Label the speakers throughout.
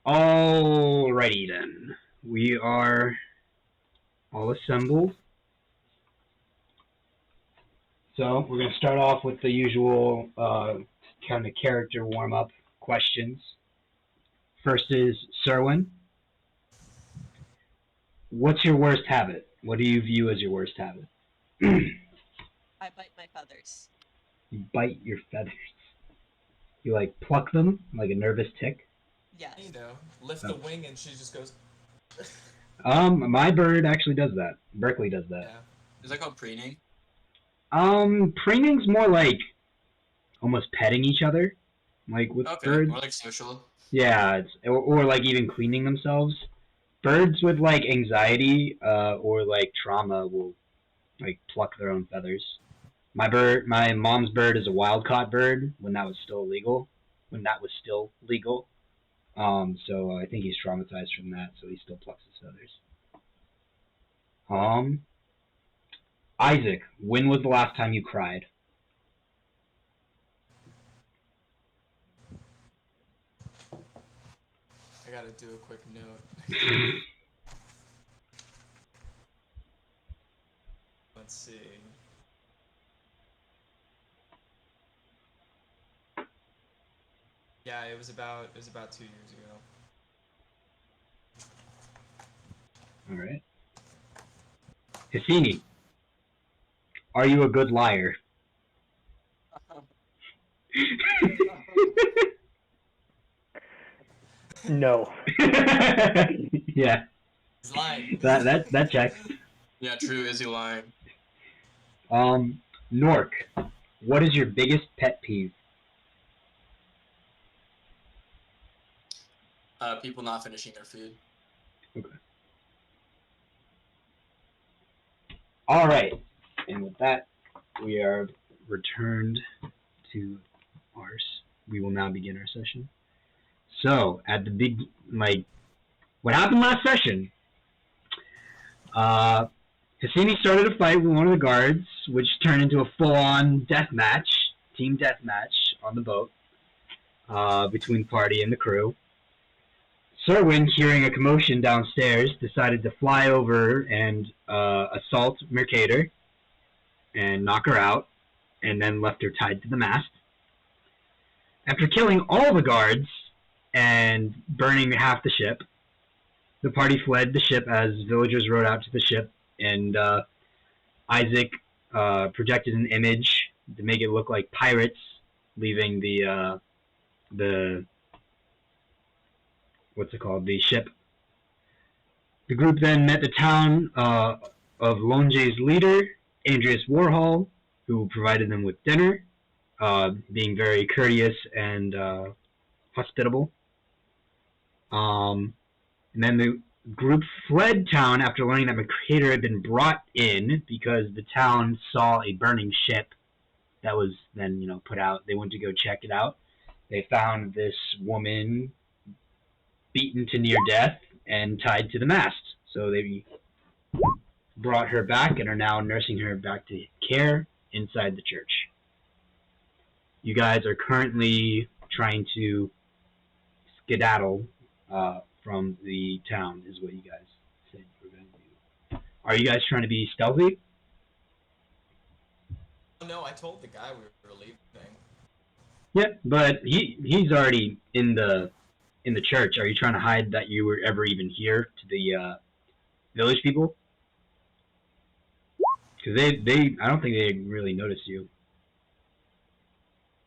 Speaker 1: Alrighty then. We are all assembled. So we're going to start off with the usual kind of character warm-up questions. First is Serwin. What's your worst habit? What do you view as your worst habit?
Speaker 2: I bite my feathers.
Speaker 1: You bite your feathers. You like pluck them like a nervous tick?
Speaker 2: Yes.
Speaker 3: You know, lift the wing and she just goes.
Speaker 1: My bird actually does that. Berkeley does that.
Speaker 3: Yeah.
Speaker 4: Is that called preening?
Speaker 1: Preening's more like almost petting each other, like with birds.
Speaker 4: More like social.
Speaker 1: Yeah, or like even cleaning themselves. Birds with like anxiety or like trauma will like pluck their own feathers. My mom's bird is a wild caught bird when that was still illegal. When that was still legal. So I think he's traumatized from that, so he still plucks his feathers. Isaac, when was the last time you cried?
Speaker 3: I gotta do a quick note. Let's see. Yeah, it was about 2 years ago.
Speaker 1: All right. Hissini, are you a good liar?
Speaker 5: No.
Speaker 1: Yeah.
Speaker 3: He's lying.
Speaker 1: That checks.
Speaker 4: Yeah, true. Is he lying?
Speaker 1: Nork, what is your biggest pet peeve?
Speaker 4: People not finishing their food.
Speaker 1: Okay. All right. And with that, we are returned to ours. We will now begin our session. So, at the big, what happened last session? Cassini started a fight with one of the guards, which turned into a full-on death match, team death match on the boat between the party and the crew. Serwin, hearing a commotion downstairs, decided to fly over and assault Mercator and knock her out, and then left her tied to the mast. After killing all the guards and burning half the ship, the party fled the ship as villagers rowed out to the ship, and Isaac projected an image to make it look like pirates leaving the what's it called, the ship. The group then met the town of Longe's leader, Andreas Warhol, who provided them with dinner, being very courteous and hospitable. And then the group fled town after learning that Mercator had been brought in because the town saw a burning ship that was then, put out. They went to go check it out. They found this woman beaten to near death and tied to the mast. So they brought her back and are now nursing her back to care inside the church. You guys are currently trying to skedaddle from the town, is what you guys said you were going to do. Are you guys trying to be stealthy?
Speaker 3: No, I told the guy we were leaving.
Speaker 1: Yeah, but he's already in the church. Are you trying to hide that you were ever even here to the village people? Because I don't think they really noticed you.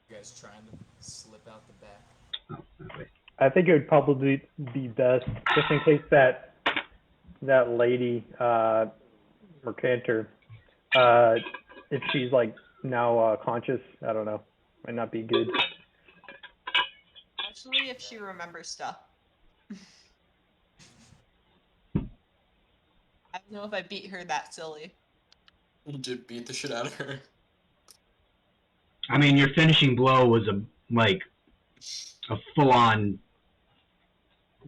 Speaker 3: You guys trying to slip out the back?
Speaker 1: Oh, okay.
Speaker 5: I think it would probably be best, just in case that lady, Mercator, if she's like now conscious, I don't know, might not be good.
Speaker 2: Especially if she remembers stuff. I don't know if I beat her that silly.
Speaker 4: You did beat the shit out of her.
Speaker 1: I mean, your finishing blow was a full-on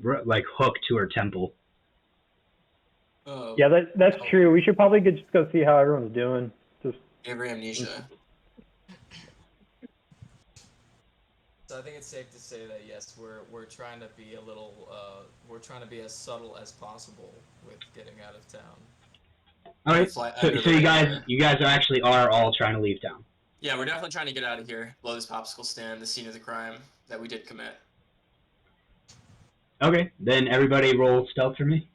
Speaker 1: hook to her temple.
Speaker 4: Oh.
Speaker 5: Yeah, that's true. We should probably just go see how everyone's doing. Just
Speaker 4: Gave her amnesia.
Speaker 3: So I think it's safe to say that yes, we're trying to be a little we're trying to be as subtle as possible with getting out of town.
Speaker 1: All right.
Speaker 4: Fly
Speaker 1: So,
Speaker 4: under
Speaker 1: so
Speaker 4: the
Speaker 1: you guys,
Speaker 4: radar.
Speaker 1: you guys actually are all trying to leave town.
Speaker 4: Yeah, we're definitely trying to get out of here. Blow this popsicle stand, the scene of the crime that we did commit.
Speaker 1: Okay. Then everybody roll stealth for me.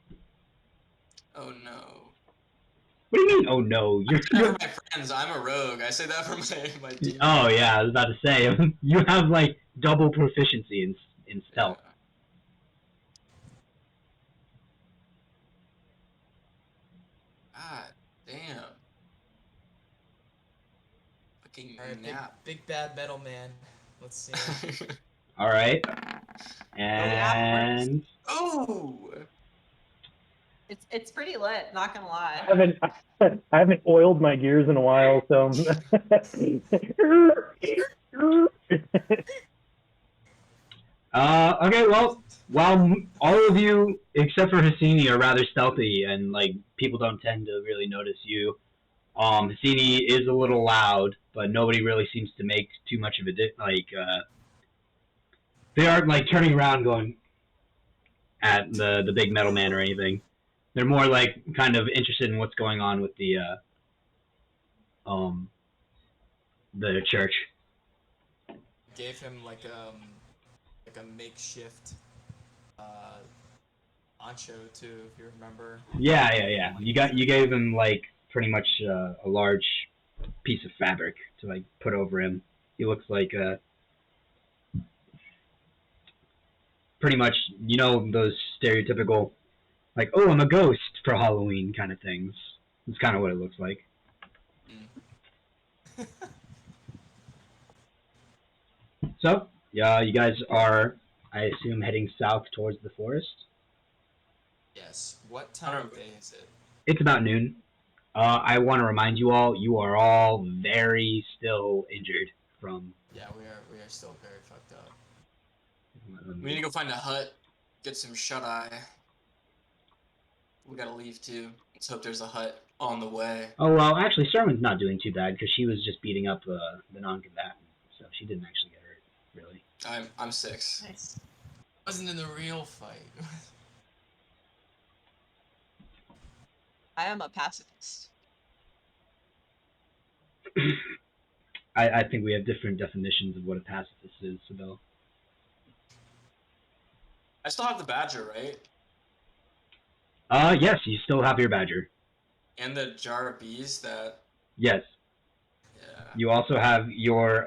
Speaker 4: Oh no.
Speaker 1: What do you mean? Oh no,
Speaker 4: I say that for my friends. I'm a rogue. I say that for my team.
Speaker 1: Oh yeah, I was about to say you have like double proficiency in stealth.
Speaker 4: God damn. Fucking
Speaker 3: All right,
Speaker 4: nap.
Speaker 3: big bad metal man. Let's see.
Speaker 1: All right.
Speaker 2: afterwards.
Speaker 1: And
Speaker 4: Oh.
Speaker 2: It's pretty lit, not gonna lie.
Speaker 5: I haven't oiled my gears in a while, so.
Speaker 1: okay, well, while all of you except for Hassini are rather stealthy and like people don't tend to really notice you, Hassini is a little loud, but nobody really seems to make too much of a they aren't like turning around going at the big metal man or anything. They're more like kind of interested in what's going on with the church.
Speaker 3: Gave him like a makeshift poncho too, if you remember.
Speaker 1: Yeah. You gave him like pretty much a large piece of fabric to like put over him. He looks like pretty much those stereotypical like, oh, I'm a ghost for Halloween kind of things. It's kind of what it looks like. So, yeah, you guys are, I assume, heading south towards the forest.
Speaker 3: Yes. What time of day is it?
Speaker 1: It's about noon. I want to remind you all, you are all very still injured from.
Speaker 3: Yeah, we are still very fucked up.
Speaker 4: We need to go find a hut, get some shut eye. We gotta leave too. Let's hope there's a hut on the way.
Speaker 1: Oh well, actually, Sherman's not doing too bad because she was just beating up the non-combatant, so she didn't actually get hurt, really.
Speaker 4: I'm 6.
Speaker 2: Nice.
Speaker 3: Wasn't in the real fight.
Speaker 2: I am a pacifist.
Speaker 1: I think we have different definitions of what a pacifist is, Sabelle.
Speaker 4: I still have the badger, right?
Speaker 1: Yes, you still have your badger.
Speaker 4: And the jar of bees that.
Speaker 1: Yes.
Speaker 4: Yeah.
Speaker 1: You also have your,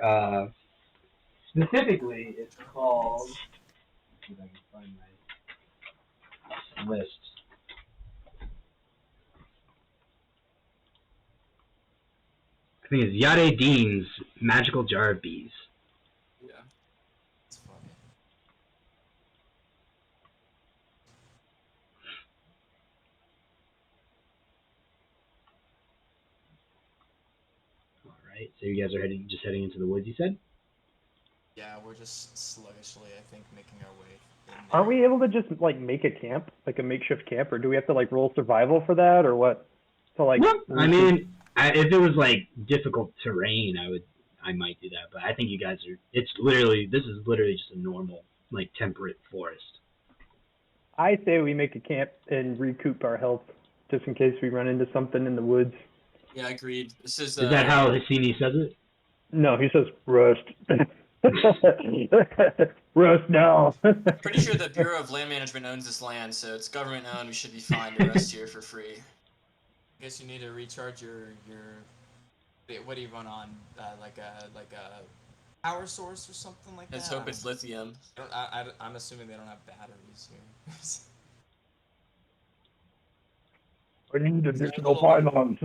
Speaker 1: specifically, it's called, see if I can find my list. I think it's Yade Dean's Magical Jar of Bees.
Speaker 4: Yeah.
Speaker 3: It's funny.
Speaker 1: Alright, so you guys are just heading into the woods, you said?
Speaker 3: Yeah, we're just sluggishly, I think, making our way in there.
Speaker 5: Aren't we able to just like make a camp, like a makeshift camp, or do we have to like roll survival for that, or what? So like.
Speaker 1: Well, I mean, if it was like difficult terrain, I might do that. But I think you guys are. This is literally just a normal, like temperate forest.
Speaker 5: I say we make a camp and recoup our health, just in case we run into something in the woods.
Speaker 4: Yeah, agreed. This is.
Speaker 1: Is that how Hassini says it?
Speaker 5: No, he says rust. Rust now.
Speaker 4: Pretty sure the Bureau of Land Management owns this land, so it's government owned. We should be fine to rest here for free.
Speaker 3: I guess you need to recharge your. What do you run on? Like a power source or something like that.
Speaker 4: Let's hope it's lithium.
Speaker 3: I'm assuming they don't have batteries here.
Speaker 5: We need
Speaker 3: Is there a
Speaker 5: additional
Speaker 3: little-
Speaker 5: pylons.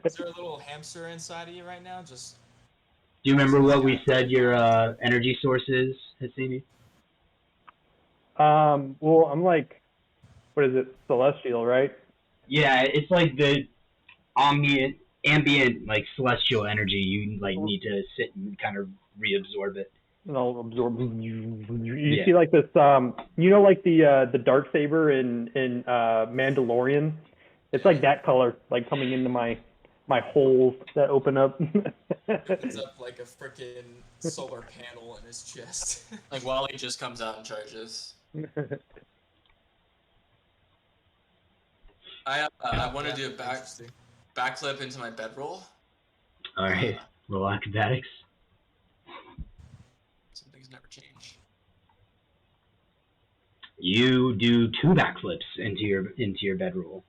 Speaker 3: Is there a little hamster inside of you right now? Just.
Speaker 1: Do you remember what we said your energy source is, Hassini?
Speaker 5: Well, I'm like, what is it? Celestial, right?
Speaker 1: Yeah, it's like the ambient like celestial energy. You like need to sit and kind of reabsorb it.
Speaker 5: And I'll absorb. You
Speaker 1: Yeah.
Speaker 5: see like this, like the dark saber in Mandalorian. It's like that color, like coming into my my holes that open up.
Speaker 3: Opens up like a freaking solar panel in his chest.
Speaker 4: Like Wally just comes out and charges. I want to do a
Speaker 3: Interesting.
Speaker 4: backflip into my bedroll.
Speaker 1: Alright, roll acrobatics.
Speaker 4: Some things never change.
Speaker 1: You do 2 backflips into your bedroll.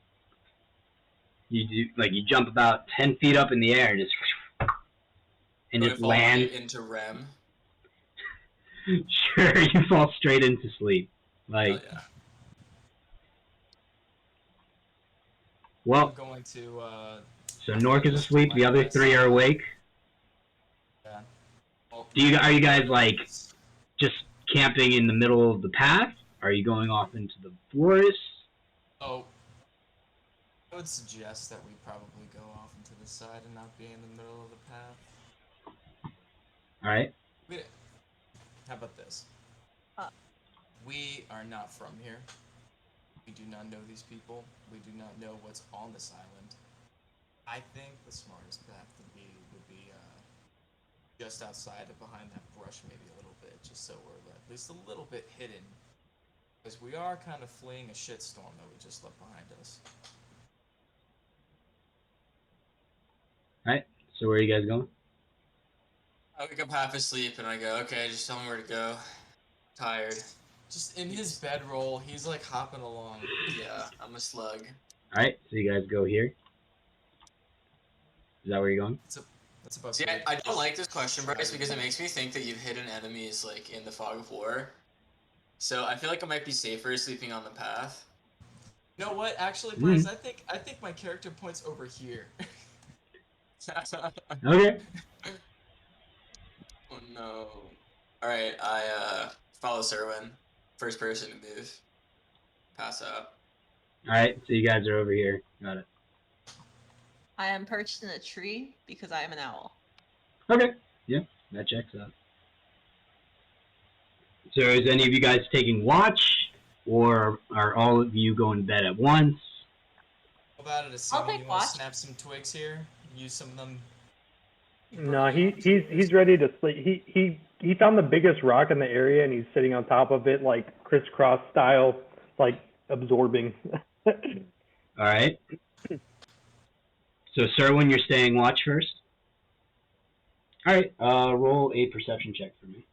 Speaker 1: You jump about 10 feet up in the air and
Speaker 4: So
Speaker 1: just
Speaker 4: I fall
Speaker 1: land.
Speaker 4: right into REM.
Speaker 1: Sure, you fall straight into sleep. Like,
Speaker 4: Oh yeah.
Speaker 1: well,
Speaker 3: I'm going to.
Speaker 1: so Nork is
Speaker 3: just
Speaker 1: asleep.
Speaker 3: my
Speaker 1: The other
Speaker 3: best.
Speaker 1: 3 are awake.
Speaker 3: Yeah. Well,
Speaker 1: Are you guys like just camping in the middle of the path? Are you going off into the forest?
Speaker 3: Oh. I would suggest that we probably go off into the side and not be in the middle of the path.
Speaker 1: All right.
Speaker 3: How about this? We are not from here. We do not know these people. We do not know what's on this island. I think the smartest path would be just outside of behind that brush, maybe a little bit, just so we're at least a little bit hidden. Because we are kind of fleeing a shitstorm that we just left behind us.
Speaker 1: All right. So where are you guys going?
Speaker 4: I wake up half asleep and I go, okay, just tell me where to go. Tired.
Speaker 3: Just in his bedroll, he's like hopping along.
Speaker 4: Yeah, I'm a slug.
Speaker 1: All right. So you guys go here. Is that where you're going?
Speaker 3: That's about
Speaker 4: See,
Speaker 3: good.
Speaker 4: I don't like this question, Bryce, because it makes me think that you've hidden enemies like in the fog of war. So I feel like it might be safer sleeping on the path.
Speaker 3: You know what? Actually, Bryce, I think my character points over here.
Speaker 1: Okay.
Speaker 4: Oh no. Alright, I follow Serwin. First person to move. Pass out.
Speaker 1: All right. So you guys are over here. Got it.
Speaker 2: I am perched in a tree because I am an owl.
Speaker 1: Okay. Yeah, that checks out. So is any of you guys taking watch, or are all of you going to bed at once?
Speaker 3: How about it, assuming
Speaker 2: take
Speaker 3: you want to
Speaker 2: watch.
Speaker 3: snap some twigs here? Use some of them.
Speaker 5: No, he's ready to sleep. He found the biggest rock in the area and he's sitting on top of it like crisscross style, like absorbing.
Speaker 1: All right. So, Serwin, you're staying watch first. All right. Roll a perception check for me.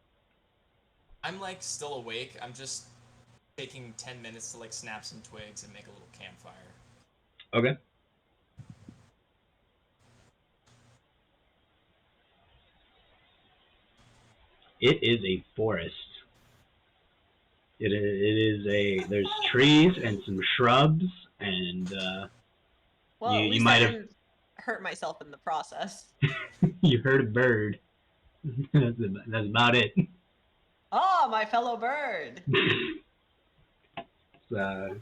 Speaker 3: I'm like still awake. I'm just taking 10 minutes to like snap some twigs and make a little campfire.
Speaker 1: Okay. It is a forest. It is a. There's trees and some shrubs, and
Speaker 2: Well,
Speaker 1: You
Speaker 2: at least
Speaker 1: might
Speaker 2: I
Speaker 1: have-
Speaker 2: didn't hurt myself in the process.
Speaker 1: you heard a bird. That's about it.
Speaker 2: Oh, my fellow bird.
Speaker 1: All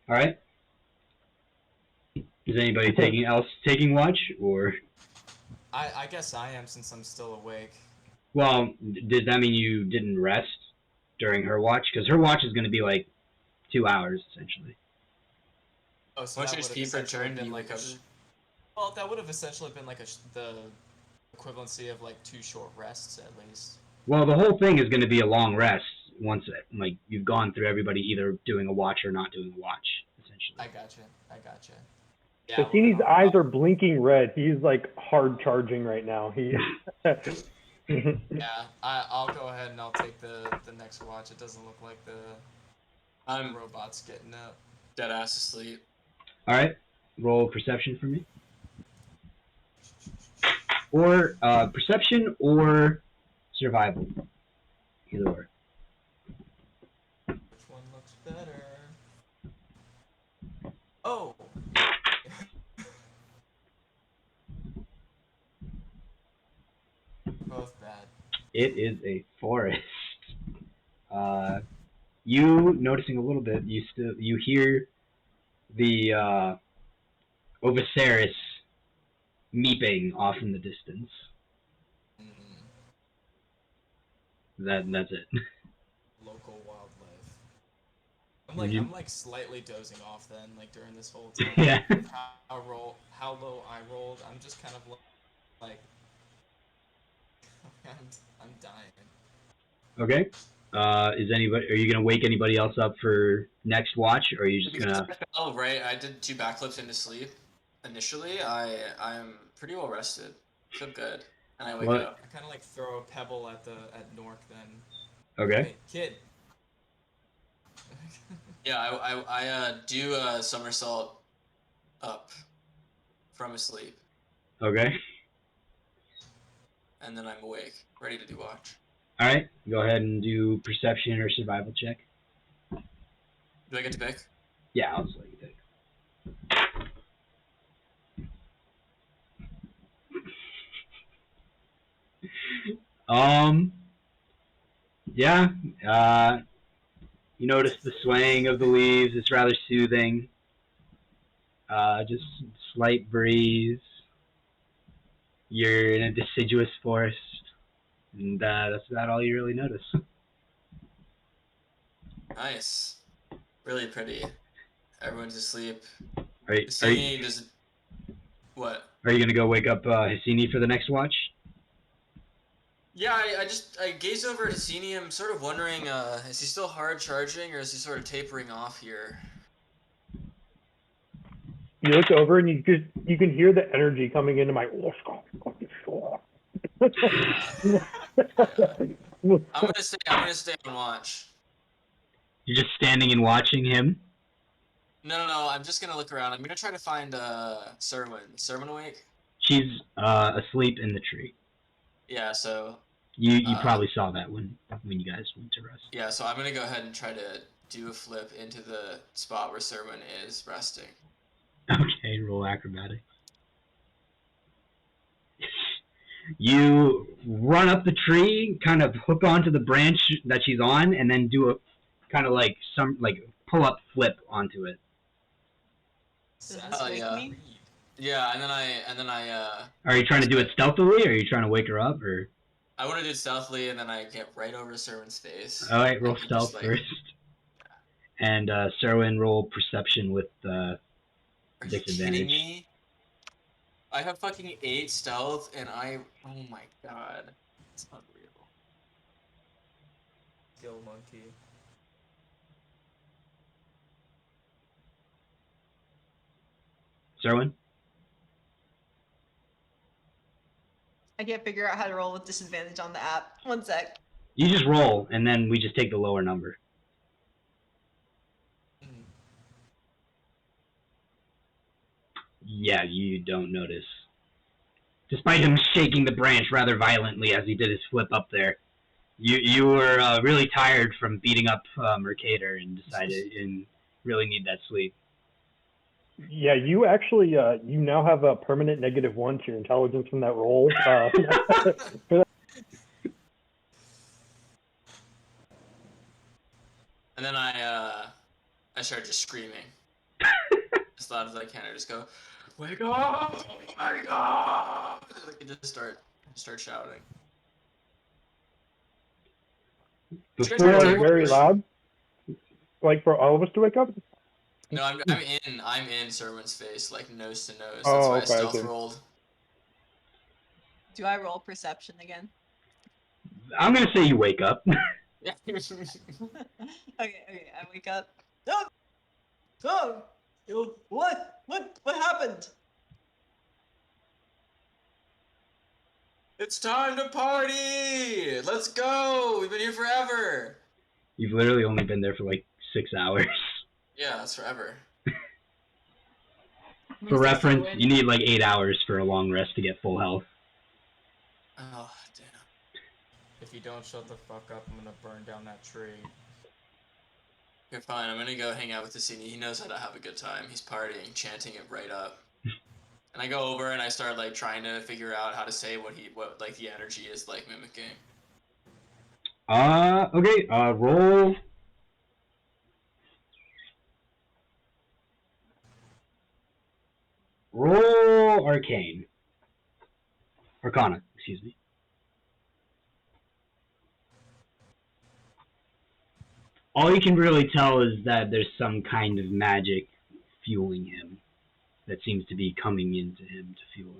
Speaker 1: right. Is anybody taking watch, or?
Speaker 3: I guess I am, since I'm still awake.
Speaker 1: Well, does that mean you didn't rest during her watch? Because her watch is going to be like 2 hours essentially.
Speaker 3: Oh, so
Speaker 4: How much
Speaker 3: that would've
Speaker 4: HP per
Speaker 3: essentially
Speaker 4: turn do
Speaker 3: been
Speaker 4: you
Speaker 3: like
Speaker 4: recover?
Speaker 3: well, that would have essentially been like the equivalency of like 2 short rests at least.
Speaker 1: Well, the whole thing is going to be a long rest once like you've gone through everybody either doing a watch or not doing a watch essentially.
Speaker 3: I gotcha. Yeah,
Speaker 5: Cassini's eyes are blinking red. He's like hard charging right now. He.
Speaker 3: Yeah, I'll go ahead and I'll take the next watch. It doesn't look like the
Speaker 4: I'm
Speaker 3: robot's getting up.
Speaker 4: dead ass asleep.
Speaker 1: All right, roll perception for me. Or perception or survival. Either or.
Speaker 3: Which one looks better? Oh! Both bad.
Speaker 1: It is a forest. You noticing a little bit. You hear the Oviceris meeping off in the distance. That's it.
Speaker 3: Local wildlife. I'm like slightly dozing off then, like during this whole time.
Speaker 1: Yeah.
Speaker 3: How low I rolled. I'm just kind of like I'm dying.
Speaker 1: Okay. Are you gonna wake anybody else up for next watch, or are you just
Speaker 4: Because
Speaker 1: gonna?
Speaker 4: I fell, right? I did 2 backflips into sleep. Initially, I'm pretty well rested. Feel good, and I wake
Speaker 1: What?
Speaker 4: up.
Speaker 3: I kind of like throw a pebble at Nork then.
Speaker 1: Okay.
Speaker 3: Hey, kid.
Speaker 4: Yeah, I do a somersault up from asleep,
Speaker 1: Okay.
Speaker 4: and then I'm awake, ready to do watch.
Speaker 1: All right. Go ahead and do perception or survival check.
Speaker 4: Do I get to pick?
Speaker 1: Yeah, I'll just let you pick. Yeah. You notice the swaying of the leaves. It's rather soothing. Just slight breeze. You're in a deciduous forest, and that's about all you really notice.
Speaker 4: Nice, really pretty. Everyone's asleep.
Speaker 1: Are
Speaker 4: Cassini does what?
Speaker 1: you gonna go wake up Hissini for the next watch?
Speaker 4: Yeah, I gaze over at Cassini. I'm sort of wondering, is he still hard charging, or is he sort of tapering off here?
Speaker 5: You look over and you can hear the energy coming into my.
Speaker 4: I'm gonna stay on watch.
Speaker 1: You're just standing and watching him.
Speaker 4: No. I'm just gonna look around. I'm gonna try to find Serwin. Serwin awake?
Speaker 1: She's asleep in the tree.
Speaker 4: Yeah. So.
Speaker 1: You probably saw that when you guys went to rest.
Speaker 4: Yeah. So I'm gonna go ahead and try to do a flip into the spot where Serwin is resting.
Speaker 1: Okay, roll acrobatics. You run up the tree, kind of hook onto the branch that she's on, and then do a kind of like pull up flip onto it.
Speaker 2: Does this wake
Speaker 4: yeah.
Speaker 2: me?
Speaker 4: Yeah, and then I.
Speaker 1: Are you trying to do it stealthily, or are you trying to wake her up, or?
Speaker 4: I want to do it stealthily, and then I get right over Serwin's face.
Speaker 1: All right, roll
Speaker 4: And he
Speaker 1: stealth
Speaker 4: just,
Speaker 1: first. And Serwin, roll perception with
Speaker 4: Are you
Speaker 1: disadvantage.
Speaker 4: kidding me? I have fucking 8 stealth, and oh my god, it's unreal.
Speaker 3: Kill monkey.
Speaker 1: Serwin?
Speaker 2: I can't figure out how to roll with disadvantage on the app. One sec.
Speaker 1: You just roll, and then we just take the lower number. Yeah, you don't notice. Despite him shaking the branch rather violently as he did his flip up there, you were really tired from beating up Mercator and decided and really need that sleep.
Speaker 5: Yeah, you actually you now have a permanent -1 to your intelligence from that roll.
Speaker 4: And then I start just screaming as loud as I can. I just go, "Wake up! Wake up!" Like I just start shouting.
Speaker 1: Before
Speaker 5: very loud, like for all of us to wake up.
Speaker 4: No, I'm in Serwin's face, like nose to nose. That's
Speaker 5: Oh,
Speaker 4: why I
Speaker 5: okay,
Speaker 4: stealth
Speaker 5: okay.
Speaker 4: rolled.
Speaker 2: Do I roll perception again?
Speaker 1: I'm gonna say you wake up.
Speaker 2: Okay, I wake up. Oh, what happened?
Speaker 4: It's time to party! Let's go! We've been here forever!
Speaker 1: You've literally only been there for like 6 hours.
Speaker 4: Yeah, that's forever.
Speaker 1: For reference, you need like 8 hours for a long rest to get full health.
Speaker 4: Oh, damn.
Speaker 3: If you don't shut the fuck up, I'm gonna burn down that tree.
Speaker 4: You're fine, I'm gonna go hang out with Cassini. He knows how to have a good time. He's partying, chanting it right up. And I go over and I start like trying to figure out how to say what like the energy is like mimicking.
Speaker 1: Okay, roll. Roll Arcana, excuse me. All you can really tell is that there's some kind of magic fueling him that seems to be coming into him to fuel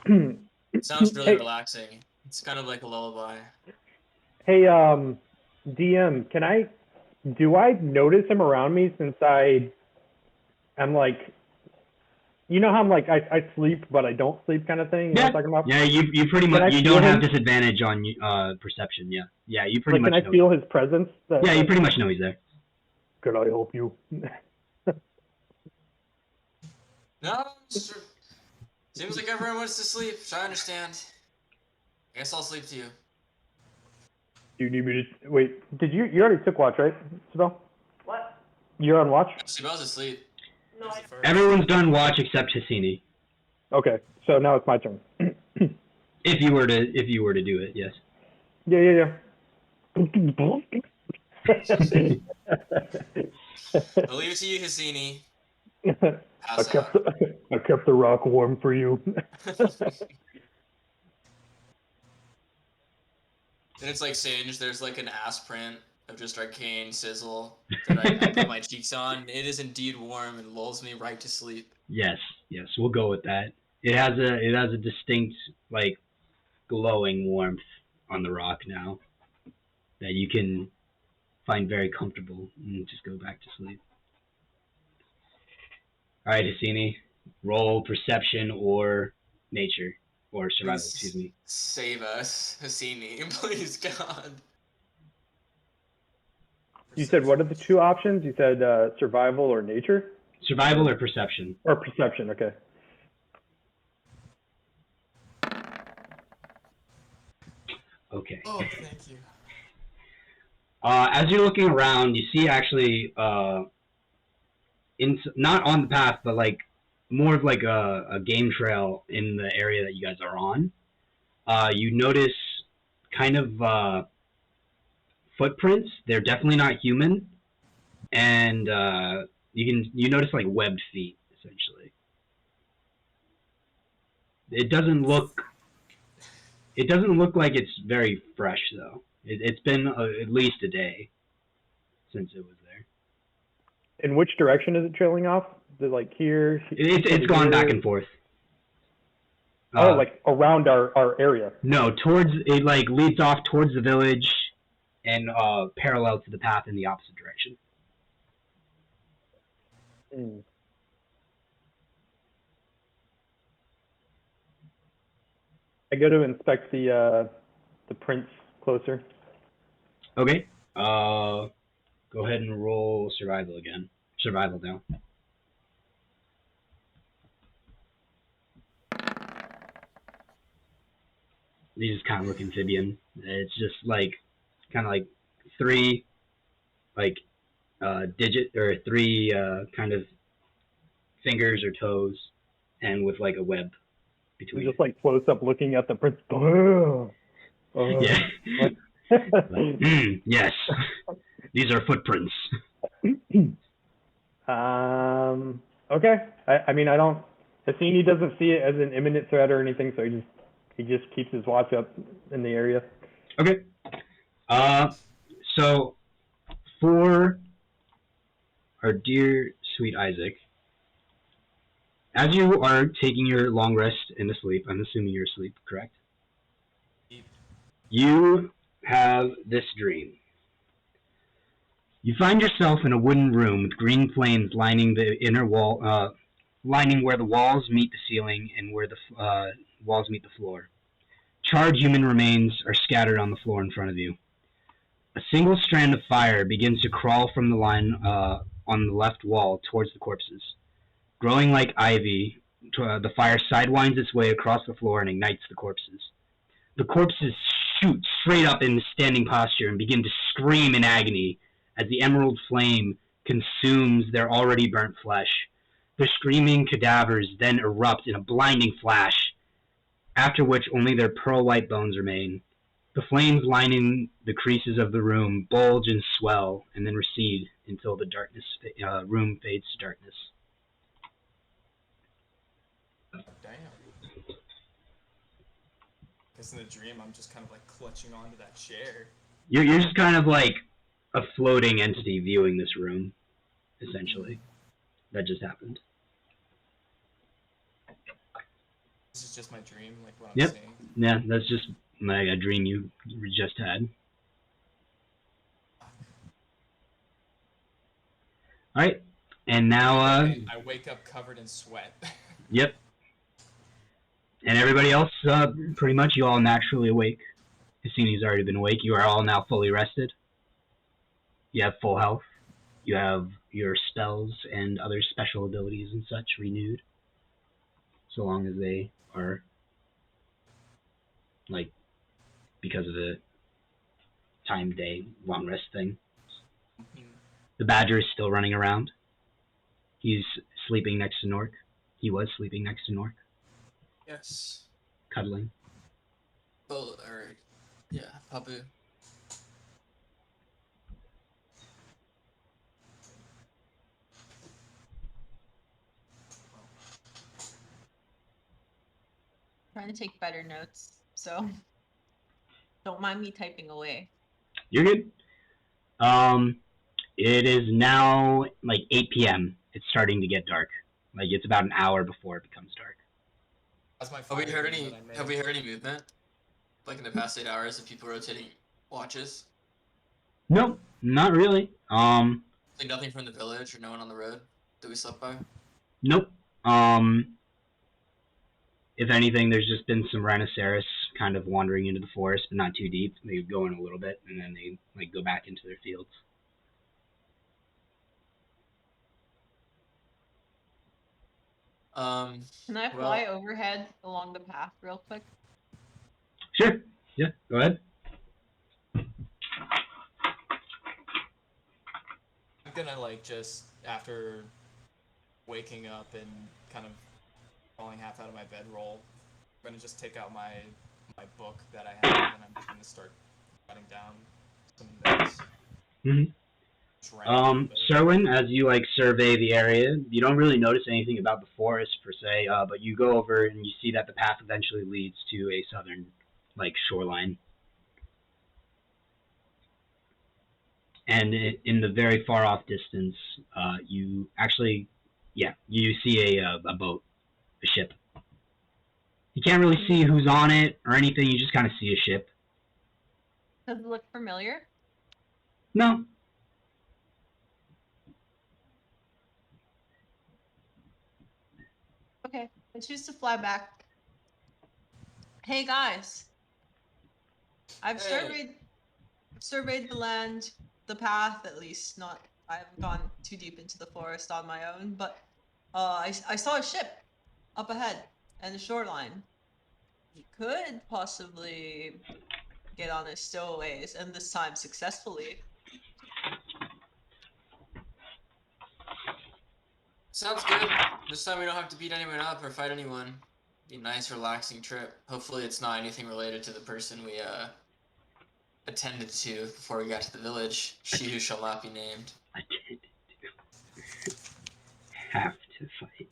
Speaker 1: him.
Speaker 4: Sounds really
Speaker 5: Hey.
Speaker 4: relaxing. It's kind of like a lullaby.
Speaker 5: Hey, DM, do I notice him around me since I'm like, you know how I'm like, I sleep, but I don't sleep kind of thing? You know what I'm talking about?
Speaker 1: Yeah, you pretty
Speaker 5: Can I
Speaker 1: much, you
Speaker 5: feel
Speaker 1: don't have
Speaker 5: him?
Speaker 1: disadvantage on perception, yeah. Yeah, you pretty
Speaker 5: Like,
Speaker 1: much
Speaker 5: can I
Speaker 1: know.
Speaker 5: feel his presence?
Speaker 1: Yeah, you pretty much know he's there.
Speaker 5: Could I help you?
Speaker 4: No, seems like everyone wants to sleep, so I understand. I guess I'll sleep to you.
Speaker 5: Do you need me to, wait, you already took watch, right, Sibel?
Speaker 2: What?
Speaker 5: You're on watch?
Speaker 4: Sibel's asleep.
Speaker 2: No, I...
Speaker 1: Everyone's done watch except Hassini.
Speaker 5: Okay, so now it's my turn.
Speaker 1: If you were to do it, yes.
Speaker 5: Yeah.
Speaker 4: I'll leave it to you, Hassini.
Speaker 5: I kept the rock warm for you.
Speaker 4: And it's like Singe, there's like an ass print of just arcane sizzle that I put my cheeks on. It is indeed warm and lulls me right to sleep.
Speaker 1: Yes, we'll go with that. It has a distinct, like, glowing warmth on the rock now that you can find very comfortable and just go back to sleep. Alright, Hassini, roll perception or nature. Or survival,
Speaker 4: Please
Speaker 1: excuse me.
Speaker 4: save us, Hassini. Please, God.
Speaker 5: You said, what are the two options? You said survival or nature?
Speaker 1: Survival or perception?
Speaker 5: Or perception, okay.
Speaker 1: Okay.
Speaker 3: Oh, thank you.
Speaker 1: As you're looking around, you see actually, not on the path, but like more of like a game trail in the area that you guys are on. You notice kind of footprints. They're definitely not human, and you notice like webbed feet essentially. It doesn't look like it's very fresh though. It's been at least a day since it was there.
Speaker 5: In which direction is it trailing off? Is it like here?
Speaker 1: It's gone back and forth.
Speaker 5: Like around our area.
Speaker 1: No, towards it, like leads off towards the village and parallel to the path in the opposite direction.
Speaker 5: Mm. I go to inspect the prints closer.
Speaker 1: Okay. Go ahead and roll survival again. Survival now. These just kind of look amphibian. It's just like kind of like three like digit or three kind of fingers or toes, and with like a web between.
Speaker 5: Just like close up looking at the prints. Oh.
Speaker 1: Yeah. Yes. These are footprints.
Speaker 5: Okay. I mean, I don't. Hassini doesn't see it as an imminent threat or anything, so he just keeps his watch up in the area.
Speaker 1: Okay. So for our dear sweet Isaac, as you are taking your long rest and asleep, I'm assuming you're asleep, correct? You have this dream. You find yourself in a wooden room with green flames lining the inner wall, lining where the walls meet the ceiling and where the walls meet the floor. Charred human remains are scattered on the floor in front of you. A single strand of fire begins to crawl from the line on the left wall towards the corpses. Growing like ivy, the fire sidewinds its way across the floor and ignites the corpses. The corpses shoot straight up in standing posture and begin to scream in agony as the emerald flame consumes their already burnt flesh. Their screaming cadavers then erupt in a blinding flash, after which only their pearl-white bones remain. The flames lining the creases of the room bulge and swell, and then recede until the room fades to darkness.
Speaker 3: Damn. Guess in the dream, I'm just kind of like clutching onto that chair.
Speaker 1: You're just kind of like a floating entity viewing this room, essentially. That just happened.
Speaker 3: This is just my dream, like what I'm
Speaker 1: Yep.
Speaker 3: seeing.
Speaker 1: Yeah, that's just like a dream you just had. Alright. And now,
Speaker 3: I wake up covered in sweat.
Speaker 1: Yep. And everybody else, pretty much you all naturally awake. Cassini's already been awake. You are all now fully rested. You have full health. You have your spells and other special abilities and such renewed. So long as they are, like, because of the time day long rest thing. The badger is still running around. He's sleeping next to Nork. He was sleeping next to Nork,
Speaker 4: Yes.
Speaker 1: cuddling.
Speaker 4: Well, or yeah, Papu.
Speaker 2: Trying to take better notes, so don't mind me typing away.
Speaker 1: You're good. It is now like 8 p.m. It's starting to get dark. Like it's about an hour before it becomes dark.
Speaker 3: That's my
Speaker 4: Have we heard
Speaker 3: dream
Speaker 4: any?
Speaker 3: that I made.
Speaker 4: Have we heard any movement? Like in the past 8 hours of people rotating watches?
Speaker 1: Nope, not really.
Speaker 4: Like nothing from the village or no one on the road that we slept by?
Speaker 1: Nope. If anything, there's just been some rhinoceros kind of wandering into the forest, but not too deep. They go in a little bit, and then they like go back into their fields.
Speaker 2: Can I fly overhead along the path real quick?
Speaker 1: Sure. Yeah, go ahead.
Speaker 3: I'm gonna like just after waking up and kind of falling half out of my bedroll, I'm gonna just take out my book that I have and I'm just gonna start writing down some notes.
Speaker 1: Mm-hmm. Sherwin, as you like survey the area, you don't really notice anything about the forest per se, but you go over and you see that the path eventually leads to a southern, like, shoreline. And in the very far off distance, you actually, you see a boat, a ship. You can't really see who's on it or anything. You just kind of see a ship.
Speaker 2: Does it look familiar?
Speaker 1: No.
Speaker 2: Okay, I choose to fly back. Hey guys, I've surveyed the land, the path at least. Not, I haven't gone too deep into the forest on my own, but I saw a ship up ahead and the shoreline. You could possibly get on his stowaways, and this time successfully.
Speaker 4: Sounds good. This time we don't have to beat anyone up or fight anyone. Be a nice, relaxing trip. Hopefully it's not anything related to the person we attended to before we got to the village. She who shall not be named.
Speaker 1: Have to fight.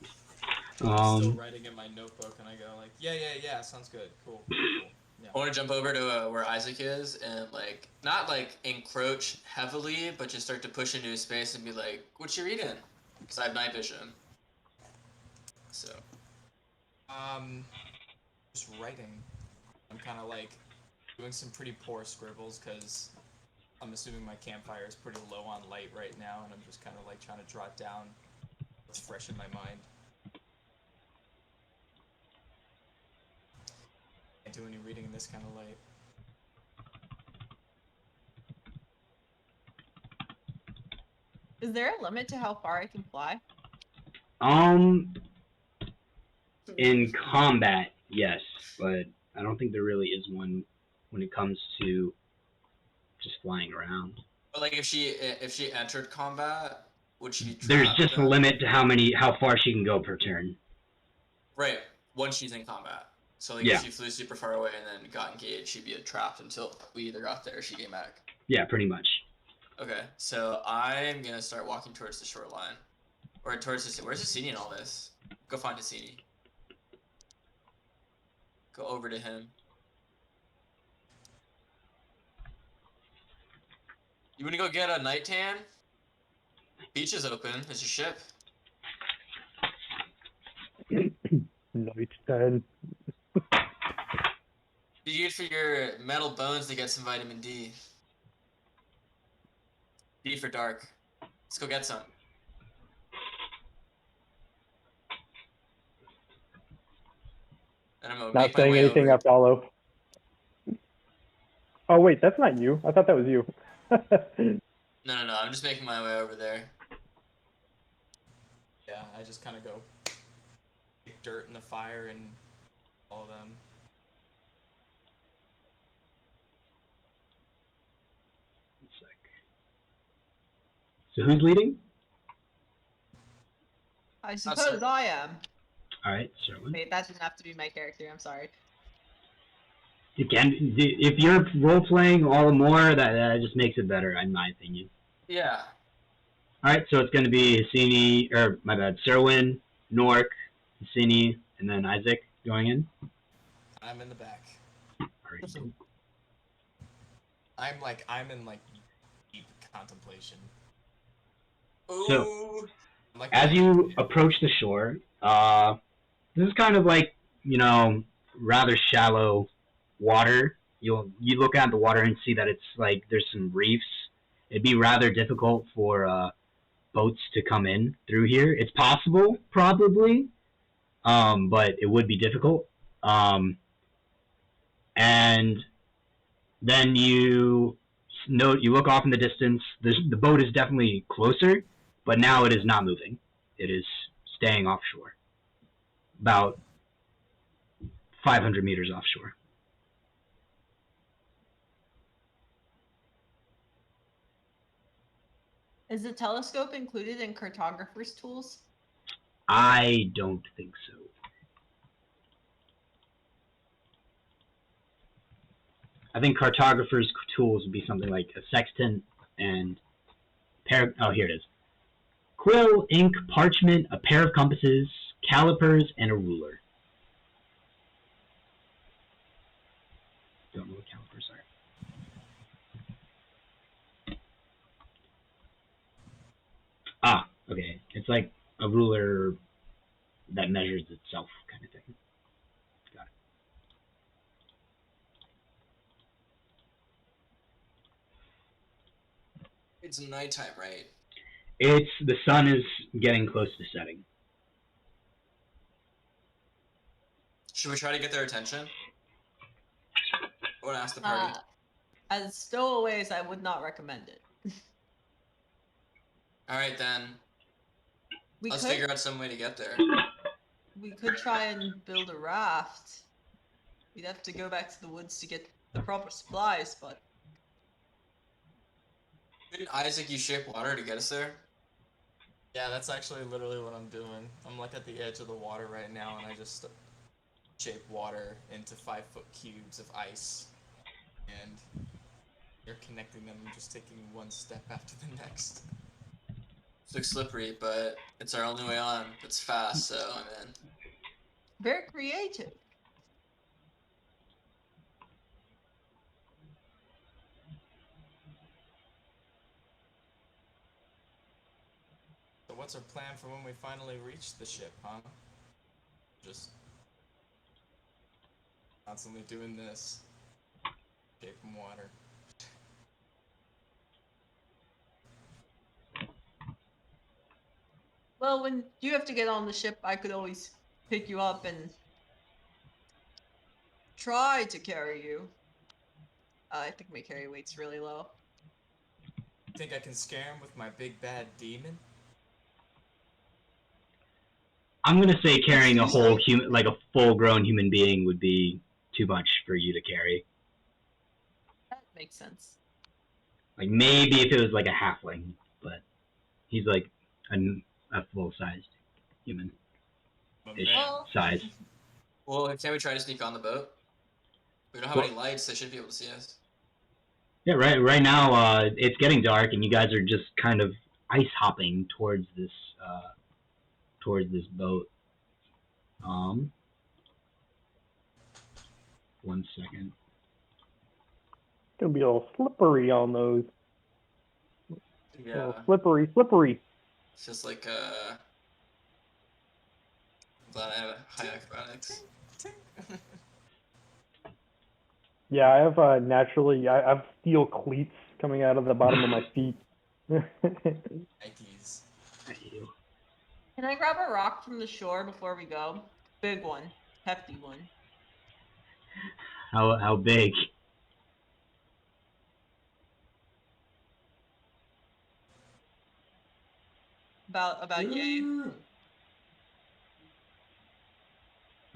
Speaker 3: I'm still writing in my notebook and I go like, yeah, sounds good, cool. Yeah.
Speaker 4: I want to jump over to where Isaac is and like not like encroach heavily, but just start to push into his space and be like, "What you reading?" Because I have night vision. So.
Speaker 3: Just writing. I'm kind of like doing some pretty poor scribbles because I'm assuming my campfire is pretty low on light right now, and I'm just kind of like trying to jot down what's fresh in my mind. Can't do any reading in this kind of light.
Speaker 2: Is there a limit to how far I can fly?
Speaker 1: In combat, yes, but I don't think there really is one when it comes to just flying around.
Speaker 4: But like if she entered combat, would she be trapped?
Speaker 1: There's just a limit to how far she can go per turn.
Speaker 4: Right, once she's in combat. So like if she flew super far away and then got engaged, she'd be trapped until we either got there or she came back.
Speaker 1: Yeah, pretty much.
Speaker 4: Okay, so I'm gonna start walking towards the shoreline. Or towards the... Where's Hassini in all this? Go find Hassini. Go over to him. You want to go get a night tan? Beach is open. It's your ship.
Speaker 5: Night 10.
Speaker 4: You use for your metal bones to get some vitamin D. D for dark. Let's go get some. And I'm gonna
Speaker 5: Not
Speaker 4: make my
Speaker 5: saying
Speaker 4: way
Speaker 5: anything,
Speaker 4: over.
Speaker 5: I follow. Oh, wait, that's not you. I thought that was you.
Speaker 4: No. I'm just making my way over there.
Speaker 3: Yeah, I just kind of go kick dirt in the fire and follow them.
Speaker 1: One sec. So who's leading?
Speaker 2: I suppose I am.
Speaker 1: All right, Sherwin.
Speaker 2: Wait, that didn't have to be my character. I'm sorry.
Speaker 1: Again, if you're role playing all the more, that just makes it better, in my opinion.
Speaker 4: Yeah.
Speaker 1: All right, so it's going to be Hassini, or my bad, Serwin, Nork, Hassini, and then Isaac going in.
Speaker 3: I'm in the back.
Speaker 1: All right, cool.
Speaker 3: I'm in deep contemplation.
Speaker 4: Ooh.
Speaker 3: Like
Speaker 1: As you approach the shore, this is kind of like, rather shallow water. You look at the water and see that it's like there's some reefs. It'd be rather difficult for boats to come in through here. It's possible, probably, but it would be difficult. And then you look off in the distance. The boat is definitely closer, but now it is not moving. It is staying offshore, about 500 meters offshore.
Speaker 2: Is the telescope included in cartographer's tools?
Speaker 1: I don't think so. I think cartographer's tools would be something like a sextant and oh, here it is. Quill, ink, parchment, a pair of compasses, calipers, and a ruler. Don't know what calipers are. Ah, okay. It's like a ruler that measures itself, kind of thing. Got it.
Speaker 4: It's nighttime, right?
Speaker 1: The sun is getting close to setting.
Speaker 4: Should we try to get their attention? I want to ask the party.
Speaker 2: As stowaways, I would not recommend it.
Speaker 4: All right, then. Let's figure out some way to get there.
Speaker 2: We could try and build a raft. We'd have to go back to the woods to get the proper supplies, but...
Speaker 4: Didn't Isaac use shape water to get us there?
Speaker 3: Yeah, that's actually literally what I'm doing. I'm like at the edge of the water right now, and I just shape water into 5-foot cubes of ice, and you're connecting them and just taking one step after the next.
Speaker 4: It looks slippery, but it's our only way on. It's fast, so I'm in.
Speaker 2: Very creative.
Speaker 3: So what's our plan for when we finally reach the ship, huh? Just constantly doing this. Shaping water.
Speaker 2: Well, when you have to get on the ship, I could always pick you up and try to carry you. I think my carry weight's really low.
Speaker 3: Think I can scare him with my big bad demon?
Speaker 1: I'm gonna say carrying a whole human, like a full-grown human being, would be too much for you to carry.
Speaker 2: That makes sense.
Speaker 1: Like maybe if it was like a halfling, but he's like a full-sized human size.
Speaker 4: Well, can we try to sneak on the boat? We don't have any lights. They should be able to see us.
Speaker 1: Yeah, right now it's getting dark, and you guys are just kind of ice hopping towards this boat. 1 second.
Speaker 5: It's gonna be a little slippery on those.
Speaker 4: Yeah.
Speaker 5: Oh, slippery.
Speaker 4: It's just like glad I have high acrobatics.
Speaker 5: Yeah, I have I have steel cleats coming out of the bottom of my feet.
Speaker 3: Nikes.
Speaker 2: Can I grab a rock from the shore before we go? Big one, hefty one.
Speaker 1: How big?
Speaker 2: About yay.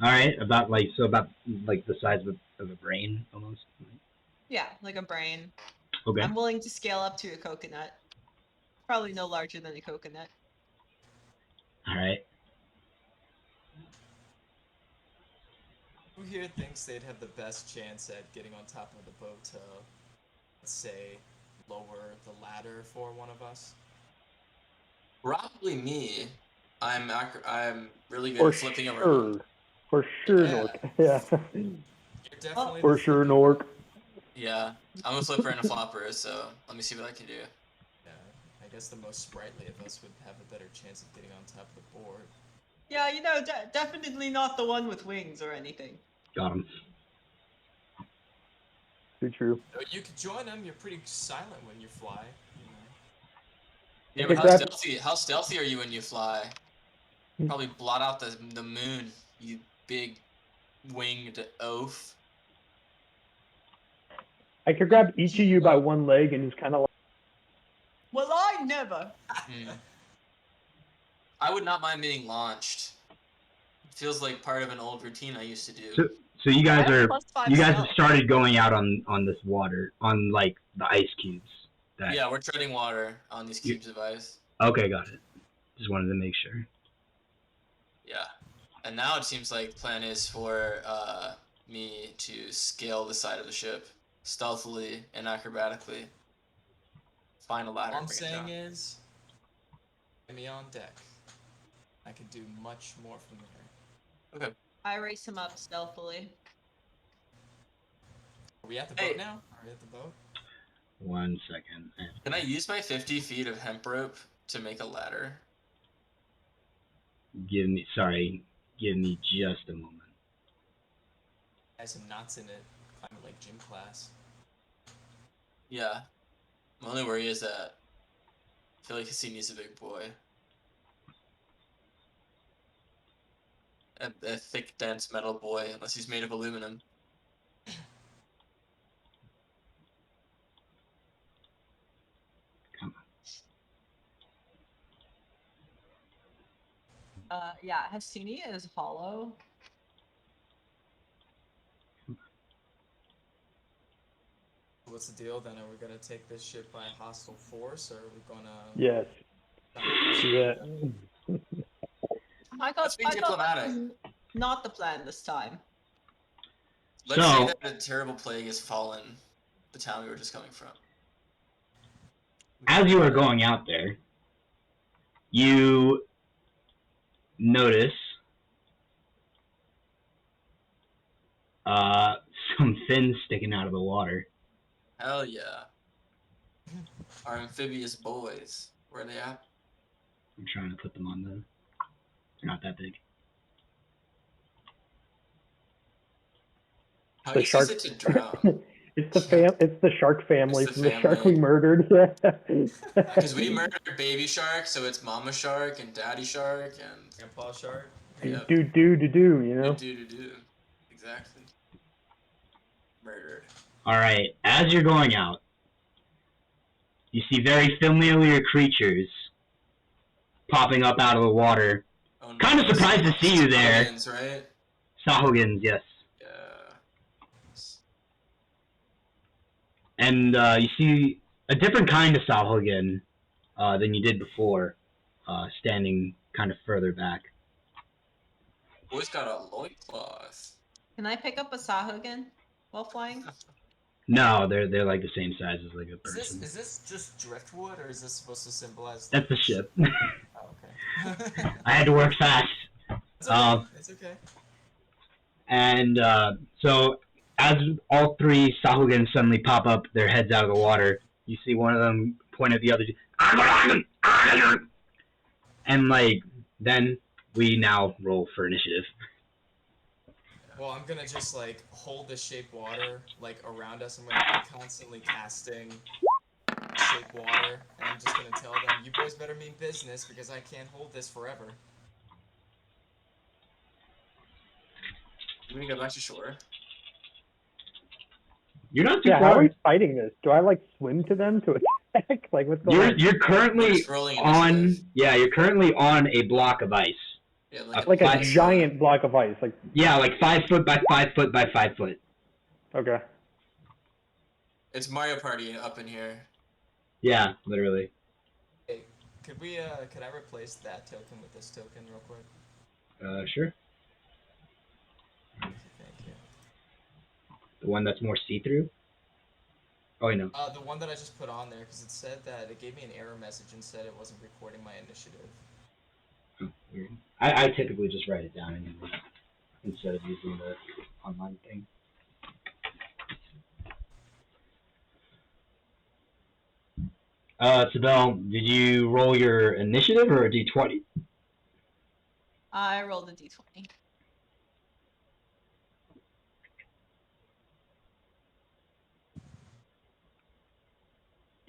Speaker 1: All right, about like the size of a brain almost.
Speaker 2: Yeah, like a brain.
Speaker 1: Okay.
Speaker 2: I'm willing to scale up to a coconut. Probably no larger than a coconut.
Speaker 1: All right.
Speaker 3: Who here thinks they'd have the best chance at getting on top of the boat to, let's say, lower the ladder for one of us?
Speaker 4: Probably me. I'm really good
Speaker 5: For
Speaker 4: at flipping over.
Speaker 5: sure. For sure,
Speaker 4: Yeah.
Speaker 5: Nork. Yeah.
Speaker 3: You're definitely
Speaker 5: For
Speaker 3: the
Speaker 5: sure,
Speaker 3: flipping
Speaker 5: Nork.
Speaker 3: one.
Speaker 4: Yeah, I'm a flipper and a flopper, so let me see what I can do.
Speaker 3: Yeah, I guess the most sprightly of us would have a better chance of getting on top of the board.
Speaker 2: Yeah, definitely not the one with wings or anything.
Speaker 1: Got him.
Speaker 5: Too true.
Speaker 3: Though you could join them. You're pretty silent when you fly.
Speaker 4: Yeah,
Speaker 5: Okay,
Speaker 4: but
Speaker 5: grab-
Speaker 4: how stealthy are you when you fly? Probably blot out the moon, you big winged oaf.
Speaker 5: I could grab each of you by one leg and just kind of like.
Speaker 2: Well, I never.
Speaker 4: I would not mind being launched. It feels like part of an old routine I used to do.
Speaker 1: So you guys
Speaker 2: I have
Speaker 1: are
Speaker 2: +5
Speaker 1: you guys
Speaker 2: stealth.
Speaker 1: have started going out on this water on like the ice cubes.
Speaker 4: Yeah, we're treading water on these cubes of ice.
Speaker 1: Okay, got it. Just wanted to make sure.
Speaker 4: Yeah. And now it seems like the plan is for me to scale the side of the ship stealthily and acrobatically. Find a ladder.
Speaker 3: All I'm
Speaker 4: bring it
Speaker 3: saying
Speaker 4: down.
Speaker 3: is, get me on deck. I can do much more from there.
Speaker 4: Okay.
Speaker 2: I race him up stealthily.
Speaker 3: Are we at the
Speaker 4: Hey.
Speaker 3: boat now? Are we at the boat?
Speaker 1: 1 second.
Speaker 4: Can I use my 50 feet of hemp rope to make a ladder?
Speaker 1: Give me just a moment.
Speaker 3: Has some knots in it. Kind of like gym class.
Speaker 4: Yeah. My only worry is that I feel like Cassini's a big boy. A thick, dense metal boy, unless he's made of aluminum.
Speaker 1: Come
Speaker 2: Yeah, Hastini is hollow.
Speaker 3: What's the deal then? Are we gonna take this ship by hostile force, or are we gonna?
Speaker 5: Yes. Do that.
Speaker 2: I
Speaker 4: Let's
Speaker 2: thought
Speaker 4: be
Speaker 2: that
Speaker 4: diplomatic.
Speaker 2: was not the plan this time.
Speaker 4: Let's
Speaker 1: So-
Speaker 4: say that a terrible plague has fallen the town we were just coming from.
Speaker 1: As you are going out there, you notice some fins sticking out of the water.
Speaker 4: Hell yeah. Our amphibious boys. Where are they at?
Speaker 1: I'm trying to put them on the. They're not that big.
Speaker 4: How
Speaker 5: The
Speaker 4: easy
Speaker 5: shark-
Speaker 4: is it to drown?
Speaker 5: It's the shark family
Speaker 4: It's the
Speaker 5: from the shark
Speaker 4: family.
Speaker 5: we murdered.
Speaker 4: Because we murdered baby shark, so it's mama shark and daddy shark and
Speaker 3: Grandpa shark.
Speaker 4: Yep.
Speaker 5: do, you know?
Speaker 4: do. Exactly. Murdered.
Speaker 1: Alright, as you're going out, you see very familiar creatures popping up out of the water.
Speaker 4: Oh, no.
Speaker 1: Kinda surprised to see you there.
Speaker 4: Aliens, right?
Speaker 1: Sahogans, yes.
Speaker 4: Yeah.
Speaker 1: And you see a different kind of Sahogan than you did before, standing kind of further back.
Speaker 4: Boy's got a loincloth.
Speaker 2: Can I pick up a Sahuagin while flying?
Speaker 1: No, they're like the same size as like a
Speaker 3: Is
Speaker 1: person.
Speaker 3: this just driftwood, or is this supposed to symbolize?
Speaker 1: That's the ship.
Speaker 3: Oh, okay.
Speaker 1: I had to work fast.
Speaker 3: It's okay. It's okay.
Speaker 1: And so as all three Sahogans suddenly pop up, their heads out of the water, you see one of them point at the other. And like then we now roll for initiative.
Speaker 3: Well, I'm gonna just like hold the shape water like around us. I'm gonna be constantly casting shape water, and I'm just gonna tell them, "You boys better mean business because I can't hold this forever."
Speaker 4: I'm gonna go back to shore.
Speaker 1: You're not too
Speaker 5: Yeah, how are
Speaker 1: far.
Speaker 5: we fighting this? Do I like swim to them to attack? Like what's going on?
Speaker 1: You're
Speaker 4: We're
Speaker 1: currently
Speaker 4: just rolling
Speaker 1: on.
Speaker 4: initiative.
Speaker 1: Yeah, you're currently on a block of ice.
Speaker 4: Yeah,
Speaker 5: Like a
Speaker 1: Five-
Speaker 5: giant block of ice. Like
Speaker 1: Yeah, like 5 foot by 5 foot by 5 foot.
Speaker 5: okay.
Speaker 4: It's Mario Party up in here.
Speaker 1: Yeah, literally.
Speaker 3: Hey, could I replace that token with this token real quick?
Speaker 1: Sure.
Speaker 3: Thank you.
Speaker 1: The one that's more see-through. Oh, I know.
Speaker 3: The one that I just put on there because it said that it gave me an error message and said it wasn't recording my initiative.
Speaker 1: Oh, weird. I typically just write it down anyway, instead of using the online thing. Sibel, did you roll your initiative or a d20?
Speaker 2: I rolled a d20.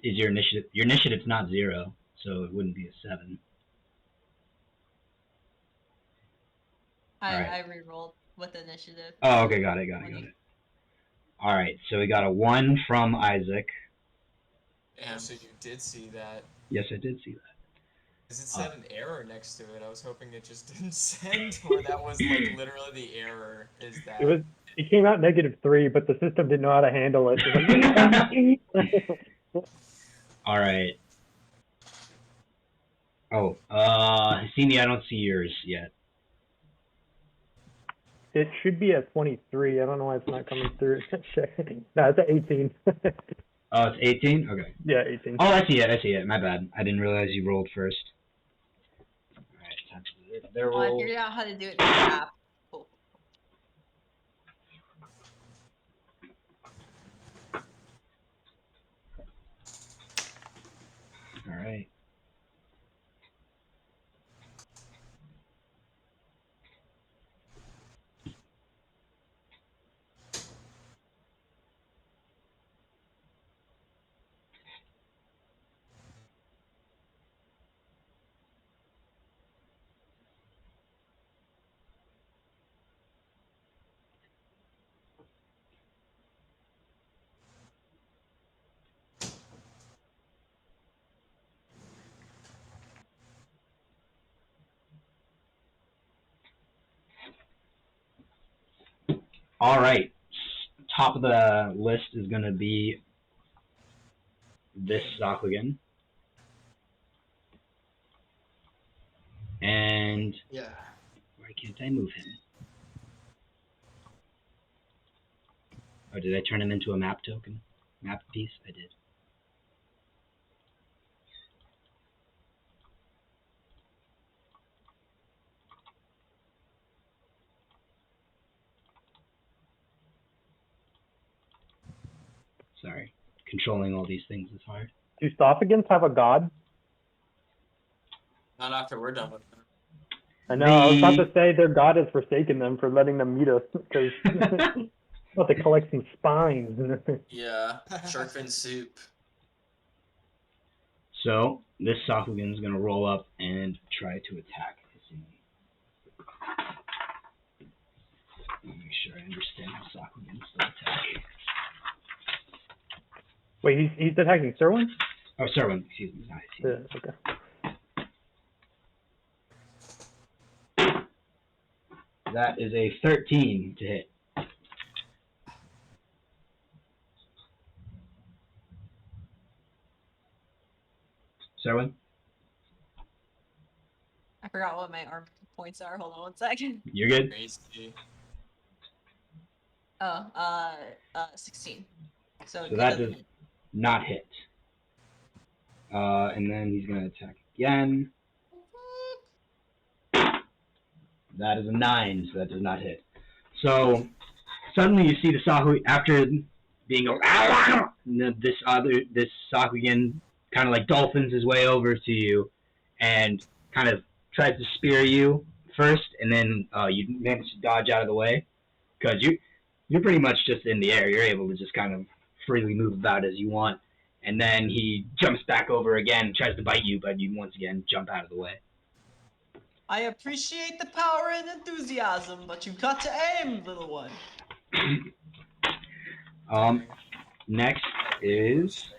Speaker 1: Is your initiative? Your initiative's not 0, so it wouldn't be a 7. Alright.
Speaker 2: I re-rolled with initiative.
Speaker 1: Oh, okay, got it. All right, so we got a 1 from Isaac.
Speaker 4: And
Speaker 3: So you did see that.
Speaker 1: Yes, I did see that.
Speaker 3: Because it said an error next to it. I was hoping it just didn't send, or that was like literally the error. Is that?
Speaker 5: It came out -3, but the system didn't know how to handle it. It was like,
Speaker 1: All right. Oh, Hassini, I don't see yours yet.
Speaker 5: it should be at 23. I don't know why it's not coming through. No, it's at 18.
Speaker 1: Oh, it's 18? Okay.
Speaker 5: Yeah, 18.
Speaker 1: Oh, I see it. My bad. I didn't realize you rolled first. All right, time for their
Speaker 2: Oh, I
Speaker 1: roll.
Speaker 2: figured out how to do it in the app. Cool.
Speaker 1: All right. All right. Top of the list is going to be this Sakugan. And
Speaker 4: yeah.
Speaker 1: why can't I move him? Oh, did I turn him into a map token? Map piece? I did. Sorry. Controlling all these things is hard.
Speaker 5: Do Stophagans have a god?
Speaker 4: Not after we're done with them.
Speaker 5: I know. I was about
Speaker 1: The-
Speaker 5: to say their god has forsaken them for letting them meet us because about to collect some spines.
Speaker 4: Yeah. Shark fin soup.
Speaker 1: So, this Sakugan is going to roll up and try to attack Hassini. Let me make sure I understand how Sakugans still attack.
Speaker 5: Wait, he's attacking Serwin?
Speaker 1: Oh, Serwin, excuse me. Not
Speaker 5: Yeah,
Speaker 1: Hassini.
Speaker 5: okay.
Speaker 1: That is a 13 to hit. Serwin?
Speaker 2: I forgot what my arm points are. Hold on 1 second.
Speaker 1: You're good?
Speaker 3: Crazy.
Speaker 2: Oh, 16. So
Speaker 1: So that does not hit. And then he's going to attack again. That is a 9, so that does not hit. So suddenly you see the Sahu after being this Sakugan kind of like dolphins his way over to you, and kind of tries to spear you first, and then you manage to dodge out of the way, because you're pretty much just in the air. You're able to just kind of freely move about as you want, and then he jumps back over again, tries to bite you, but you once again jump out of the way.
Speaker 2: I appreciate the power and enthusiasm, but you've got to aim, little one.
Speaker 1: Next is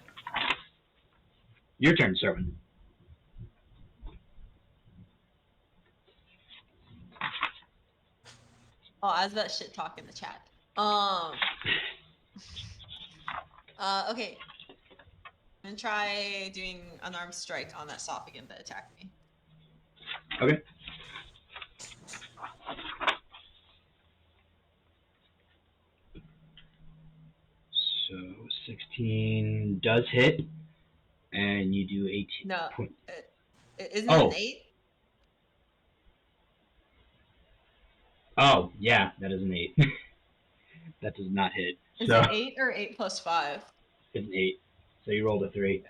Speaker 1: your turn, Serwin.
Speaker 2: Oh, I was about to shit talk in the chat. Okay. I'm gonna try doing unarmed strike on that Sophigan that attacked me.
Speaker 1: Okay. So 16 does hit, and you do 18.
Speaker 2: No, isn't it
Speaker 1: Oh.
Speaker 2: an 8?
Speaker 1: Oh, yeah, that is an 8. That does not hit.
Speaker 2: Is
Speaker 1: So
Speaker 2: it 8 or 8 plus 5?
Speaker 1: it's an 8. So you rolled a 3.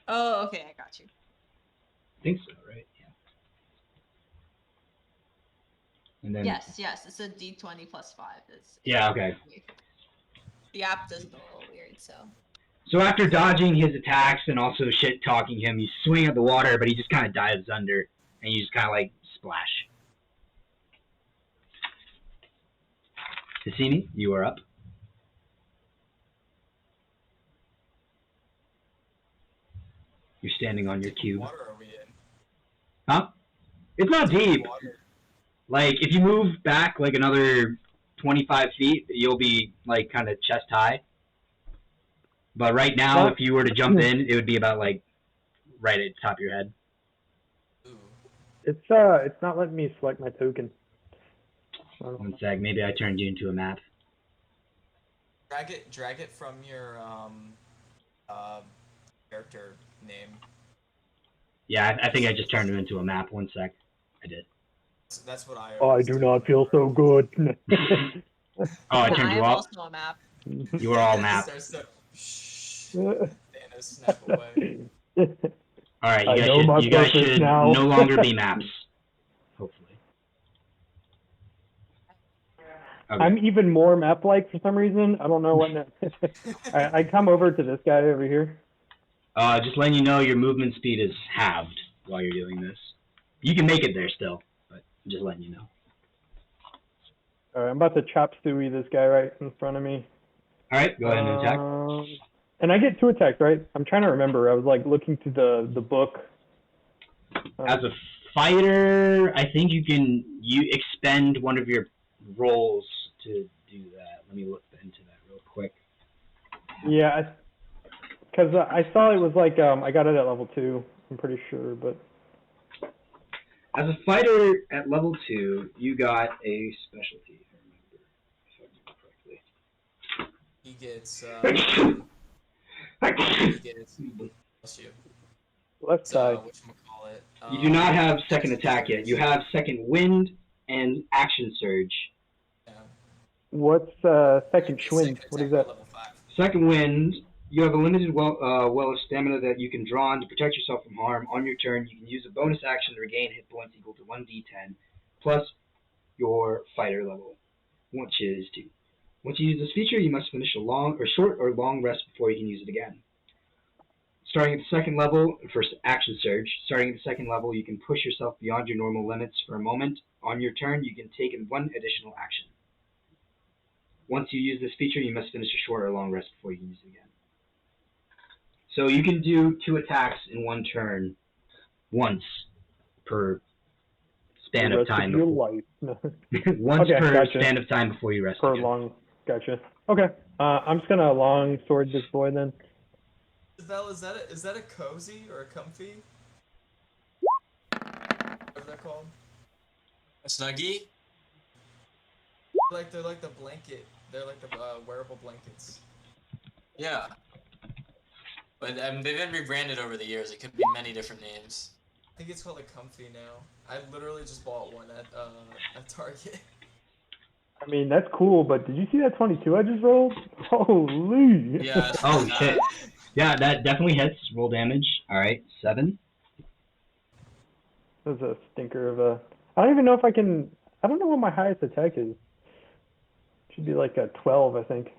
Speaker 2: Oh, okay, I got you.
Speaker 1: I think so, right? Yeah. And then
Speaker 2: Yes, it's a D20 plus 5.
Speaker 1: yeah, okay.
Speaker 2: The app does it a little weird, so.
Speaker 1: So after dodging his attacks and also shit talking him, you swing at the water, but he just kind of dives under, and you just kind of like splash. Cassini, you are up. You're standing on your cube.
Speaker 3: What water are we in?
Speaker 1: Huh? It's not deep.
Speaker 3: Water.
Speaker 1: Like, if you move back like another 25 feet, you'll be like kind of chest high. But right now, if you were to jump in, it would be about like right at the top of your head.
Speaker 3: Ooh.
Speaker 5: It's not letting me select my token.
Speaker 1: One sec, maybe I turned you into a map.
Speaker 3: Drag it from your character name.
Speaker 1: Yeah, I think I just turned him into a map. One sec, I did.
Speaker 3: That's what I.
Speaker 5: I do not feel so good.
Speaker 1: Oh, I turned
Speaker 2: I
Speaker 1: you
Speaker 2: am
Speaker 1: off.
Speaker 2: also a map.
Speaker 1: You were all map.
Speaker 3: Shh. Thanos, snap away.
Speaker 1: All right,
Speaker 5: I know my
Speaker 1: you guys
Speaker 5: purpose
Speaker 1: should
Speaker 5: now.
Speaker 1: no longer be maps. Hopefully. Okay.
Speaker 5: I'm even more map-like for some reason. I don't know what. I come over to this guy over here.
Speaker 1: Just letting you know, your movement speed is halved while you're doing this. You can make it there still, but I'm just letting you know.
Speaker 5: All right, I'm about to chop Stewie this guy right in front of me.
Speaker 1: All right, go ahead and attack.
Speaker 5: And I get 2 attacks, right? I'm trying to remember. I was like looking through the book.
Speaker 1: As a fighter, I think you expend one of your rolls to do that. Let me look into that real quick.
Speaker 5: Yeah, because I saw it was like I got it at level 2. I'm pretty sure, but.
Speaker 1: As a fighter at level 2, you got a specialty.
Speaker 3: He gets. Bless you.
Speaker 5: Left side.
Speaker 3: Whatchamacallit.
Speaker 1: You do not have second attack yet. You have second wind and action surge.
Speaker 3: Yeah.
Speaker 5: What's second wind? What is that?
Speaker 1: Second wind, you have a limited well of stamina that you can draw on to protect yourself from harm. On your turn, you can use a bonus action to regain hit points equal to 1d10 plus your fighter level, which is 2. Once you use this feature, you must finish a short or long rest before you can use it again. Starting at the second level, for action surge, starting at the second level, you can push yourself beyond your normal limits for a moment. On your turn, you can take 1 additional action. Once you use this feature, you must finish a short or long rest before you can use it again. So you can do 2 attacks in 1 turn, once per span of time.
Speaker 5: Your life.
Speaker 1: Once
Speaker 5: Okay,
Speaker 1: per
Speaker 5: gotcha.
Speaker 1: span of time before you rest.
Speaker 5: Per
Speaker 1: again.
Speaker 5: long. Gotcha. Okay. I'm just gonna long sword this boy then.
Speaker 3: Isabel, is that a cozy or a comfy? Whatever they're called.
Speaker 4: A snuggie?
Speaker 3: They're like the blanket. They're like the wearable blankets.
Speaker 4: Yeah. But they've been rebranded over the years. It could be many different names.
Speaker 3: I think it's called a comfy now. I literally just bought one at Target.
Speaker 5: I mean, that's cool, but did you see that 22 I just rolled? Holy!
Speaker 4: Yeah.
Speaker 1: Oh shit! Yeah, that definitely hits. Roll damage. All right, 7.
Speaker 5: That was a stinker of a. I don't even know if I can. I don't know what my highest attack is. It should be like a 12, I think,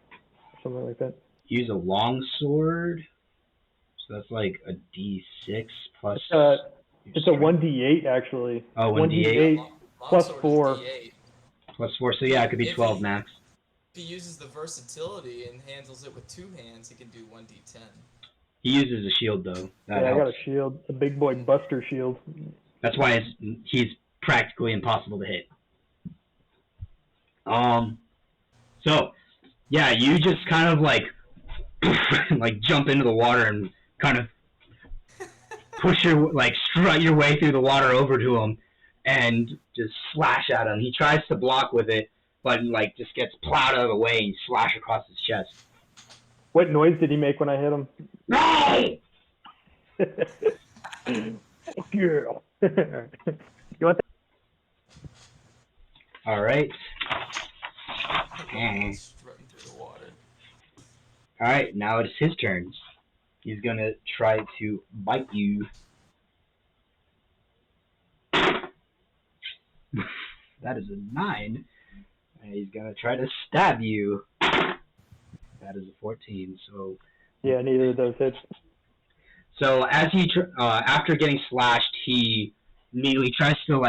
Speaker 5: something like that.
Speaker 1: Use a long sword. So that's like a D6 plus.
Speaker 5: It's a 1d8 actually.
Speaker 1: Oh,
Speaker 5: 1d8 plus
Speaker 3: Longsword
Speaker 5: 4.
Speaker 3: is D8.
Speaker 1: Plus 4. So yeah, it could be 12 max.
Speaker 3: If he uses the versatility and handles it with 2 hands, he can do 1d10.
Speaker 1: He uses a shield though. That
Speaker 5: Yeah, I got
Speaker 1: helps.
Speaker 5: a shield, a big boy Buster shield.
Speaker 1: That's why he's practically impossible to hit. So, yeah, you just kind of like jump into the water and kind of push strut your way through the water over to him and just slash at him. He tries to block with it, but just gets plowed out of the way and slash across his chest.
Speaker 5: What noise did he make when I hit him?
Speaker 1: No!
Speaker 5: Fuck you. You want that?
Speaker 1: All right.
Speaker 3: Strutting through the water.
Speaker 1: All right, now it's his turn. He's gonna try to bite you. That is a 9. And he's gonna try to stab you. That is a 14. So.
Speaker 5: Yeah, neither of those hits.
Speaker 1: So as he after getting slashed, he immediately tries to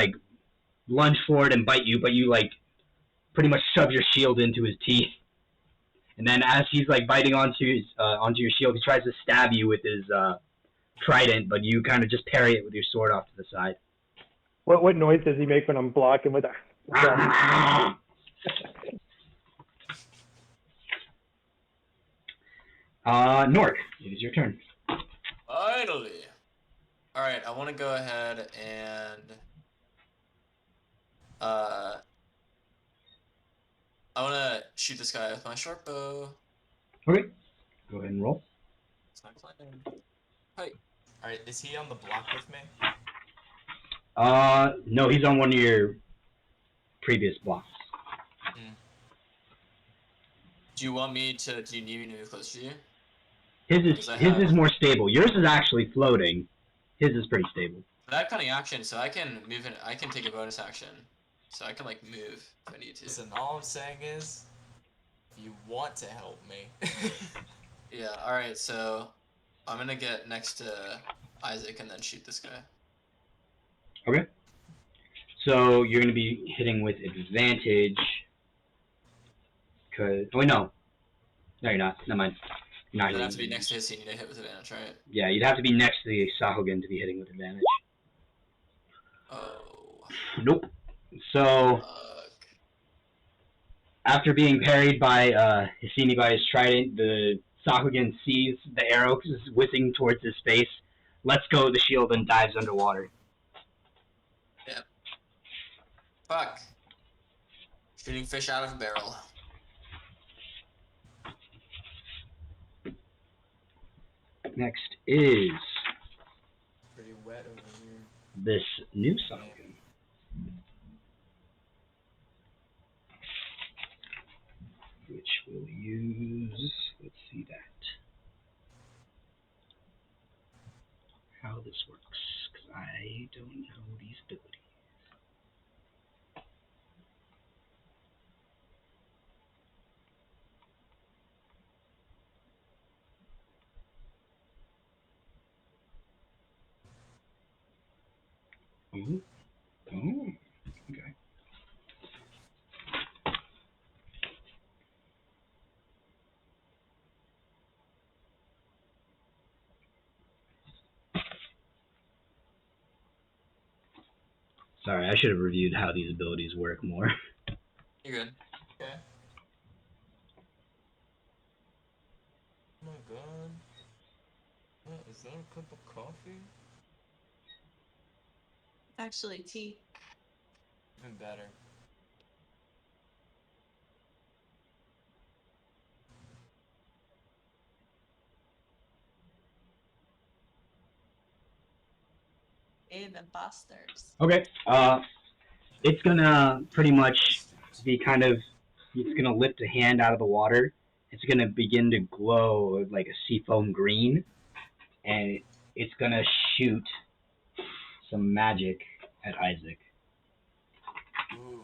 Speaker 1: lunge forward and bite you, but you pretty much shove your shield into his teeth. And then as he's biting onto your shield, he tries to stab you with his trident, but you kind of just parry it with your sword off to the side.
Speaker 5: What noise does he make when I'm blocking with a?
Speaker 1: Nork, it is your turn.
Speaker 4: Finally. All right, I want to go ahead and I want to shoot this guy with my short bow.
Speaker 1: Okay, go ahead and roll.
Speaker 4: It's my plan. Hi.
Speaker 3: All right, is he on the block with me?
Speaker 1: No, he's on one of your previous blocks.
Speaker 4: Do you want me to? Do you need me to move closer to you?
Speaker 1: His is more stable. Yours is actually floating. His is pretty stable.
Speaker 4: I have cunning action, so I can move. I can take a bonus action, so I can move if I need to.
Speaker 3: Listen, all I'm saying is, if you want to help me.
Speaker 4: Yeah. All right. So I'm gonna get next to Isaac and then shoot this guy.
Speaker 1: Okay. So you're gonna be hitting with advantage. No, you're not. Never mind. You're not
Speaker 4: You'd
Speaker 1: hitting.
Speaker 4: have to be next to his scene to hit with advantage, right?
Speaker 1: Yeah, you'd have to be next to the Sahuagin to be hitting with advantage.
Speaker 4: Oh.
Speaker 1: Nope. So after being parried by Hissini by his trident, the Sahuagin sees the arrow whizzing towards his face, lets go of the shield, and dives underwater.
Speaker 4: Yeah. Fuck. Shooting fish out of a barrel.
Speaker 1: Next is
Speaker 3: Pretty wet over here.
Speaker 1: this new Sahuagin. Which we'll use, let's see that. How this works, because I don't know these abilities. Oh, okay. Sorry, I should have reviewed how these abilities work more.
Speaker 4: You're good.
Speaker 3: Okay. Oh my god. Is that a cup of coffee?
Speaker 2: Actually, tea.
Speaker 3: Even better.
Speaker 2: Dave and Busters.
Speaker 1: Okay, it's gonna pretty much be it's gonna lift a hand out of the water it's gonna begin to glow like a seafoam green, and it's gonna shoot some magic at Isaac.
Speaker 3: Ooh.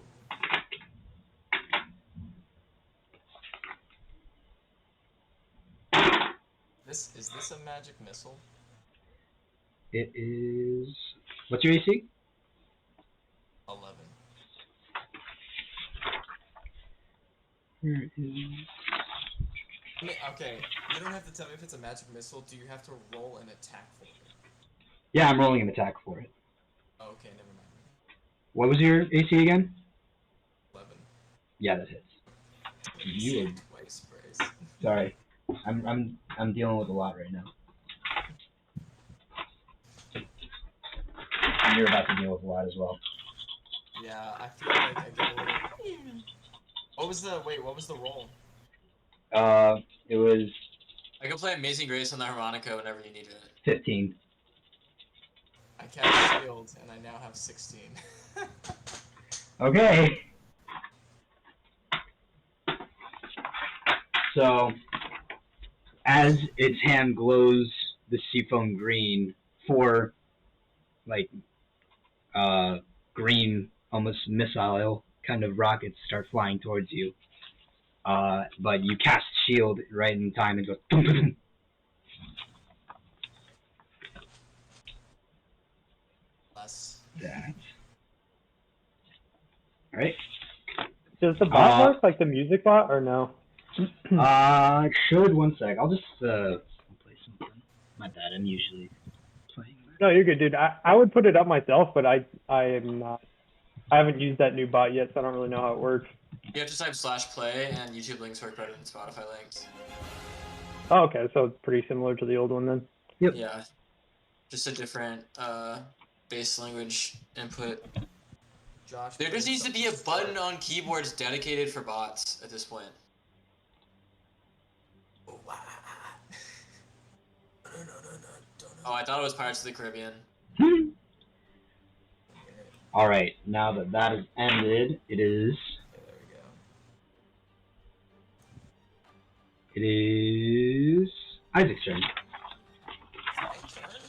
Speaker 3: Is this a magic missile?
Speaker 1: It is. What's your AC?
Speaker 3: 11.
Speaker 1: Where is?
Speaker 3: I mean, okay, you don't have to tell me if it's a magic missile. Do you have to roll an attack for it?
Speaker 1: Yeah, I'm rolling an attack for it.
Speaker 3: Oh, okay, never mind.
Speaker 1: What was your AC again?
Speaker 3: 11.
Speaker 1: Yeah, that hits. You are
Speaker 3: Twice, Brace.
Speaker 1: sorry. I'm dealing with a lot right now. And you're about to deal with a lot as well.
Speaker 3: Yeah, I feel like I get a little. What was the roll?
Speaker 1: It was
Speaker 4: I can play Amazing Grace on the harmonica whenever you need it.
Speaker 1: 15.
Speaker 3: I cast shield and I now have 16.
Speaker 1: Okay. So, as its hand glows the seafoam green, four, like, green, almost missile kind of rockets start flying towards you. But you cast shield right in time and go dum dum dum.
Speaker 3: Less.
Speaker 1: That. Alright.
Speaker 5: Does the bot work like the music bot or no?
Speaker 1: It should. One sec. I'll just play something. My bad. I'm usually playing.
Speaker 5: No, you're good, dude. I would put it up myself, but I am not. I haven't used that new bot yet, so I don't really know how it works.
Speaker 4: You have to type /play and YouTube links work better than Spotify links.
Speaker 5: Oh, okay, so it's pretty similar to the old one then.
Speaker 1: Yep.
Speaker 4: Yeah. Just a different base language input.
Speaker 3: Josh.
Speaker 4: There just needs to be a button on keyboards dedicated for bots at this point. Oh, I thought it was Pirates of the Caribbean.
Speaker 1: All right. Now that that has ended, it is.
Speaker 3: Okay, there we go.
Speaker 1: It is Isaac's turn.
Speaker 3: My turn?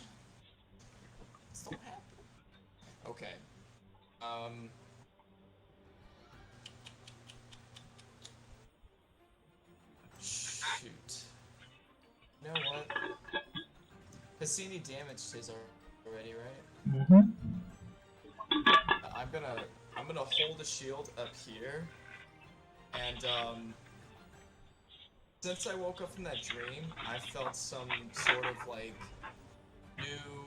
Speaker 3: It's not happening. Okay. Shoot. You know what? Cassini damaged his already, right?
Speaker 1: Mm-hmm.
Speaker 3: I'm gonna hold a shield up here, and since I woke up from that dream, I felt some sort of like new,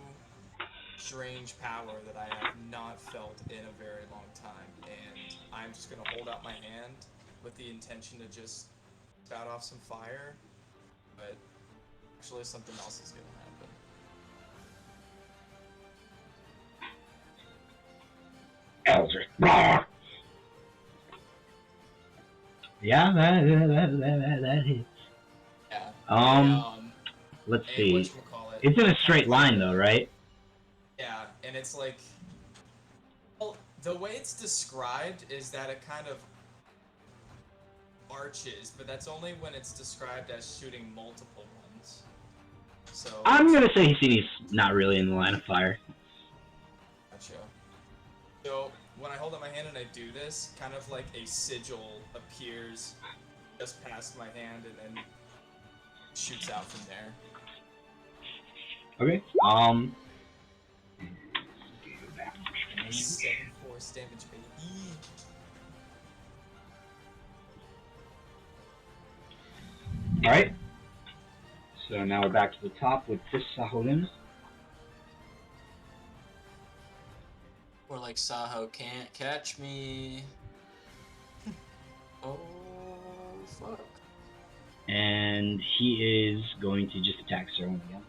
Speaker 3: strange power that I have not felt in a very long time, and I'm just gonna hold out my hand with the intention to just spout off some fire, but actually something else is gonna happen.
Speaker 1: Eldritch. Yeah, that hits.
Speaker 3: Yeah.
Speaker 1: Let's
Speaker 3: And
Speaker 1: see.
Speaker 3: whatchamacallit,
Speaker 1: It's in a straight line though, right?
Speaker 3: Yeah, and it's like, well, the way it's described is that it kind of arches, but that's only when it's described as shooting multiple ones. So
Speaker 1: I'm gonna say he's not really in the line of fire.
Speaker 3: Gotcha. So when I hold up my hand and I do this, kind of like a sigil appears just past my hand and then shoots out from there.
Speaker 1: Okay.
Speaker 3: 7 force damage, baby.
Speaker 1: All right. So now we're back to the top with this Sahodin.
Speaker 4: Or like Saho can't catch me. Oh, fuck.
Speaker 1: And he is going to just attack Serwin again.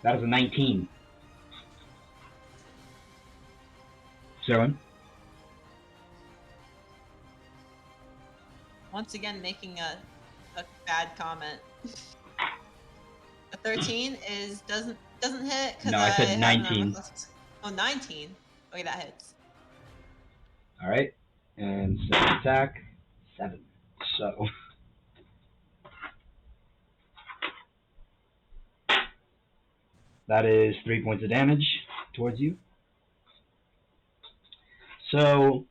Speaker 1: That is a 19. Serwin?
Speaker 2: Once again, making a bad comment. A 13 doesn't hit because
Speaker 1: No, I said
Speaker 2: have
Speaker 1: 19.
Speaker 2: Oh, 19. Okay, that hits.
Speaker 1: Alright. And second attack, 7. So that is 3 points of damage towards you. So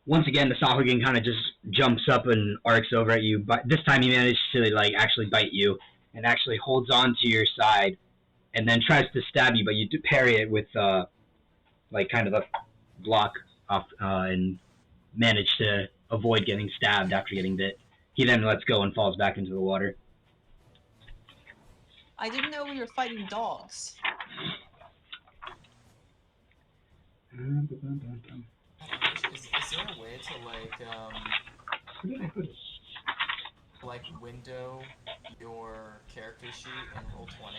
Speaker 1: once again, the Sahuagin kind of just jumps up and arcs over at you, but this time he managed to like actually bite you and actually holds on to your side and then tries to stab you, but you parry it with like kind of a block off and manage to avoid getting stabbed after getting bit. He then lets go and falls back into the water.
Speaker 2: I didn't know we were fighting dogs.
Speaker 3: Is there a way to
Speaker 1: Where did I put it?
Speaker 3: like window your character sheet and roll 20?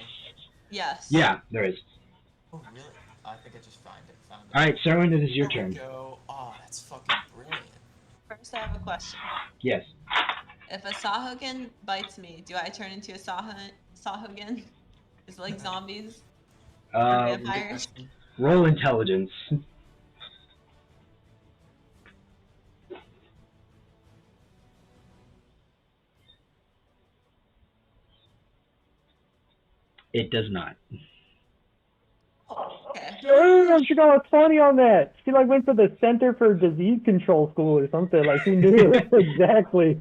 Speaker 2: Yes.
Speaker 1: Yeah, there is.
Speaker 3: Oh really? I think I just found it.
Speaker 1: Alright, Serwin, it is your
Speaker 3: There we
Speaker 1: turn.
Speaker 3: go. Oh, that's fucking brilliant.
Speaker 2: First, I have a question.
Speaker 1: Yes.
Speaker 2: If a Sahuagin bites me, do I turn into a Sahuagin? Is it like zombies or vampires?
Speaker 1: Roll intelligence. It does not.
Speaker 2: Okay.
Speaker 5: Damn, she got 20 on that. She like went for the Center for Disease Control School or something. Like she knew exactly.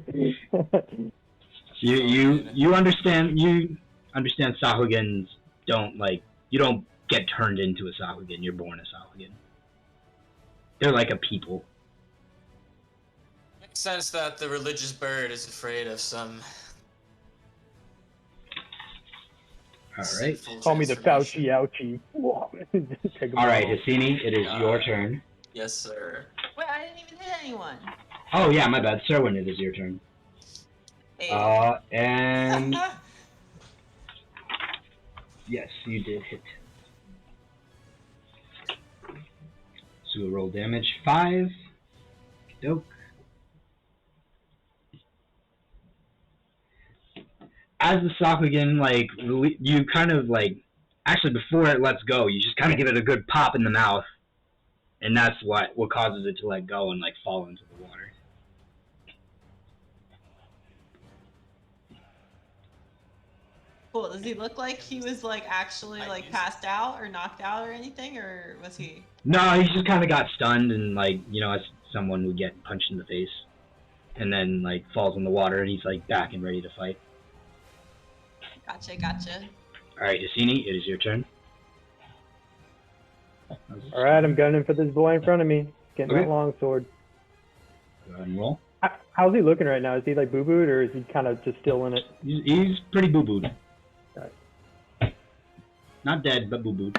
Speaker 1: You understand Sahuagins don't you don't get turned into a Sahuagin, you're born a Sahuagin. They're like a people.
Speaker 4: Makes sense that the religious bird is afraid of some.
Speaker 1: Alright.
Speaker 5: Call me the Fauci ouchie.
Speaker 1: Alright, Hassini, it is your turn.
Speaker 4: Yes, sir.
Speaker 2: Wait, I didn't even hit anyone.
Speaker 1: Oh yeah, my bad. Serwin, it is your turn.
Speaker 2: Hey.
Speaker 1: And yes, you did hit. So we'll roll damage 5. Doke. As the Sahuagin, you kind of actually before it lets go, you just kind of give it a good pop in the mouth, and that's what causes it to let go and fall into the water.
Speaker 2: Cool. Does he look like he was actually passed out or knocked out or anything, or was he?
Speaker 1: No, he just kind of got stunned and as someone would get punched in the face, and then falls in the water and he's back and ready to fight.
Speaker 2: Gotcha.
Speaker 1: Alright, Hassini, it is your turn.
Speaker 5: Alright, I'm gunning for this boy in front of me. Getting
Speaker 1: Okay.
Speaker 5: that longsword.
Speaker 1: Go ahead and roll.
Speaker 5: How's he looking right now? Is he boo-booed or is he kind of just still in it?
Speaker 1: He's pretty boo-booed.
Speaker 5: Alright.
Speaker 1: Not dead, but boo-booed.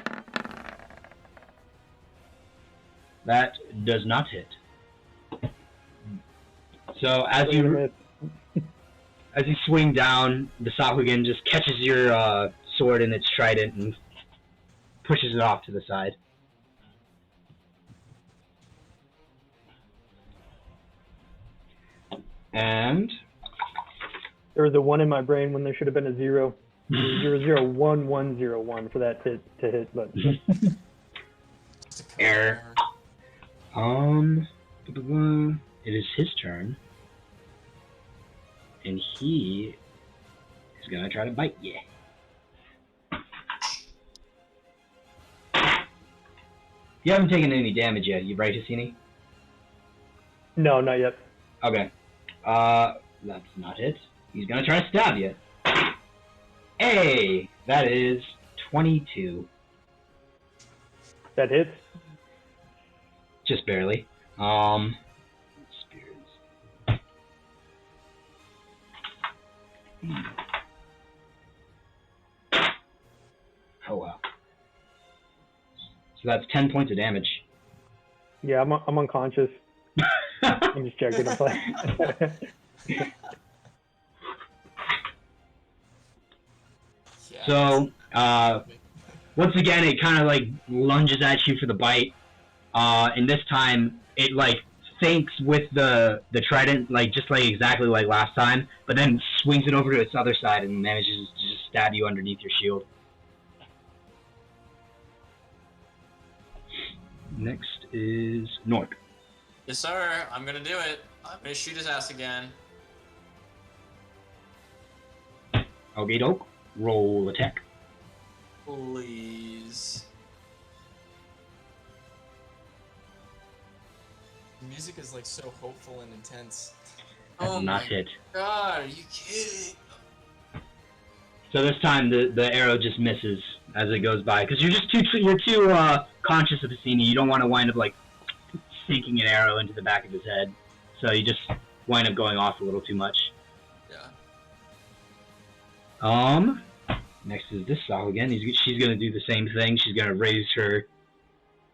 Speaker 1: That does not hit. So as you swing down, the Sahuagin just catches your sword in its trident and pushes it off to the side. And
Speaker 5: There was a 1 in my brain when there should have been a 0. 0010101 for that to hit, but
Speaker 1: error. It is his turn. And he is gonna try to bite you. You haven't taken any damage yet, you right, Hassini?
Speaker 5: no, not yet.
Speaker 1: Okay. That's not it. He's gonna try to stab you. Hey, that is 22.
Speaker 5: That hits.
Speaker 1: Just barely. Spears. Oh wow. So that's 10 points of damage.
Speaker 5: Yeah, I'm unconscious. I'm just checking to play.
Speaker 1: So, once again, it kind of lunges at you for the bite. And this time, it thinks with the trident, just exactly like last time, but then swings it over to its other side and manages to just stab you underneath your shield. Next is Nork.
Speaker 4: Yes, sir. I'm gonna do it. I'm gonna shoot his ass again.
Speaker 1: Okay, doke. Roll attack.
Speaker 4: Please.
Speaker 3: The music is like so hopeful and intense.
Speaker 1: That
Speaker 4: Oh
Speaker 1: will not
Speaker 4: my
Speaker 1: hit.
Speaker 4: god, are you kidding?
Speaker 1: So this time the arrow just misses as it goes by because you're too conscious of the scene. You don't want to wind up like sinking an arrow into the back of his head. So you just wind up going off a little too much.
Speaker 4: Yeah.
Speaker 1: Next is this Saw again. She's gonna do the same thing. She's gonna raise her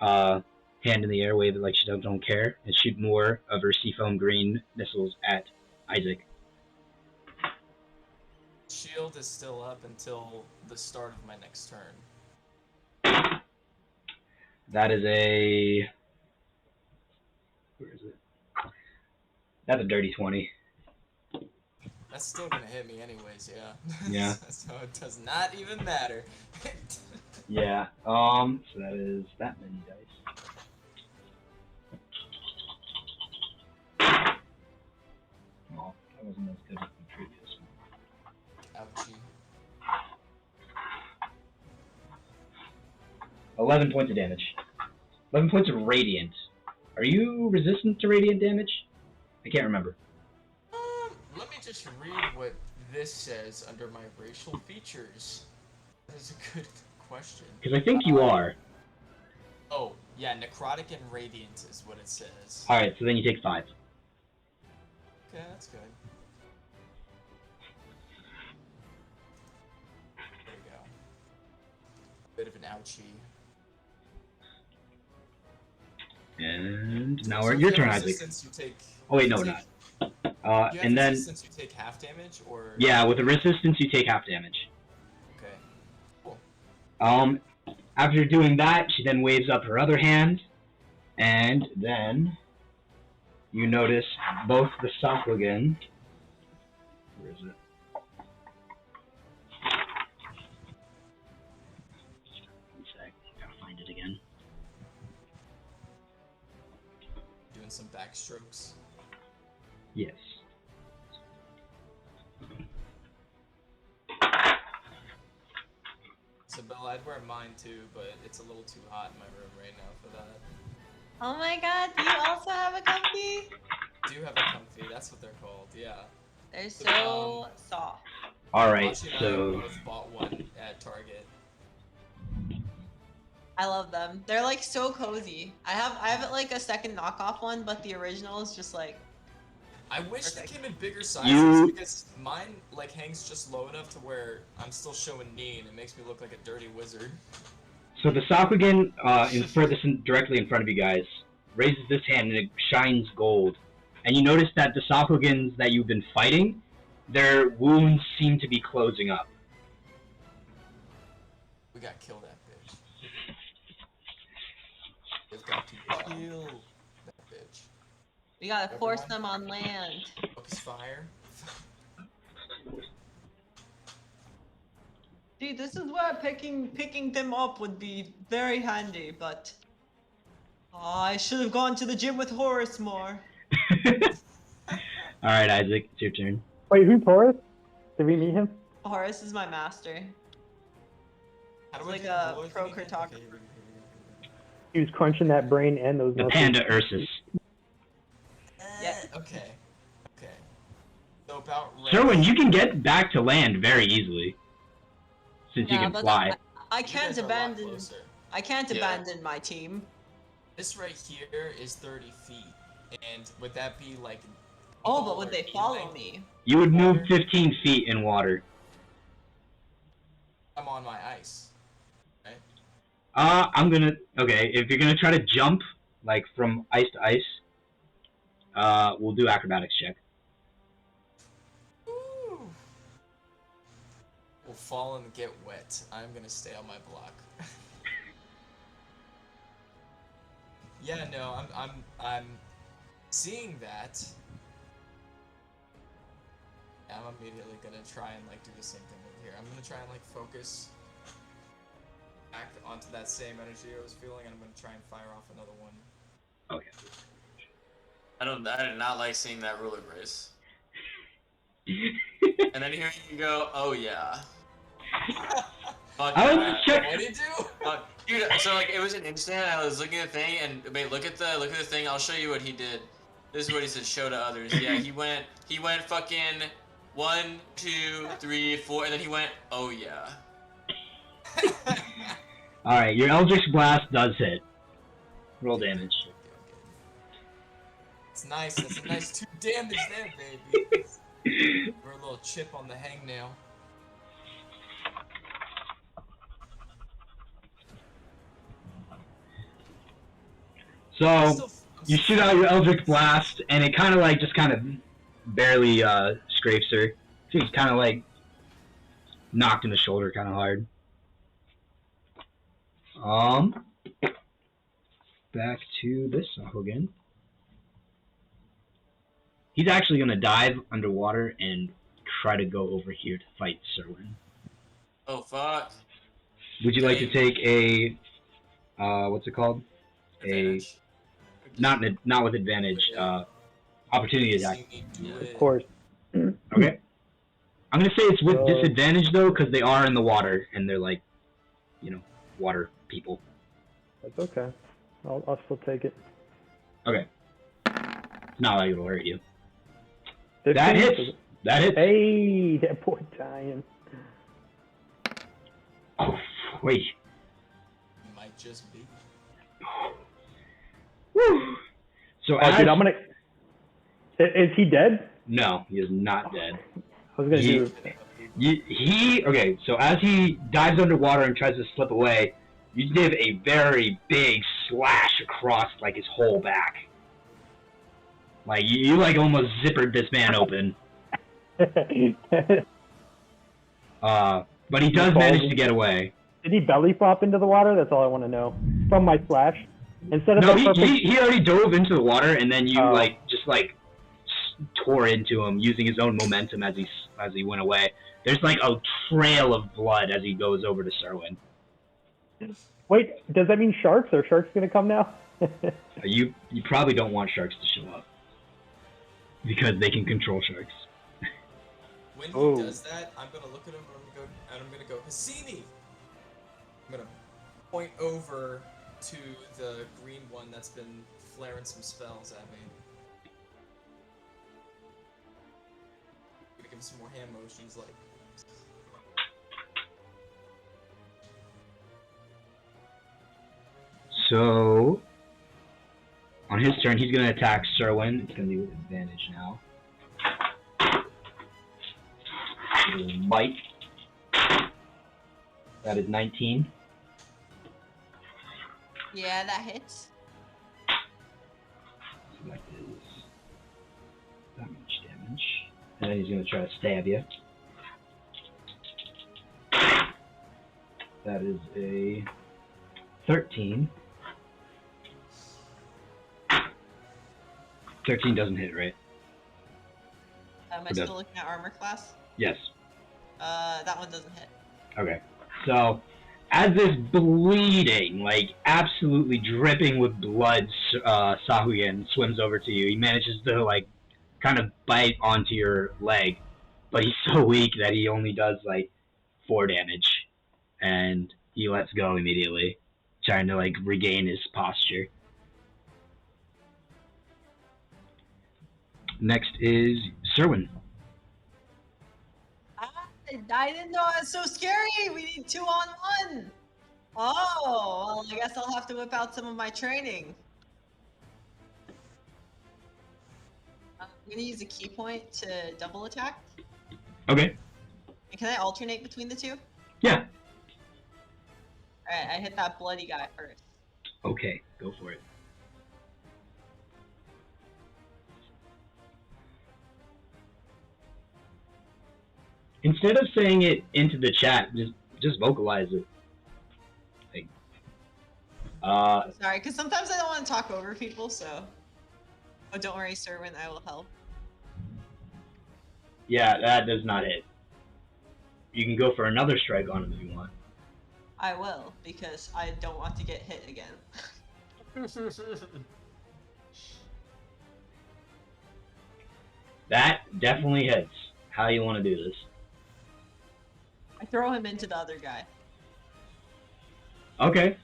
Speaker 1: hand in the air, wave it like she don't care, and shoot more of her seafoam green missiles at Isaac.
Speaker 3: Shield is still up until the start of my next turn.
Speaker 1: That is a... Where is it? That's a dirty 20.
Speaker 3: That's still gonna hit me anyways, yeah.
Speaker 1: Yeah.
Speaker 3: So it does not even matter.
Speaker 1: Yeah. So that is that many dice. Well, that wasn't as good as the previous one.
Speaker 3: Ouchie.
Speaker 1: 11 points of damage. 11 points of radiant. Are you resistant to radiant damage? I can't remember.
Speaker 3: Let me just read what this says under my racial features. That is a good question.
Speaker 1: Because I think you are.
Speaker 3: Oh, yeah, necrotic and radiant is what it says.
Speaker 1: Alright, so then you take 5.
Speaker 3: Okay, that's good. There you go. Bit of an ouchie.
Speaker 1: And now
Speaker 3: So
Speaker 1: your
Speaker 3: if you
Speaker 1: turn,
Speaker 3: have
Speaker 1: Isaac.
Speaker 3: resistance, you take,
Speaker 1: Oh wait, no,
Speaker 3: you
Speaker 1: we're
Speaker 3: take-
Speaker 1: not.
Speaker 3: you have
Speaker 1: And then,
Speaker 3: resistance, you take half damage, or...
Speaker 1: yeah, with the resistance you take half damage.
Speaker 3: Okay. Cool.
Speaker 1: After doing that, she then waves up her other hand, and then you notice both the Soklogan. Where is it? One sec, gotta find it again.
Speaker 3: Doing some backstrokes.
Speaker 1: Yes.
Speaker 3: Isabella, I'd wear mine too, but it's a little too hot in my room right now for that.
Speaker 2: Oh my god, do you also have a comfy?
Speaker 3: I do have a comfy, that's what they're called, yeah.
Speaker 2: They're so soft.
Speaker 1: Alright,
Speaker 3: Machi and I
Speaker 1: so...
Speaker 3: both bought one at Target.
Speaker 2: I love them. They're like so cozy. I have like a second knockoff one, but the original is just like
Speaker 3: I wish
Speaker 2: perfect.
Speaker 3: they came in bigger sizes
Speaker 1: You-
Speaker 3: because mine like hangs just low enough to where I'm still showing knee and it makes me look like a dirty wizard.
Speaker 1: So the Soklogan, directly in front of you guys, raises this hand and it shines gold. And you notice that the Soklogans that you've been fighting, their wounds seem to be closing up.
Speaker 3: We gotta kill that bitch. We've got to kill that bitch.
Speaker 2: we gotta force
Speaker 3: Everyone?
Speaker 2: them on land.
Speaker 3: Focus fire.
Speaker 2: See, this is where picking them up would be very handy, but I should have gone to the gym with Horace more.
Speaker 1: Alright, Isaac, it's your turn.
Speaker 5: Wait, who's Horace? Did we meet him?
Speaker 2: Horace is my master.
Speaker 3: How do
Speaker 2: It's
Speaker 3: I
Speaker 2: like
Speaker 3: do
Speaker 2: a
Speaker 3: roll thing
Speaker 2: pro
Speaker 3: again?
Speaker 2: cartographer.
Speaker 3: Okay, here we go.
Speaker 5: He was crunching that brain and those
Speaker 1: The
Speaker 5: muscles.
Speaker 1: Panda Ursus.
Speaker 2: Yeah.
Speaker 3: Okay. Okay. So about
Speaker 1: Sherwin, you can get back to land very easily. Since you can
Speaker 2: but
Speaker 1: fly.
Speaker 2: I
Speaker 3: You
Speaker 2: can't
Speaker 3: guys are a lot
Speaker 2: abandon.
Speaker 3: closer.
Speaker 2: I can't
Speaker 4: Yeah.
Speaker 2: abandon my team.
Speaker 3: This right here is 30 feet. And would that be like...
Speaker 2: Oh, but
Speaker 3: equal
Speaker 2: would
Speaker 3: or
Speaker 2: they
Speaker 3: even
Speaker 2: follow
Speaker 3: length?
Speaker 2: me?
Speaker 1: You would move
Speaker 3: Water.
Speaker 1: 15 feet in water.
Speaker 3: I'm on my ice. Right?
Speaker 1: Okay, if you're gonna try to jump, like, from ice to ice, we'll do acrobatics check.
Speaker 3: Woo. We'll fall and get wet. I'm gonna stay on my block. Yeah, no, I'm seeing that. I'm immediately gonna try and like do the same thing over here. I'm gonna try and like focus back onto that same energy I was feeling, and I'm gonna try and fire off another one.
Speaker 1: Okay.
Speaker 4: I did not like seeing that ruler brace. And then hearing you go, oh yeah. Fuck
Speaker 1: I like
Speaker 4: that.
Speaker 1: to check.
Speaker 3: What did he do?
Speaker 4: Dude, so like it was an instant. I was looking at the thing, and wait, look at the thing. I'll show you what he did. This is what he said. Show to others. Yeah, he went fucking 1, 2, 3, 4, and then he went, oh yeah.
Speaker 1: All right, your Eldritch Blast does hit. Roll damage.
Speaker 3: It's nice. That's a nice 2 damage there, baby. We're a little chip on the hangnail.
Speaker 1: So you shoot out your Eldritch Blast, and it kind of like just kind of barely scrapes her. She's kind of like knocked in the shoulder, kind of hard. Back to this again. He's actually gonna dive underwater and try to go over here to fight Serwin.
Speaker 4: Oh fuck.
Speaker 1: Would you like to take a what's it called?
Speaker 4: Advantage.
Speaker 1: Not with advantage. Opportunity attack.
Speaker 5: Of course.
Speaker 1: Okay. I'm gonna say it's with disadvantage though, because they are in the water and they're like, water people.
Speaker 5: That's okay. I'll still take it.
Speaker 1: Okay. It's not like it'll hurt you.
Speaker 5: 15?
Speaker 1: That hits. That hits.
Speaker 5: Hey, that boy dying.
Speaker 1: Oh, wait.
Speaker 3: Might just be.
Speaker 1: Woo. So
Speaker 5: Dude, I'm gonna. Is he dead?
Speaker 1: No, he is not dead.
Speaker 5: I was gonna do.
Speaker 1: Okay, so as he dives underwater and tries to slip away, you give a very big slash across like his whole back. Like you like almost zippered this man open. But he does manage to get away.
Speaker 5: Did he belly flop into the water? That's all I want to know. From my slash, instead of
Speaker 1: No,
Speaker 5: the perfect...
Speaker 1: he already dove into the water, and then you just tore into him using his own momentum as he went away. There's like a trail of blood as he goes over to Serwin.
Speaker 5: Wait, does that mean sharks? Are sharks gonna come now?
Speaker 1: You probably don't want sharks to show up because they can control sharks.
Speaker 3: When he does that, I'm gonna look at him and I'm gonna go, Hassini! I'm gonna point over to the green one that's been flaring some spells at me. I'm gonna give him some more hand motions, like.
Speaker 1: So, on his turn, he's going to attack Serwin. It's going to be with advantage now. Bite. That is 19.
Speaker 2: Yeah, that hits.
Speaker 1: So that is that much damage. And then he's going to try to stab you. That is a 13. 13 doesn't hit, right?
Speaker 2: Am I still looking at armor class?
Speaker 1: Yes.
Speaker 2: That one doesn't hit.
Speaker 1: Okay. So, as this bleeding, like absolutely dripping with blood, Sahuyan swims over to you. He manages to like kind of bite onto your leg, but he's so weak that he only does like 4 damage, and he lets go immediately, trying to like regain his posture. Next is Serwin.
Speaker 2: I didn't know it was so scary. We need 2-on-1. Oh, well, I guess I'll have to whip out some of my training. I'm gonna use a key point to double attack.
Speaker 1: Okay.
Speaker 2: And can I alternate between the two?
Speaker 1: Yeah.
Speaker 2: Alright, I hit that bloody guy first.
Speaker 1: Okay, go for it. Instead of saying it into the chat, just vocalize it. Like,
Speaker 2: Sorry, because sometimes I don't want to talk over people, so. Oh, don't worry, Serwin, I will help.
Speaker 1: Yeah, that does not hit. You can go for another strike on him if you want.
Speaker 2: I will, because I don't want to get hit again.
Speaker 1: That definitely hits. How you want to do this?
Speaker 2: I throw him into the other guy.
Speaker 1: Okay.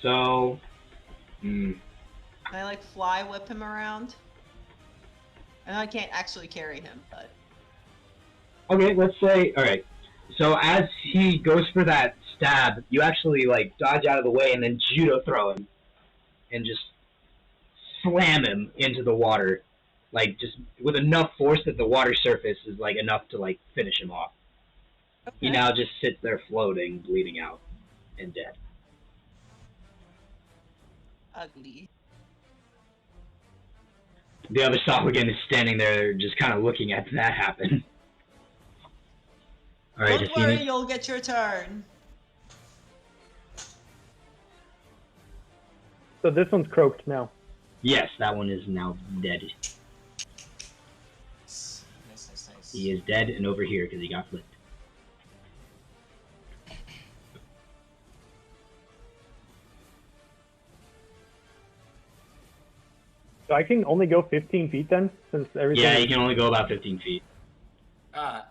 Speaker 1: So,
Speaker 2: And I like fly whip him around. I know I can't actually carry him, but
Speaker 1: okay, let's say, alright. So as he goes for that stab, you actually, like, dodge out of the way and then judo throw him. And just slam him into the water. Like, just with enough force that the water surface is, like, enough to, like, finish him off.
Speaker 2: okay.
Speaker 1: He now just sits there floating, bleeding out, and dead.
Speaker 2: Ugly.
Speaker 1: The other Sahuagin is standing there just kind of looking at that happen. Alright,
Speaker 2: Don't worry,
Speaker 1: Hafini.
Speaker 2: you'll get your turn.
Speaker 5: So this one's croaked now.
Speaker 1: Yes, that one is now dead.
Speaker 3: Nice, nice, nice.
Speaker 1: He is dead and over here because he got flipped.
Speaker 5: So I can only go 15 feet then, since everything.
Speaker 1: Yeah, he can only go about 15 feet.
Speaker 4: Ah,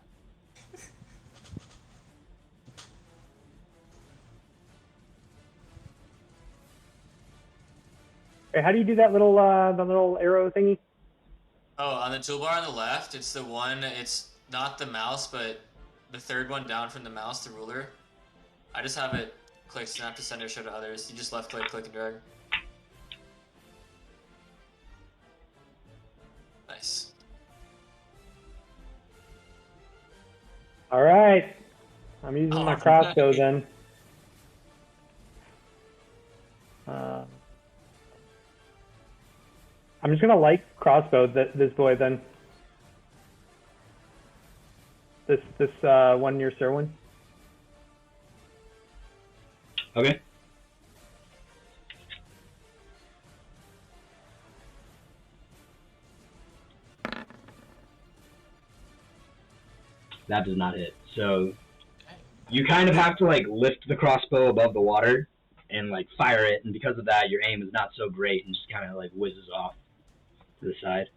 Speaker 5: Hey, how do you do that little the little arrow thingy?
Speaker 4: oh, on the toolbar on the left, it's the one. It's not the mouse, but the third one down from the mouse, the ruler. I just have it click snap to send or show to others. You just left click, click and drag. Nice.
Speaker 5: All right, I'm using my
Speaker 4: All
Speaker 5: crossbow
Speaker 4: right.
Speaker 5: then. I'm just gonna like crossbow this boy then. This one near Serwin.
Speaker 1: Okay. That does not hit. So you kind of have to like lift the crossbow above the water and like fire it, and because of that, your aim is not so great and just kind of like whizzes off to the side.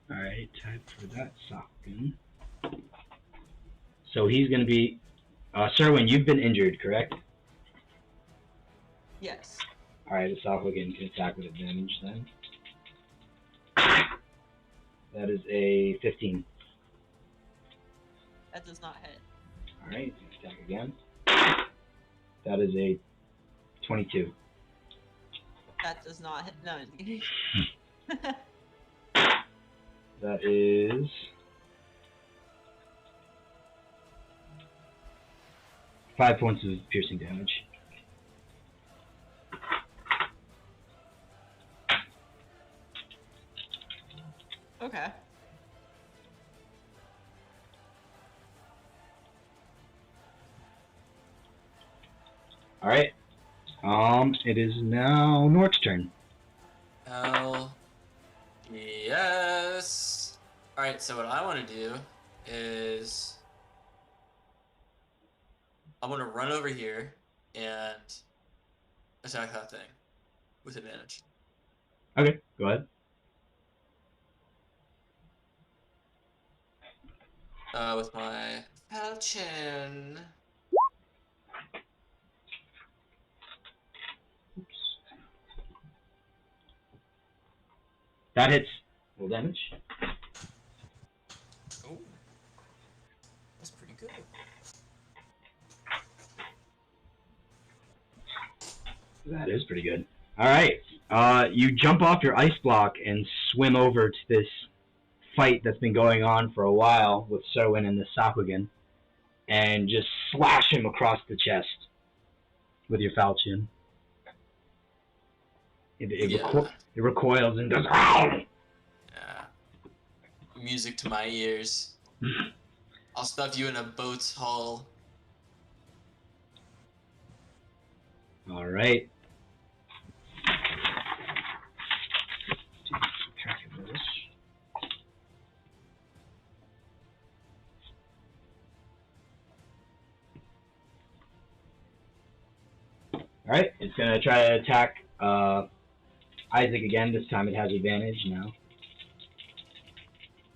Speaker 1: All right, time for that Sahuagin. So he's gonna be, Serwin, you've been injured, correct?
Speaker 2: Yes.
Speaker 1: All right, a Sahuagin can attack with advantage then. That is a 15.
Speaker 2: That does not hit.
Speaker 1: All right, attack again. That is a 22.
Speaker 2: That does not hit. No.
Speaker 1: That is 5 points of piercing damage.
Speaker 2: Okay.
Speaker 1: All right. It is now Nork's turn.
Speaker 4: Hell yes. Alright, so what I want to do is I'm going to run over here and attack that thing with advantage.
Speaker 1: Okay, go ahead.
Speaker 4: With my falchion.
Speaker 1: That hits. Full damage.
Speaker 3: Oh, that's pretty good.
Speaker 1: That is pretty good. All right. You jump off your ice block and swim over to this fight that's been going on for a while with Serwin and the Sahuagin, and just slash him across the chest with your falchion. It recoils and goes. Ow!
Speaker 4: Yeah. Music to my ears. I'll stuff you in a boat's hull.
Speaker 1: All right. Alright, it's gonna try to attack Isaac again. This time it has advantage now.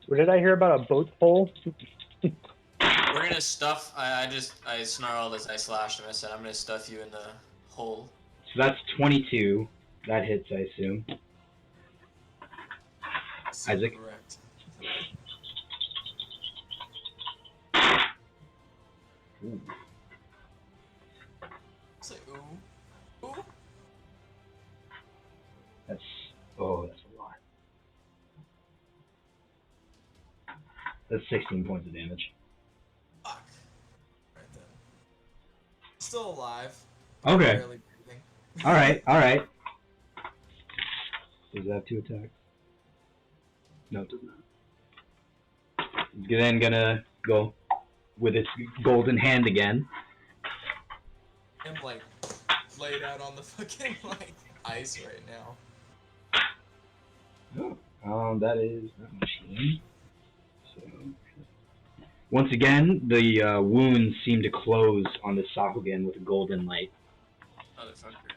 Speaker 5: What did I hear about a boat pole?
Speaker 4: We're gonna stuff. I snarled as I slashed him. I said, "I'm gonna stuff you in the hole."
Speaker 1: So that's 22. That hits, I assume. Isaac?
Speaker 3: Correct.
Speaker 1: Ooh.
Speaker 3: Say ooh. Ooh.
Speaker 1: That's a lot. That's 16 points of damage.
Speaker 3: Fuck. Right then. Still alive.
Speaker 1: Okay.
Speaker 3: Barely breathing.
Speaker 1: Alright. Does that have 2 attacks? No, it does not. He's then gonna go with its golden hand again.
Speaker 3: I'm like laid out on the fucking like ice right now.
Speaker 1: That is that machine. So, once again, the wounds seem to close on the Sahuagin with a golden light.
Speaker 4: Motherfucker.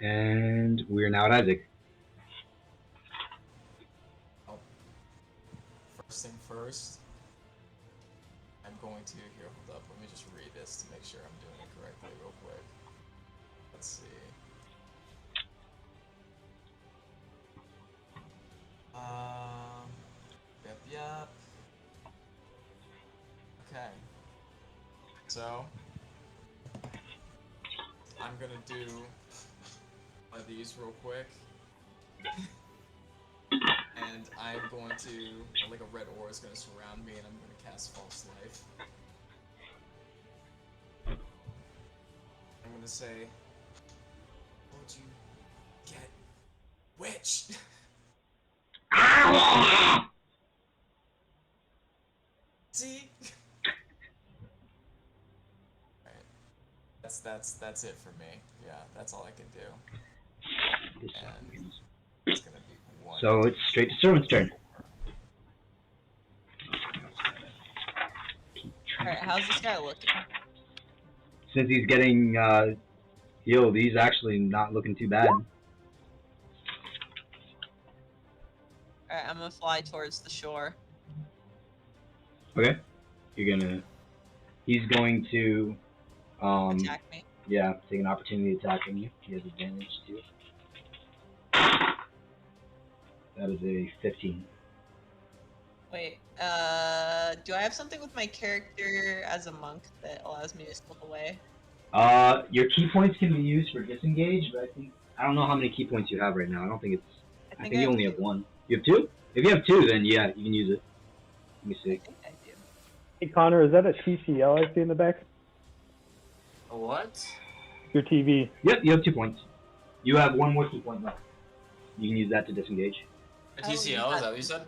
Speaker 1: And we're now at Isaac.
Speaker 3: Oh. First thing first. I'm going to here. Hold up. Let me just read this to make sure I'm doing it correctly, real quick. Let's see. Yep. Okay. So, I'm gonna do one of these real quick. And I'm going to, like a red aura is gonna surround me and I'm gonna cast False Life. I'm gonna say, would you get witched? See? Alright. That's it for me. Yeah, that's all I can do. And it's gonna be one.
Speaker 1: So it's straight to Servant's turn.
Speaker 2: Alright, how's this guy looking?
Speaker 1: Since he's getting healed, he's actually not looking too bad.
Speaker 2: Alright, I'm gonna fly towards the shore.
Speaker 1: Okay. He's going to
Speaker 2: Attack me.
Speaker 1: yeah, take an opportunity attacking you. He has advantage too. That is a 15.
Speaker 2: Wait, do I have something with my character as a monk that allows me to slip away?
Speaker 1: Your key points can be used for disengage, but I don't know how many key points you have right now. I don't think it's. I think you only have 1. You have 2? If you have 2, then yeah, you can use it. Let me see.
Speaker 2: I think I do.
Speaker 5: Hey Connor, is that a TCL I see in the back?
Speaker 4: A what?
Speaker 5: Your TV.
Speaker 1: Yep, you have 2 points. You have 1 more key point left. You can use that to disengage.
Speaker 4: A TCL, is that what you said?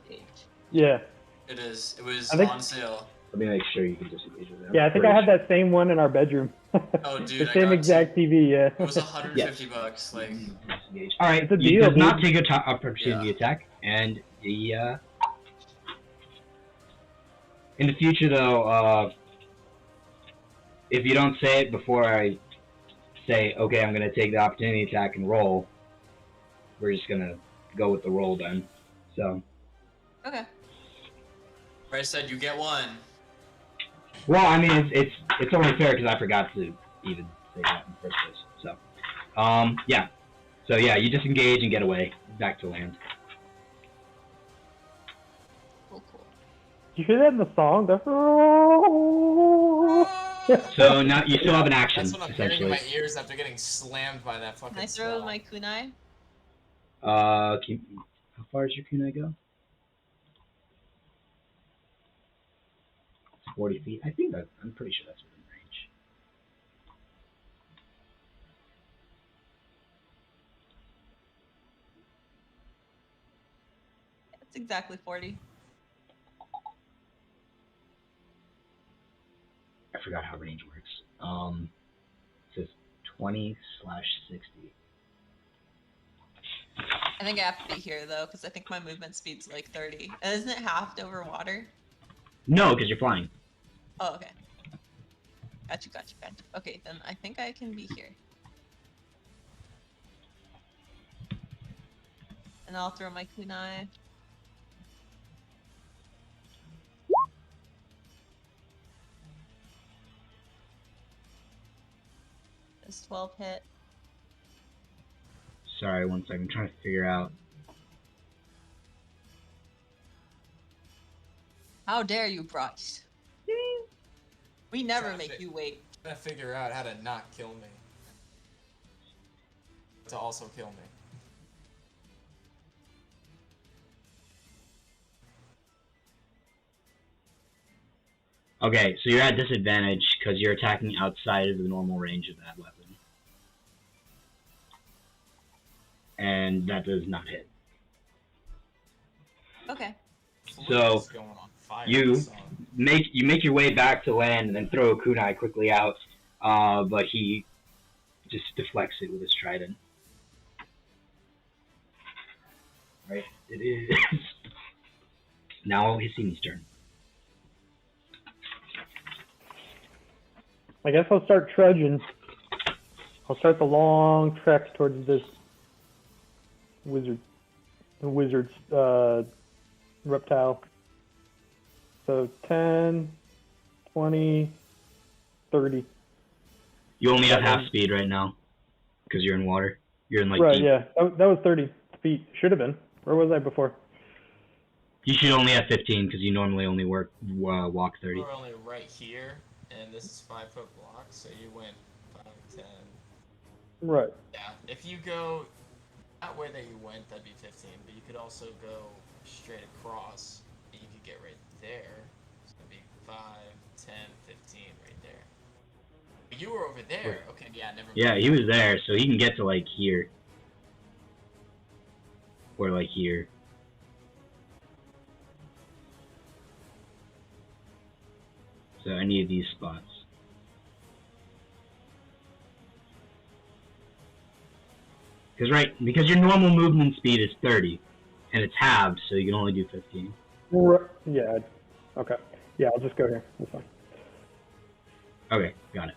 Speaker 5: Yeah.
Speaker 4: It is. It was
Speaker 5: I think-
Speaker 4: on sale.
Speaker 1: Let me make sure you can disengage with that.
Speaker 5: Yeah, I think I have that same one in our bedroom.
Speaker 4: Oh, dude,
Speaker 5: the
Speaker 4: I
Speaker 5: same
Speaker 4: got
Speaker 5: exact TV, yeah.
Speaker 4: It was 150 bucks. Like,
Speaker 1: All right,
Speaker 5: It's a
Speaker 1: he
Speaker 5: deal,
Speaker 1: does not
Speaker 5: dude.
Speaker 1: take a opportunity attack, and the in the future though, if you don't say it before I say, okay, I'm gonna take the opportunity attack and roll, we're just gonna go with the roll then. So.
Speaker 2: Okay.
Speaker 4: I said you get 1.
Speaker 1: Well, I mean, it's only fair because I forgot to even say that in the first place. So, yeah. So yeah, you disengage and get away back to land.
Speaker 2: Cool.
Speaker 5: You hear that in the song?
Speaker 1: So now you still have an action,
Speaker 3: That's what I'm hearing in
Speaker 1: essentially.
Speaker 3: my ears after getting slammed by that fucking
Speaker 2: Can I throw
Speaker 3: spell.
Speaker 2: my kunai?
Speaker 1: How far does your kunai go? 40 feet. I think I'm pretty sure that's within range.
Speaker 2: It's exactly 40.
Speaker 1: I forgot how range works. It says 20/60.
Speaker 2: I think I have to be here though, because I think my movement speed's like 30. And isn't it halved over water?
Speaker 1: No, because you're flying.
Speaker 2: Oh, okay. Gotcha. Okay, then I think I can be here. And I'll throw my kunai. Does 12 hit?
Speaker 1: Sorry, one second. I'm trying to figure out.
Speaker 2: How dare you, Bryce? We never
Speaker 3: Traffic.
Speaker 2: make you wait.
Speaker 3: Trying to figure out how to not kill me. To also kill me.
Speaker 1: Okay, so you're at disadvantage because you're attacking outside of the normal range of that weapon. And that does not hit.
Speaker 2: Okay.
Speaker 1: So,
Speaker 3: Fluke's going on fire
Speaker 1: you
Speaker 3: this song.
Speaker 1: make your way back to land and then throw a kunai quickly out, but he just deflects it with his trident. Right, it is now Hissini's turn.
Speaker 5: I guess I'll start trudging. I'll start the long trek towards this wizard's reptile. So 10, 20, 30.
Speaker 1: You only have half speed right now because you're in water. You're in like
Speaker 5: right,
Speaker 1: deep.
Speaker 5: yeah. That was 30 feet. Should have been. Where was I before?
Speaker 1: You should only have 15 because you normally only walk 30.
Speaker 3: We're only right here, and this is 5 foot block, so you went 5, 10.
Speaker 5: Right.
Speaker 3: Yeah, if you go that way that you went, that'd be 15, but you could also go straight across, and you could get right there. So it'd be 5, 10, 15 right there. But you were over there. Okay, yeah, never mind.
Speaker 1: Yeah, he was there, so he can get to like here. Or like here. So any of these spots. Because your normal movement speed is 30, and it's halved, so you can only do 15.
Speaker 5: Yeah. Okay. Yeah, I'll just go here. That's fine.
Speaker 1: Okay, got it.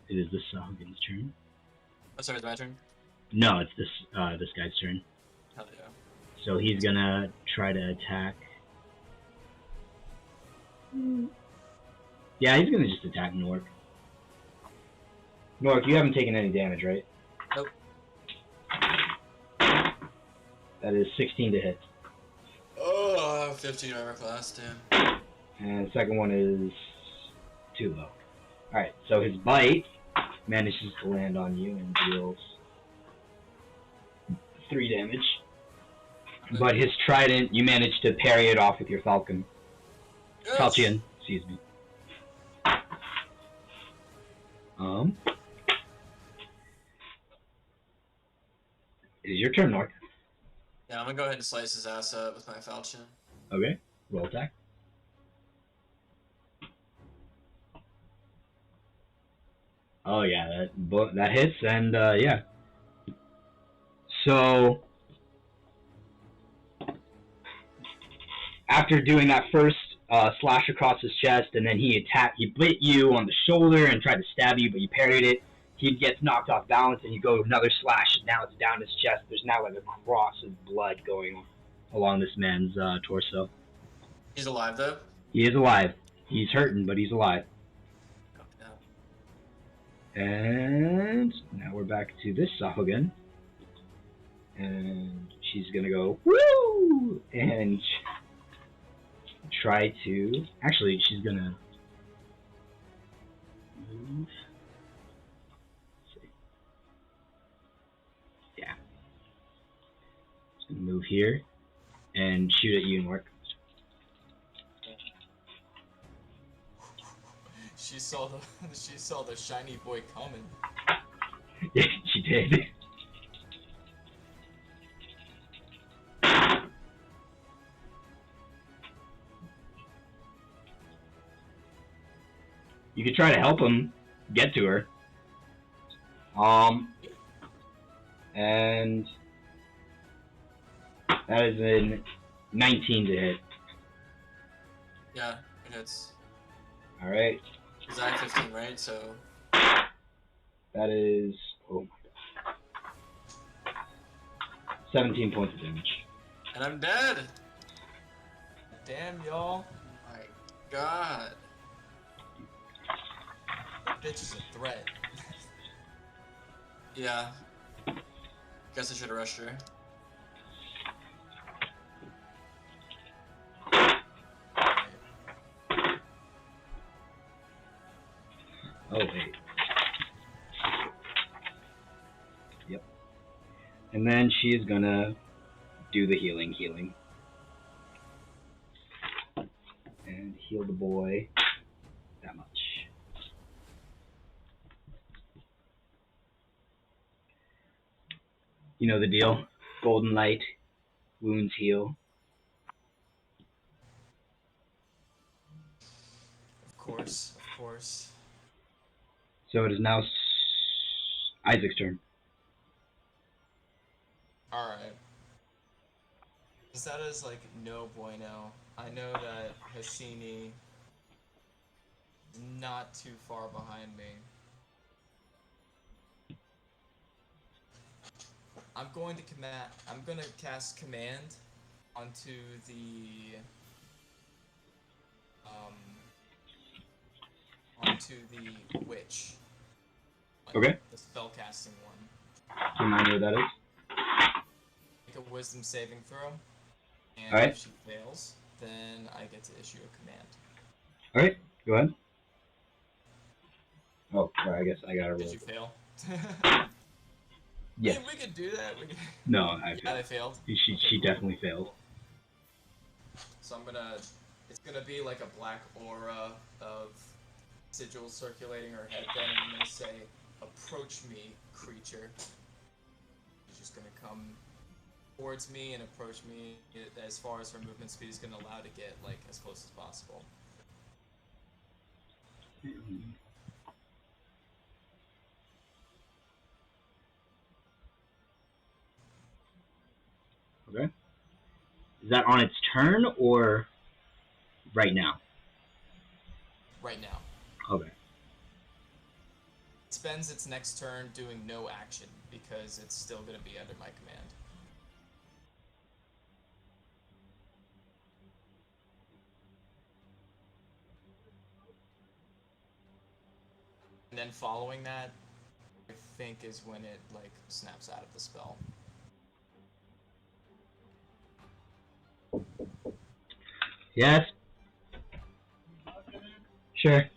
Speaker 1: It is the Sahagins' turn.
Speaker 4: Oh, sorry, it's my turn?
Speaker 1: No, it's this guy's turn.
Speaker 4: Hell yeah.
Speaker 1: So he's gonna try to attack. Yeah, he's gonna just attack Nork. Nork, you haven't taken any damage, right?
Speaker 4: Nope.
Speaker 1: That is 16 to hit.
Speaker 4: Oh, 15 armor class, damn.
Speaker 1: And the second one is too low. Alright, so his bite manages to land on you and deals 3 damage. But his trident, you manage to parry it off with your falchion.
Speaker 4: Yes.
Speaker 1: Falchion, excuse me. It is your turn, Nork.
Speaker 4: Yeah, I'm gonna go ahead and slice his ass up with my falchion.
Speaker 1: Okay, roll attack. Oh yeah, that hits, and yeah. So after doing that first slash across his chest, and then he bit you on the shoulder and tried to stab you, but you parried it. He gets knocked off balance, and you go another slash, and now it's down his chest. There's now like a cross of blood going along this man's torso.
Speaker 4: He's alive though?
Speaker 1: He is alive. He's hurting, but he's alive. And now we're back to this Sahuagin. And she's gonna go, woo! And try to, actually, she's gonna move. Let's see. Yeah. She's gonna move here and shoot at you, Nork.
Speaker 3: She saw the shiny boy coming.
Speaker 1: Yeah, she did. You could try to help him get to her. And That is a 19 to hit.
Speaker 4: Yeah, it hits.
Speaker 1: Alright.
Speaker 4: Because I have 15, right? So.
Speaker 1: That is. Oh my god. 17 points of damage.
Speaker 4: And I'm dead!
Speaker 3: Damn, y'all.
Speaker 4: Oh my god.
Speaker 3: That bitch is a threat.
Speaker 4: Yeah. Guess I should have rushed her.
Speaker 1: Oh, wait. Yep. And then she is gonna do the healing. And heal the boy that much. You know the deal. Golden light, wounds heal.
Speaker 3: Of course, of course.
Speaker 1: So it is now Isaac's turn.
Speaker 3: Alright. That is like no bueno. I know that Hassini is not too far behind me. I'm going to cast command onto the witch.
Speaker 1: Okay.
Speaker 3: The spellcasting one.
Speaker 1: Do you mind where that is?
Speaker 3: Make a wisdom saving throw. And
Speaker 1: Alright.
Speaker 3: if she fails, then I get to issue a command.
Speaker 1: Alright, go ahead. Oh, sorry, I guess I gotta roll.
Speaker 3: Did you fail?
Speaker 1: Yes.
Speaker 3: We could do that.
Speaker 1: No, I
Speaker 3: Yeah,
Speaker 1: failed.
Speaker 3: I failed.
Speaker 1: She definitely failed.
Speaker 3: So it's gonna be like a black aura of sigils circulating her head then, and I'm gonna say, approach me, creature. She's just gonna come towards me and approach me as far as her movement speed is gonna allow to get, like, as close as possible.
Speaker 1: Okay. Is that on its turn or right now?
Speaker 3: Right now.
Speaker 1: Okay.
Speaker 3: It spends its next turn doing no action, because it's still gonna be under my command. And then following that, I think is when it, like, snaps out of the spell.
Speaker 1: Yes. Sure.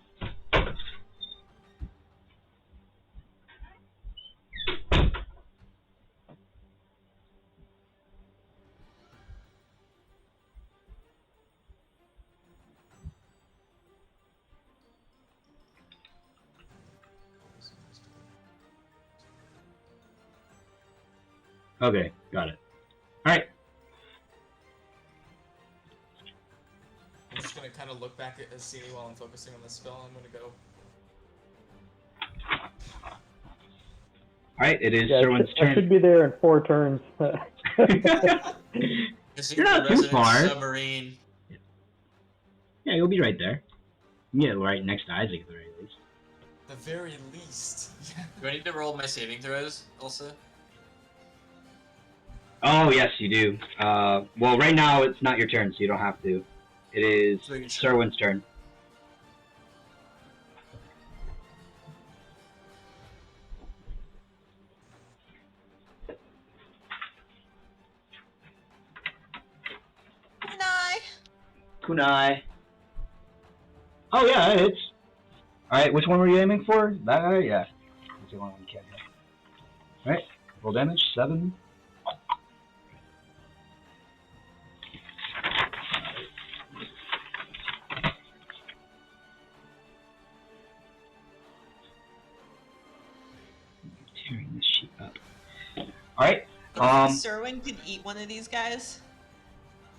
Speaker 1: Okay, got it. Alright.
Speaker 3: I'm just gonna kind of look back at Hassini while I'm focusing on the spell. I'm gonna go.
Speaker 1: Alright, it is
Speaker 5: Yeah,
Speaker 1: Sherwin's
Speaker 5: I
Speaker 1: turn.
Speaker 5: should be there in 4 turns.
Speaker 1: You're not too far.
Speaker 4: Submarine.
Speaker 1: Yeah, you'll be right there. You can get right next to Isaac at the very least.
Speaker 3: The very least.
Speaker 4: Do I need to roll my saving throws, Elsa?
Speaker 1: Oh, yes, you do. Well, right now it's not your turn, so you don't have to. It is Sherwin's turn. Kunai. Oh, yeah, it hits. Alright, which one were you aiming for? That guy? Yeah. That's the one you can't hit. Alright, roll damage, 7. Tearing this sheet up. Alright,
Speaker 2: Serwin could eat one of these guys.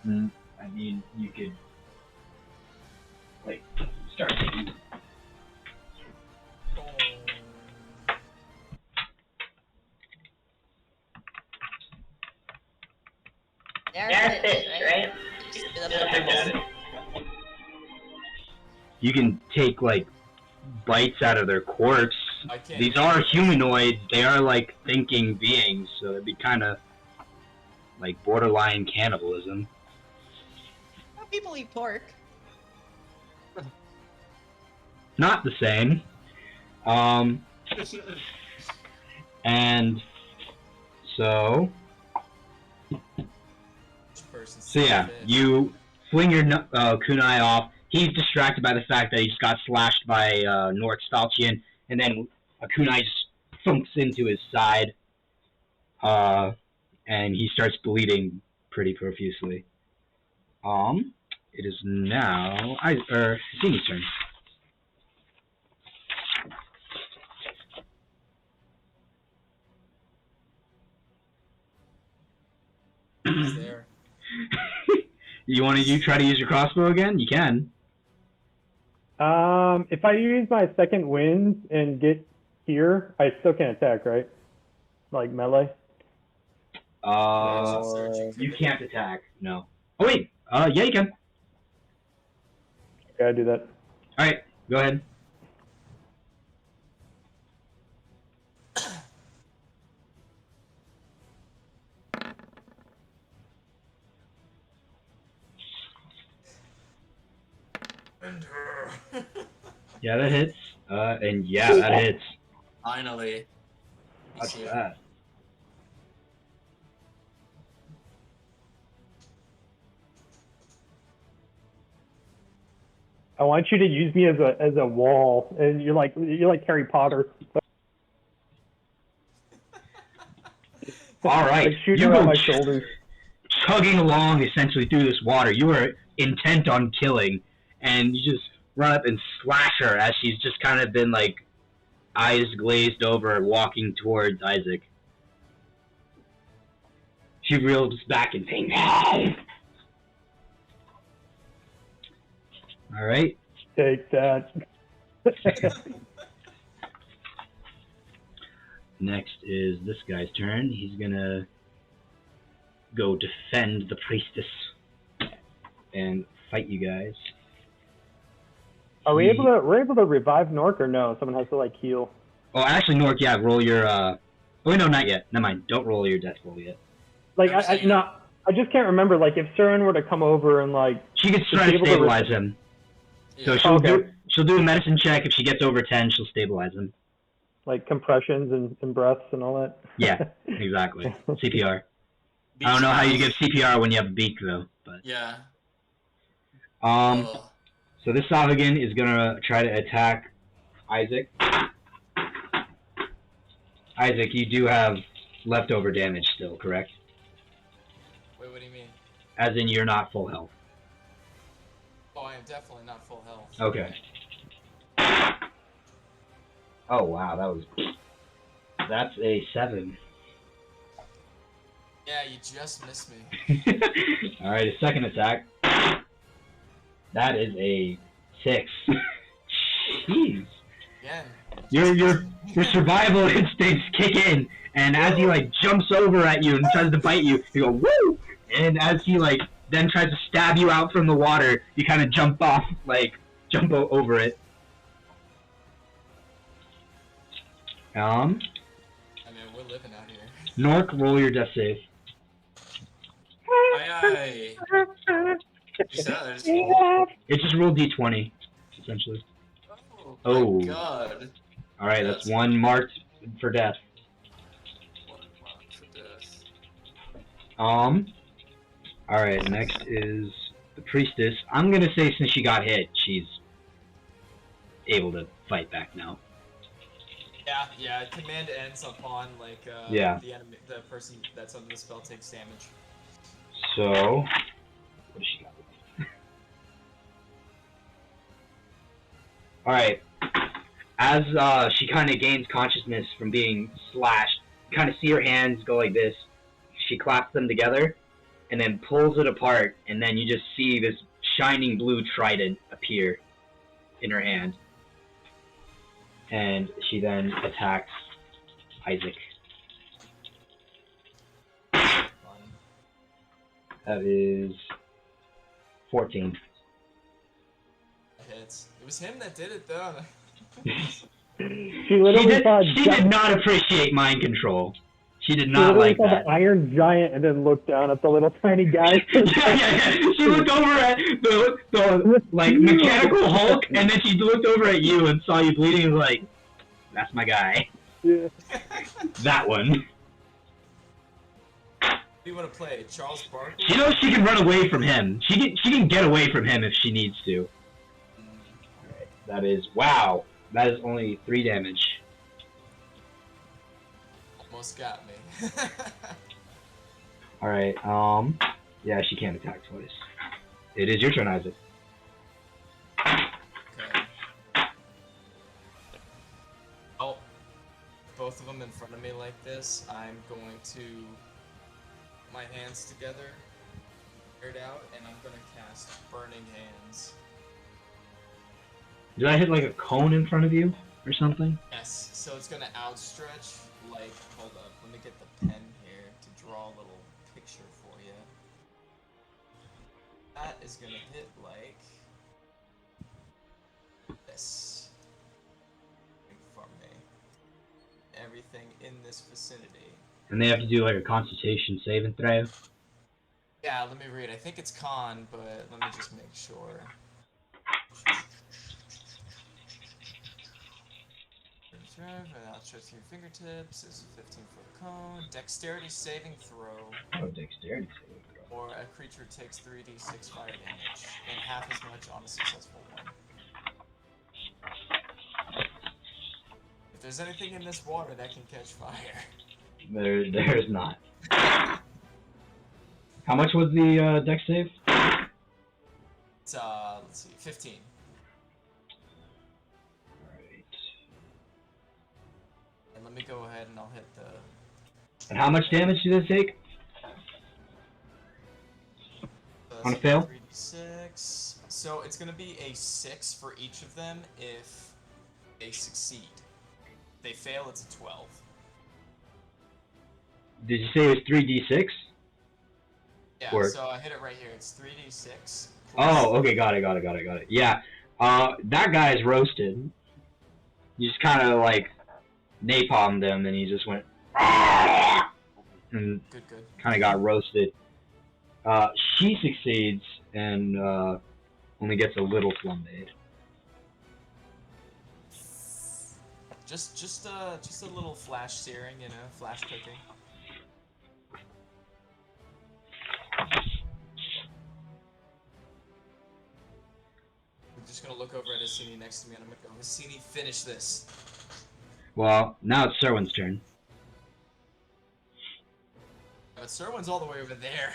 Speaker 1: I mean, you could, like, start taking.
Speaker 2: There
Speaker 1: You can take like bites out of their corpse.
Speaker 3: I can't
Speaker 1: These
Speaker 3: do
Speaker 1: are
Speaker 3: this.
Speaker 1: humanoids. They are like thinking beings, so it'd be kind of like borderline cannibalism.
Speaker 2: People eat pork.
Speaker 1: Not the same. And so yeah, you fling your kunai off. He's distracted by the fact that he just got slashed by Nork Stalchian, and then a kunai just thumps into his side, and he starts bleeding pretty profusely. It is now Zini's turn.
Speaker 3: He's there.
Speaker 1: You want to try to use your crossbow again? You can.
Speaker 5: If I use my second wind and get here, I still can't attack, right? Like melee?
Speaker 1: You can't attack. No. Oh wait. Yeah, you can.
Speaker 5: Okay, I do that.
Speaker 1: All right, go ahead. Yeah, that hits. And yeah, that hits.
Speaker 4: Finally.
Speaker 1: What's that?
Speaker 5: I want you to use me as a wall, and you're like Harry Potter.
Speaker 1: All right,
Speaker 5: Like shooting
Speaker 1: you
Speaker 5: around
Speaker 1: go
Speaker 5: my shoulders.
Speaker 1: chugging along essentially through this water. You are intent on killing, and you just run up and slash her as she's just kind of been like eyes glazed over, walking towards Isaac. She reels back in pain. All right.
Speaker 5: Take that.
Speaker 1: Next is this guy's turn. He's gonna go defend the priestess and fight you guys.
Speaker 5: Are we able to? We're able to revive Nork or no? Someone has to like heal.
Speaker 1: Oh, actually, Nork, yeah, roll your. Oh, wait, no, not yet. Never mind. Don't roll your death roll yet.
Speaker 5: Like I just can't remember. Like if Surin were to come over and like.
Speaker 1: She could try to stabilize him. So she'll do a medicine check. If she gets over 10, she'll stabilize him.
Speaker 5: Like compressions and breaths and all that.
Speaker 1: Yeah, exactly. CPR. I don't know how you give CPR when you have a beak though, but.
Speaker 4: Yeah.
Speaker 1: So this Savagan is gonna try to attack Isaac. Isaac, you do have leftover damage still, correct?
Speaker 3: Wait, what do you mean?
Speaker 1: As in, you're not full health.
Speaker 3: Oh, I am definitely not full health.
Speaker 1: Okay. Oh wow, that's a 7.
Speaker 3: Yeah, you just missed me.
Speaker 1: All right, a second attack. That is a 6. Jeez.
Speaker 3: Again.
Speaker 1: Your survival instincts kick in, and as he like jumps over at you and tries to bite you, you go woo! And as he like then tries to stab you out from the water, you kind of jump off, like jump over it.
Speaker 3: I mean, we're living out here.
Speaker 1: Nork, roll your death save.
Speaker 4: Aye, aye.
Speaker 1: It just rolled d20, essentially.
Speaker 4: Oh my god.
Speaker 1: Alright, that's one marked for death.
Speaker 4: One marked for death.
Speaker 1: Alright, next is the priestess. I'm gonna say since she got hit, she's able to fight back now.
Speaker 3: Yeah, command ends upon like the person that's under the spell takes damage.
Speaker 1: So what does she got? Alright. As she kind of gains consciousness from being slashed, you kind of see her hands go like this. She claps them together and then pulls it apart, and then you just see this shining blue trident appear in her hand. And she then attacks Isaac. That is 14.
Speaker 3: Hits. It was him that did it though.
Speaker 5: She literally saw
Speaker 1: She did not appreciate mind control. She did not like
Speaker 5: saw
Speaker 1: that.
Speaker 5: the Iron Giant and then looked down at the little tiny guy.
Speaker 1: yeah. She looked over at the like mechanical Hulk, and then she looked over at you and saw you bleeding and was like, "That's my guy."
Speaker 5: Yeah.
Speaker 1: That one.
Speaker 3: What do you want to play? Charles Barkley?
Speaker 1: She knows she can run away from him. She can get away from him if she needs to. Alright, that is wow. That is only 3 damage.
Speaker 3: Almost got me.
Speaker 1: Alright, yeah, she can't attack twice. It is your turn, Isaac.
Speaker 3: Okay. Oh, both of them in front of me like this. I'm going to put my hands together, air it out, and I'm going to cast Burning Hands.
Speaker 1: Did I hit like a cone in front of you or something?
Speaker 3: Yes, so it's going to outstretch, like, hold up, let me get the pen here to draw a little picture for you. That is going to hit like this. From me. Everything in this vicinity.
Speaker 1: And they have to do like a Constitution saving throw.
Speaker 3: Yeah, let me read. I think it's con, but let me just make sure. Outstretch your fingertips is a 15-foot cone. Dexterity saving throw.
Speaker 1: Oh, dexterity saving throw.
Speaker 3: Or a creature takes 3d6 fire damage, and half as much on a successful one. If there's anything in this water that can catch fire.
Speaker 1: There's not. How much was the dex save?
Speaker 3: It's, let's see, 15.
Speaker 1: Alright.
Speaker 3: And let me go ahead and I'll hit the...
Speaker 1: And how much damage did it take?
Speaker 3: So
Speaker 1: On a fail?
Speaker 3: 3d6. So it's gonna be a 6 for each of them if they succeed. If they fail, it's a 12.
Speaker 1: Did you say it was 3d6?
Speaker 3: Yeah,
Speaker 1: Or-
Speaker 3: so I hit it right here. It's 3d6.
Speaker 1: Oh, okay, got it. Yeah, that guy's roasted. You just kind of like napalmed him, and he just went and
Speaker 3: Good.
Speaker 1: kind of got roasted. She succeeds and only gets a little flambéed.
Speaker 3: Just a little flash searing, you know, flash cooking. I'm just gonna look over at Hassini next to me and I'm gonna go, Hassini, finish this.
Speaker 1: Well, now it's Serwin's turn.
Speaker 3: But Serwin's all the way over there.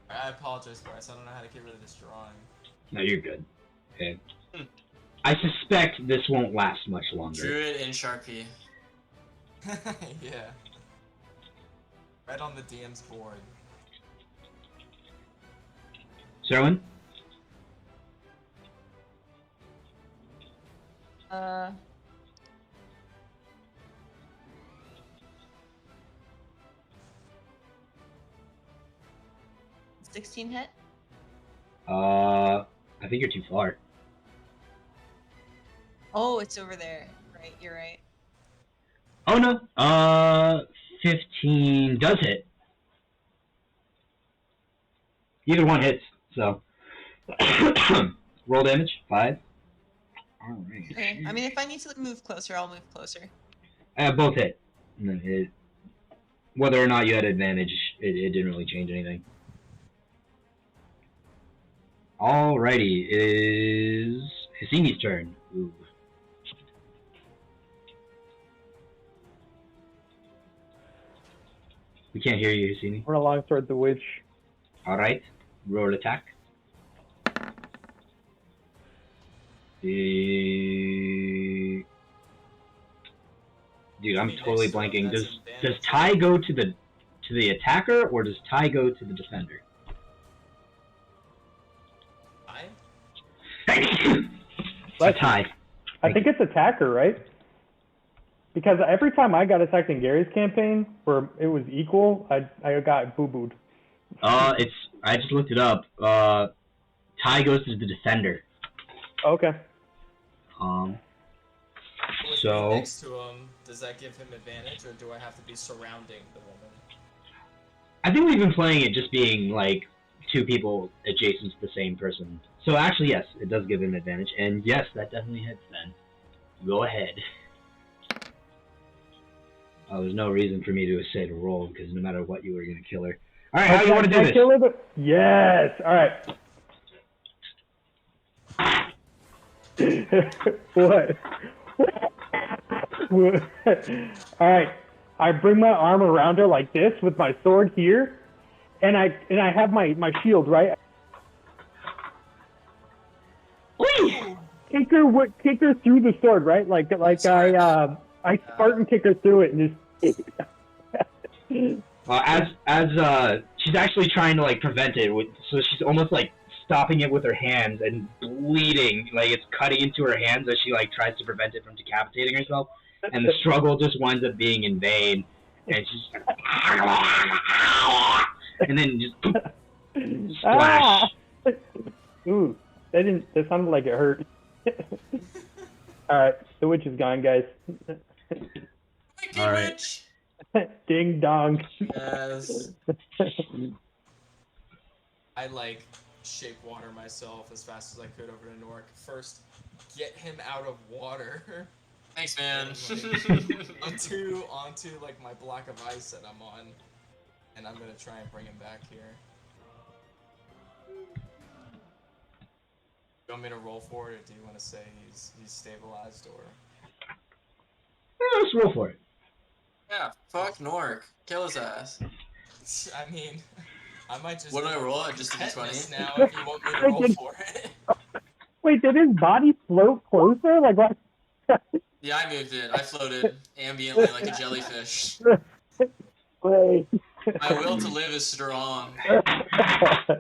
Speaker 3: I apologize, Bryce. I don't know how to get rid of this drawing.
Speaker 1: No, you're good. Okay. I suspect this won't last much longer.
Speaker 4: Drew it in Sharpie.
Speaker 3: Yeah. Right on the DM's board.
Speaker 1: Serwin?
Speaker 2: Uh. $16 hit?
Speaker 1: I think you're too far.
Speaker 2: Oh, it's over there. Right, you're right.
Speaker 1: Oh no. 15 does hit. Either one hits, so. Roll damage, 5. Alright.
Speaker 2: Okay. I mean, if I need to move closer, I'll move closer.
Speaker 1: Both hit. And then hit. Whether or not you had advantage, it didn't really change anything. Alrighty, it is Hassini's turn. Ooh. We can't hear you, Hassini.
Speaker 5: Run alongside the witch.
Speaker 1: Alright, roll attack. Dude, I'm totally blanking. Does tie go to the attacker or does tie go to the defender?
Speaker 3: I?
Speaker 1: It's a tie.
Speaker 5: I think it's attacker, right? Because every time I got attacked in Gary's campaign, where it was equal, I got boo-booed.
Speaker 1: I just looked it up. Ty goes to the defender.
Speaker 5: Okay.
Speaker 3: With
Speaker 1: So
Speaker 3: me next to him, does that give him advantage, or do I have to be surrounding the woman?
Speaker 1: I think we've been playing it just being like 2 people adjacent to the same person. So actually, yes, it does give him advantage, and yes, that definitely hits. Then go ahead. There's no reason for me to say to roll because no matter what, you were gonna kill her. All right, how do you want to do this?
Speaker 5: Kill her, yes. All right. What? All right. I bring my arm around her like this with my sword here, and I have my shield, right? Kick her through the sword, right? Like I Spartan kick her through it and just.
Speaker 1: As she's actually trying to like prevent it, so she's almost like stopping it with her hands and bleeding, like it's cutting into her hands as she like tries to prevent it from decapitating herself, and the struggle just winds up being in vain, and she's and then just splash.
Speaker 5: Ooh, that sounded like it hurt. All right, the witch is gone, guys.
Speaker 1: All right.
Speaker 5: Ding dong.
Speaker 3: Yes. I like shape water myself as fast as I could over to Nork. First, get him out of water.
Speaker 4: Thanks, man.
Speaker 3: onto like my block of ice that I'm on, and I'm gonna try and bring him back here. You want me to roll for it, or do you want to say he's stabilized, or?
Speaker 1: Yeah, let's roll for it.
Speaker 4: Yeah, fuck Nork. Kill his ass.
Speaker 3: I mean, I might just.
Speaker 4: What do I roll? Just a
Speaker 3: tetanus
Speaker 4: d20?
Speaker 3: now if you want me to roll for it.
Speaker 5: Wait, did his body float closer? Like what?
Speaker 4: Yeah, I moved it. I floated ambiently like a jellyfish.
Speaker 5: Wait.
Speaker 4: My will to live is strong.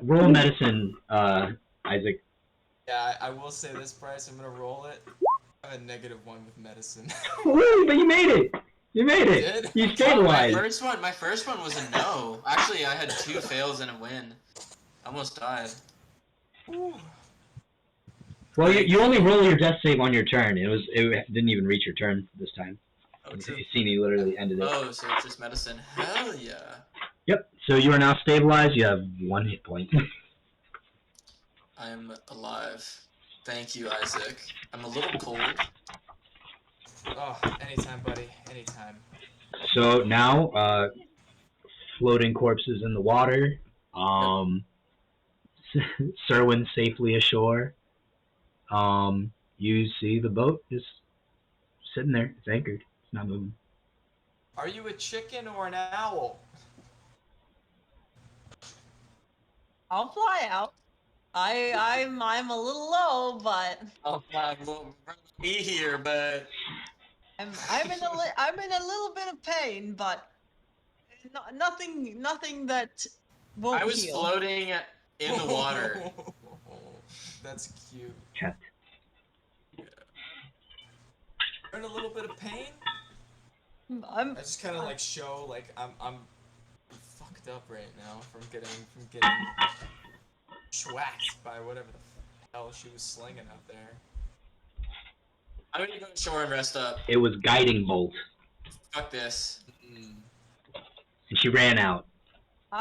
Speaker 1: Roll medicine, Isaac.
Speaker 3: Yeah, I will say this, Bryce. I'm gonna roll it. I have a -1 with medicine.
Speaker 1: Woo, but you made it! You made it!
Speaker 3: Did?
Speaker 1: You
Speaker 4: My
Speaker 1: stabilized!
Speaker 4: first one was a no. Actually, I had 2 fails and a win. I almost died.
Speaker 1: Well, you only roll your death save on your turn. It didn't even reach your turn this time.
Speaker 4: Oh, true.
Speaker 1: Cini literally ended it.
Speaker 4: Oh, so it's just medicine. Hell yeah.
Speaker 1: Yep, so you are now stabilized. You have 1 hit point.
Speaker 4: I am alive. Thank you, Isaac. I'm a little cold.
Speaker 3: Oh, anytime, buddy. Anytime.
Speaker 1: So now, floating corpses in the water. Serwin safely ashore. You see the boat just sitting there. It's anchored. It's not moving.
Speaker 3: Are you a chicken or an owl?
Speaker 2: I'll fly out. I'm a little low, but
Speaker 4: Oh, God, we'll be here, but
Speaker 2: I'm in a little bit of pain, but nothing that won't
Speaker 4: I was
Speaker 2: heal.
Speaker 4: floating in the water.
Speaker 3: That's cute.
Speaker 1: Chat.
Speaker 3: You're in a little bit of pain? I just kind of like show like I'm fucked up right now from getting schwacked by whatever the hell she was slinging out there.
Speaker 4: I'm gonna go ashore and rest up.
Speaker 1: It was guiding bolt,
Speaker 4: Fuck this.
Speaker 1: and she ran out,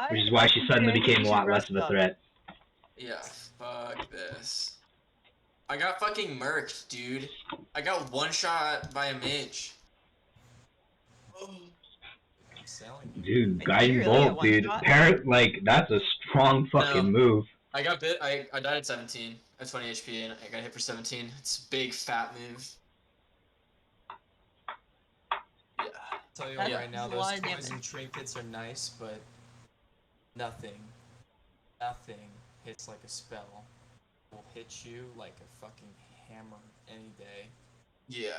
Speaker 1: which is why she suddenly became a lot less of a threat.
Speaker 4: Yeah, fuck this. I got fucking murked, dude. I got one shot by a mage.
Speaker 3: I'm selling you.
Speaker 1: Dude,
Speaker 2: Are
Speaker 1: guiding
Speaker 2: you really
Speaker 1: bolt,
Speaker 2: at one
Speaker 1: dude.
Speaker 2: shot?
Speaker 1: Like, that's a strong fucking move.
Speaker 4: I got bit. I died at 17. At 20 HP, and I got hit for 17. It's a big fat move. Yeah.
Speaker 3: Tell you
Speaker 2: That's
Speaker 3: right now,
Speaker 2: a
Speaker 3: those
Speaker 2: lot of
Speaker 3: toys
Speaker 2: damage.
Speaker 3: and trinkets are nice, but nothing hits like a spell. Will hit you like a fucking hammer any day.
Speaker 4: Yeah.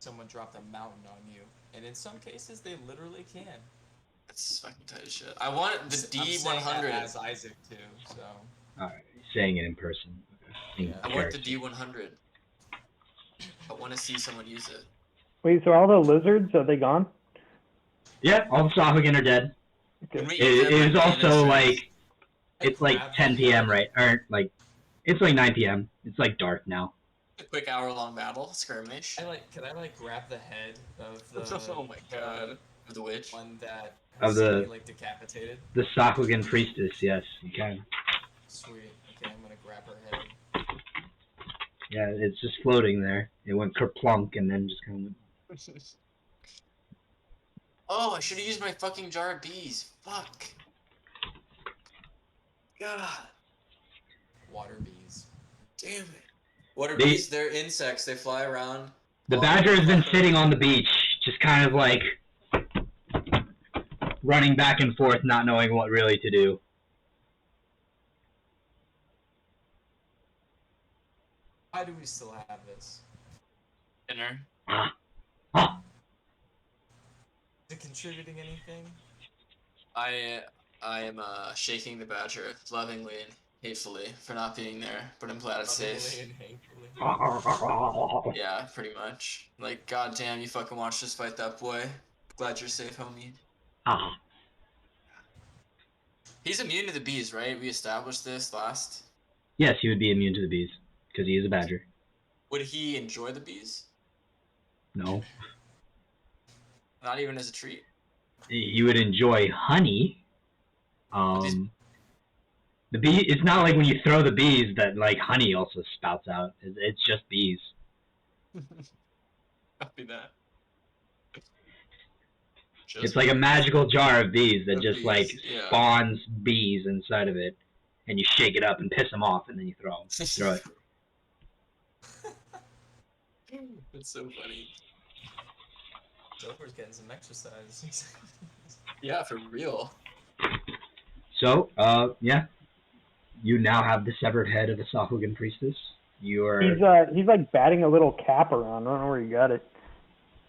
Speaker 3: Someone dropped a mountain on you, and in some cases they literally can.
Speaker 4: That's fucking tight as shit. I want the
Speaker 3: I'm saying that
Speaker 4: D100.
Speaker 3: as Isaac too, so.
Speaker 1: Alright, saying it in person.
Speaker 3: Yeah.
Speaker 4: I want the D100. I want to see someone use it.
Speaker 5: Wait, so all the lizards, are they gone?
Speaker 1: Yeah, all the Sahuagin are dead.
Speaker 4: Can we
Speaker 1: It
Speaker 4: eat them
Speaker 1: is
Speaker 4: like
Speaker 1: also
Speaker 4: penis
Speaker 1: like
Speaker 4: rings?
Speaker 1: it's like
Speaker 3: Grab the
Speaker 1: 10 p.m.
Speaker 3: head.
Speaker 1: right, or like it's like 9 p.m. It's like dark now.
Speaker 4: A quick hour-long battle skirmish.
Speaker 3: Can I like grab the head of the
Speaker 4: Oh my god. Of the witch.
Speaker 3: one that
Speaker 1: Of
Speaker 3: Cindy
Speaker 1: the
Speaker 3: like decapitated?
Speaker 1: the Sahuagin priestess, yes, you can.
Speaker 3: Sweet. Okay, I'm gonna grab her head.
Speaker 1: Yeah, it's just floating there. It went kerplunk and then just kind of went.
Speaker 4: Oh, I should have used my fucking jar of bees. Fuck. God.
Speaker 3: Water bees.
Speaker 4: Damn it. Water
Speaker 1: They-
Speaker 4: bees, they're insects. They fly around.
Speaker 1: The
Speaker 4: all
Speaker 1: badger
Speaker 4: over
Speaker 1: has been
Speaker 4: fucking-
Speaker 1: sitting on the beach, just kind of like running back and forth, not knowing what really to do.
Speaker 3: Why do we still have this?
Speaker 4: Dinner.
Speaker 1: Ah,
Speaker 3: Is it contributing anything?
Speaker 4: I am shaking the badger lovingly and hatefully for not being there, but I'm glad it's
Speaker 3: Lovingly
Speaker 4: safe.
Speaker 3: and hatefully.
Speaker 1: ah.
Speaker 4: Yeah, pretty much. Like, goddamn, you fucking watched us fight that boy. Glad you're safe, homie.
Speaker 1: Ah.
Speaker 4: He's immune to the bees, right? We established this last.
Speaker 1: Yes, he would be immune to the bees because he is a badger.
Speaker 4: Would he enjoy the bees?
Speaker 1: No,
Speaker 4: Not even as a treat.
Speaker 1: he would enjoy honey. The bee. It's not like when you throw the bees that like honey also spouts out. It's just bees.
Speaker 4: Copy that.
Speaker 1: It's like a magical jar of bees that
Speaker 4: Of
Speaker 1: just
Speaker 4: bees,
Speaker 1: like
Speaker 4: yeah.
Speaker 1: spawns bees inside of it, and you shake it up and piss them off, and then you throw it.
Speaker 4: That's so funny.
Speaker 3: Joker's getting some exercise.
Speaker 4: Yeah, for real.
Speaker 1: So, yeah, you now have the severed head of the Sahuagin priestess. You are.
Speaker 5: He's like batting a little cap around. I don't know where he got it.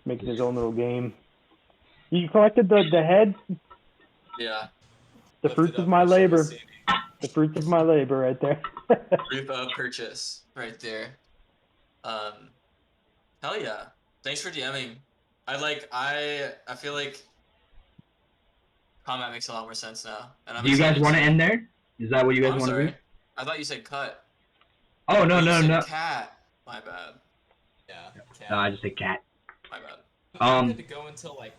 Speaker 5: Making his own little game. You collected the head,
Speaker 4: Yeah.
Speaker 5: the
Speaker 3: Lift
Speaker 5: fruits
Speaker 3: it
Speaker 5: of
Speaker 3: up
Speaker 5: my
Speaker 3: and show
Speaker 5: labor.
Speaker 3: Cindy.
Speaker 5: The fruits of my labor, right there.
Speaker 4: Proof of purchase right there. Hell yeah. Thanks for DMing. I feel like combat makes a lot more sense now. And I'm
Speaker 1: Do you guys
Speaker 4: excited
Speaker 1: want to end there? Is that what you
Speaker 4: Oh,
Speaker 1: guys
Speaker 4: I'm
Speaker 1: want to
Speaker 4: sorry.
Speaker 1: do?
Speaker 4: I thought you said cut.
Speaker 1: Oh no
Speaker 4: You
Speaker 1: no
Speaker 4: said
Speaker 1: no!
Speaker 4: cat. My bad.
Speaker 3: Yeah. Cat.
Speaker 1: No, I just said cat.
Speaker 4: My bad.
Speaker 3: I'm good to go until like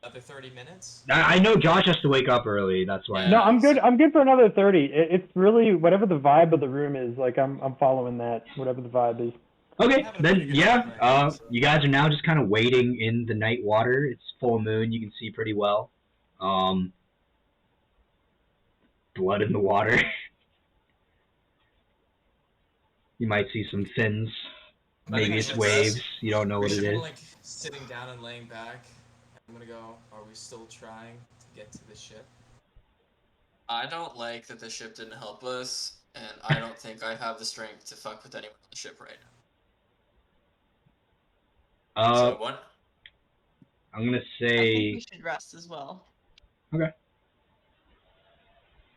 Speaker 3: another 30 minutes.
Speaker 1: I know Josh has to wake up early. That's why.
Speaker 4: Yeah.
Speaker 5: No, I'm good. I'm good for another 30. It's really whatever the vibe of the room is. Like I'm following that. Whatever the vibe is.
Speaker 1: Okay,
Speaker 3: Having a
Speaker 1: then
Speaker 3: pretty good
Speaker 1: yeah.
Speaker 3: time right now, so.
Speaker 1: You guys are now just kind of waiting in the night water. It's full moon. You can see pretty well. Blood in the water. You might see some fins.
Speaker 3: I think
Speaker 1: Maybe
Speaker 3: we
Speaker 1: it's
Speaker 3: should
Speaker 1: waves.
Speaker 3: rest.
Speaker 1: You don't know what it
Speaker 3: I'm
Speaker 1: is.
Speaker 3: like sitting down and laying back. I'm gonna go. Are we still trying to get to the ship?
Speaker 4: I don't like that the ship didn't help us, and I don't think I have the strength to fuck with anyone on the ship right now. So what?
Speaker 1: I'm gonna
Speaker 2: I think
Speaker 1: say.
Speaker 2: we should rest as well.
Speaker 1: Okay.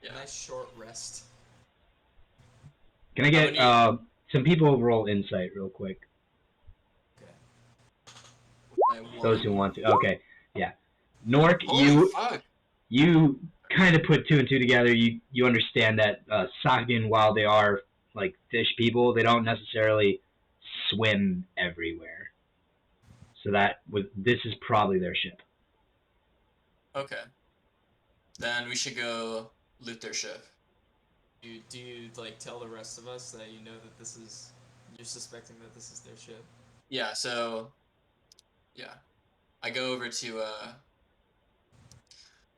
Speaker 4: Yeah.
Speaker 3: Nice short rest.
Speaker 1: Can I get
Speaker 4: How
Speaker 1: some people roll insight real quick?
Speaker 3: Okay.
Speaker 1: Those who want to. Okay. Yeah. Nork,
Speaker 4: Holy fuck!
Speaker 1: you kind of put two and two together. You understand that Sahuagin, while they are like fish people, they don't necessarily swim everywhere. So this is probably their ship.
Speaker 4: Okay. Then we should go loot their ship.
Speaker 3: Do you like tell the rest of us that you know that you're suspecting that this is their ship?
Speaker 4: Yeah, so yeah. I go over to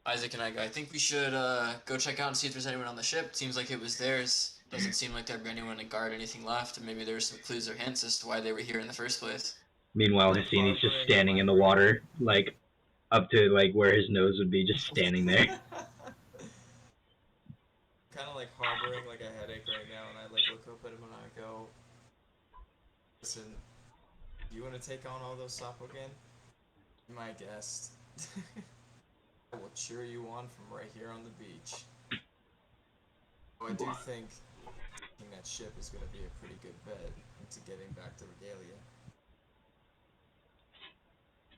Speaker 4: Isaac and I go, I think we should go check out and see if there's anyone on the ship. Seems like it was theirs. Doesn't seem like there'd be anyone to guard anything left, and maybe there's some clues or hints as to why they were here in the first place.
Speaker 1: Meanwhile, Hassini's just standing in the water, like up to like where his nose would be, just standing there.
Speaker 3: Kind of like harboring like a headache right now, and I like look up at him and I go, "Listen, you want to take on all those Sahuagin? Be my guest. I will cheer you on from right here on the beach." So I do think taking that ship is going to be a pretty good bet into getting back to Regalia.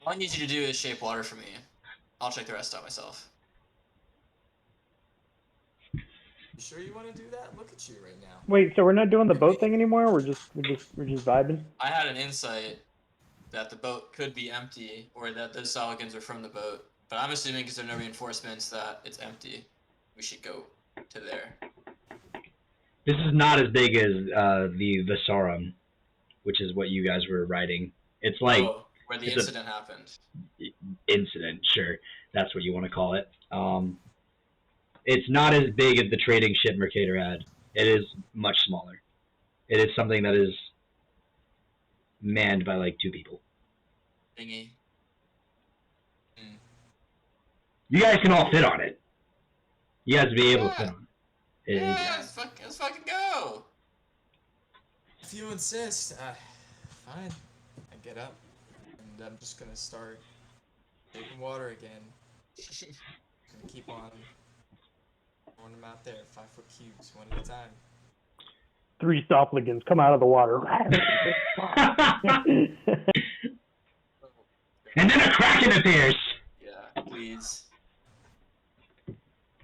Speaker 4: All I need you to do is shape water for me. I'll check the rest out myself.
Speaker 3: You sure you want to do that? Look at you right now.
Speaker 5: Wait, so we're not doing the boat thing anymore? We're just vibing?
Speaker 4: I had an insight that the boat could be empty, or that those Saligans are from the boat. But I'm assuming because there are no reinforcements that it's empty. We should go to there.
Speaker 1: This is not as big as the Visarum, which is what you guys were writing. It's like
Speaker 4: where the
Speaker 1: it's
Speaker 4: incident happened.
Speaker 1: Incident, sure, that's what you want to call it. It's not as big as the trading ship Mercator had. It is much smaller. It is something that is manned by like 2 people.
Speaker 4: Thingy.
Speaker 1: You guys can all fit on it. You guys be able to fit on it.
Speaker 4: Yeah, let's fucking go.
Speaker 3: If you insist, fine. I get up, and I'm just gonna start taking water again. Gonna keep on throwing them out there, 5-foot cubes, one at a time.
Speaker 5: 3 Stockligans come out of the water.
Speaker 1: And then a Kraken appears!
Speaker 4: Yeah, please.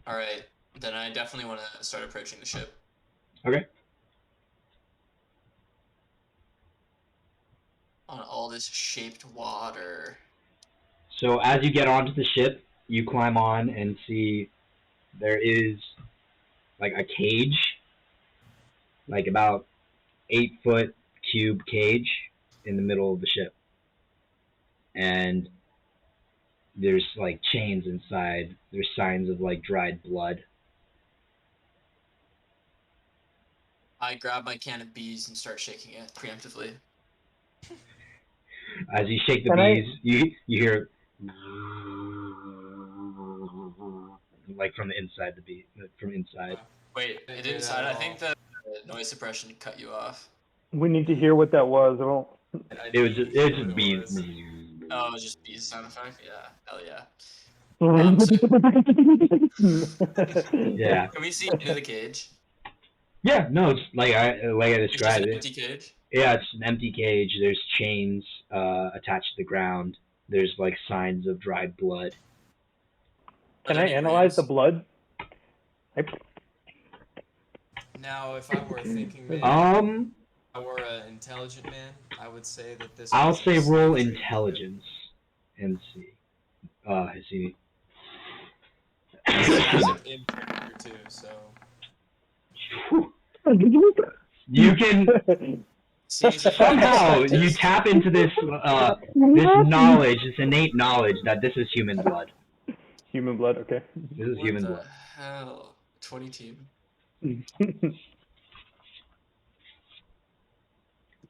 Speaker 4: Alright, then I definitely want to start approaching the ship.
Speaker 1: Okay.
Speaker 4: On all this shaped water.
Speaker 1: So as you get onto the ship, you climb on and see there is like a cage, like about 8-foot cube cage in the middle of the ship. And there's like chains inside. There's signs of like dried blood.
Speaker 4: I grab my can of bees and start shaking it preemptively.
Speaker 1: As you shake the
Speaker 5: Can I-
Speaker 1: bees, you hear like from the inside from inside.
Speaker 4: Wait, it didn't sound. I think the noise suppression cut you off.
Speaker 5: We need to hear what that was. Well,
Speaker 1: It was just bees.
Speaker 4: Oh, it was just bees sound effect? Yeah, hell yeah.
Speaker 1: Yeah.
Speaker 4: Can we see into the cage?
Speaker 1: Yeah, no, it's like I
Speaker 4: It's just
Speaker 1: described
Speaker 4: an
Speaker 1: it.
Speaker 4: empty cage?
Speaker 1: Yeah, it's an empty cage. There's chains attached to the ground. There's like signs of dried blood.
Speaker 5: Can
Speaker 4: Are
Speaker 5: I
Speaker 4: there any
Speaker 5: analyze the
Speaker 4: rings?
Speaker 5: blood?
Speaker 3: Now, if I were thinking man,
Speaker 1: Um,
Speaker 3: if I were an intelligent man, I would say that this.
Speaker 1: I'll
Speaker 3: was a
Speaker 1: say
Speaker 3: slave
Speaker 1: roll
Speaker 3: trade
Speaker 1: intelligence and see. See.
Speaker 3: There's an imprinter too, so.
Speaker 1: You can somehow you tap into this knowledge, this innate knowledge that this is human blood.
Speaker 5: Human blood, okay.
Speaker 1: This is
Speaker 4: What
Speaker 1: human
Speaker 4: the
Speaker 1: blood.
Speaker 4: hell? 20 team.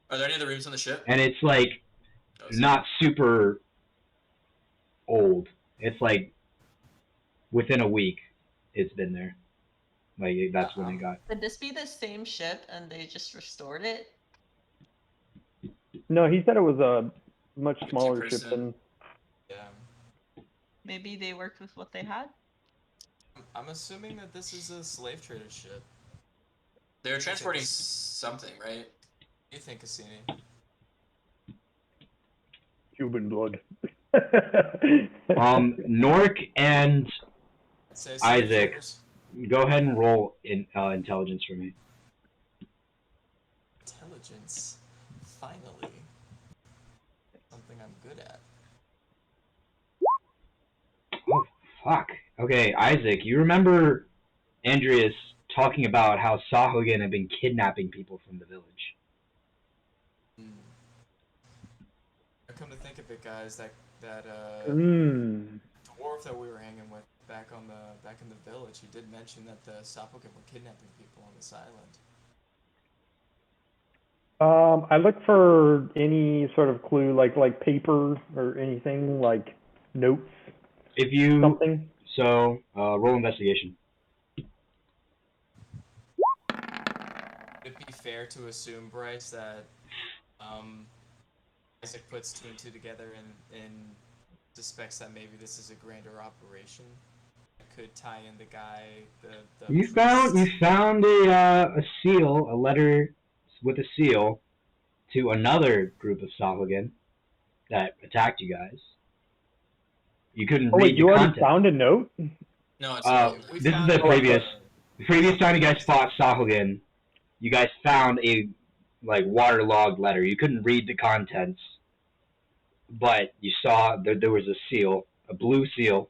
Speaker 4: Are there any other rooms on the ship?
Speaker 1: And it's like not super old. It's like within a week it's been there. Like that's when it got.
Speaker 2: Could this be the same ship and they just restored it?
Speaker 5: No, he said it was a much smaller ship
Speaker 4: 50%.
Speaker 5: than.
Speaker 3: Yeah.
Speaker 2: Maybe they worked with what they had?
Speaker 3: I'm assuming that this is a slave trader ship.
Speaker 4: They were transporting something, right?
Speaker 3: What do you think, Cassini?
Speaker 5: Human blood.
Speaker 1: Nork and
Speaker 3: Say slave
Speaker 1: Isaac.
Speaker 3: traders?
Speaker 1: go ahead and roll in intelligence for me.
Speaker 3: Intelligence. Finally. Something I'm good at.
Speaker 1: Oh, fuck. Okay, Isaac, you remember Andreas talking about how Sahuagin had been kidnapping people from the village.
Speaker 3: I come to think of it, guys, that
Speaker 5: Mm.
Speaker 3: dwarf that we were hanging with back in the village, he did mention that the Sahuagin were kidnapping people on this island.
Speaker 5: I look for any sort of clue, like paper or anything, like notes,
Speaker 1: If you
Speaker 5: something.
Speaker 1: so roll investigation.
Speaker 3: Would it be fair to assume, Bryce, that Isaac puts two and two together and suspects that maybe this is a grander operation that could tie in the guy, the
Speaker 1: You
Speaker 3: priest?
Speaker 1: found a seal, a letter with a seal to another group of Sahuagin that attacked you guys. You couldn't
Speaker 5: Oh
Speaker 1: read
Speaker 5: wait,
Speaker 1: the
Speaker 5: you already
Speaker 1: content.
Speaker 5: found a note?
Speaker 4: No, it's
Speaker 3: We
Speaker 1: This is
Speaker 3: found
Speaker 1: the
Speaker 3: it.
Speaker 1: previous time you guys fought Sahuagin. You guys found a waterlogged letter. You couldn't read the contents, but you saw that there was a seal, a blue seal,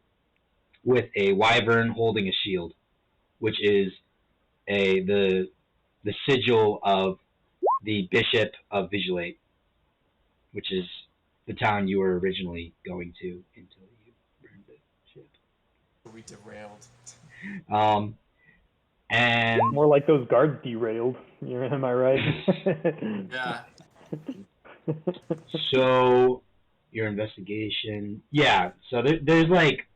Speaker 1: with a wyvern holding a shield, which is the sigil of the Bishop of Vigilate, which is the town you were originally going to until you burned the ship.
Speaker 3: We derailed.
Speaker 1: And
Speaker 5: More like those guards derailed. Am I right?
Speaker 4: Yeah.
Speaker 1: so your investigation, yeah. So there's like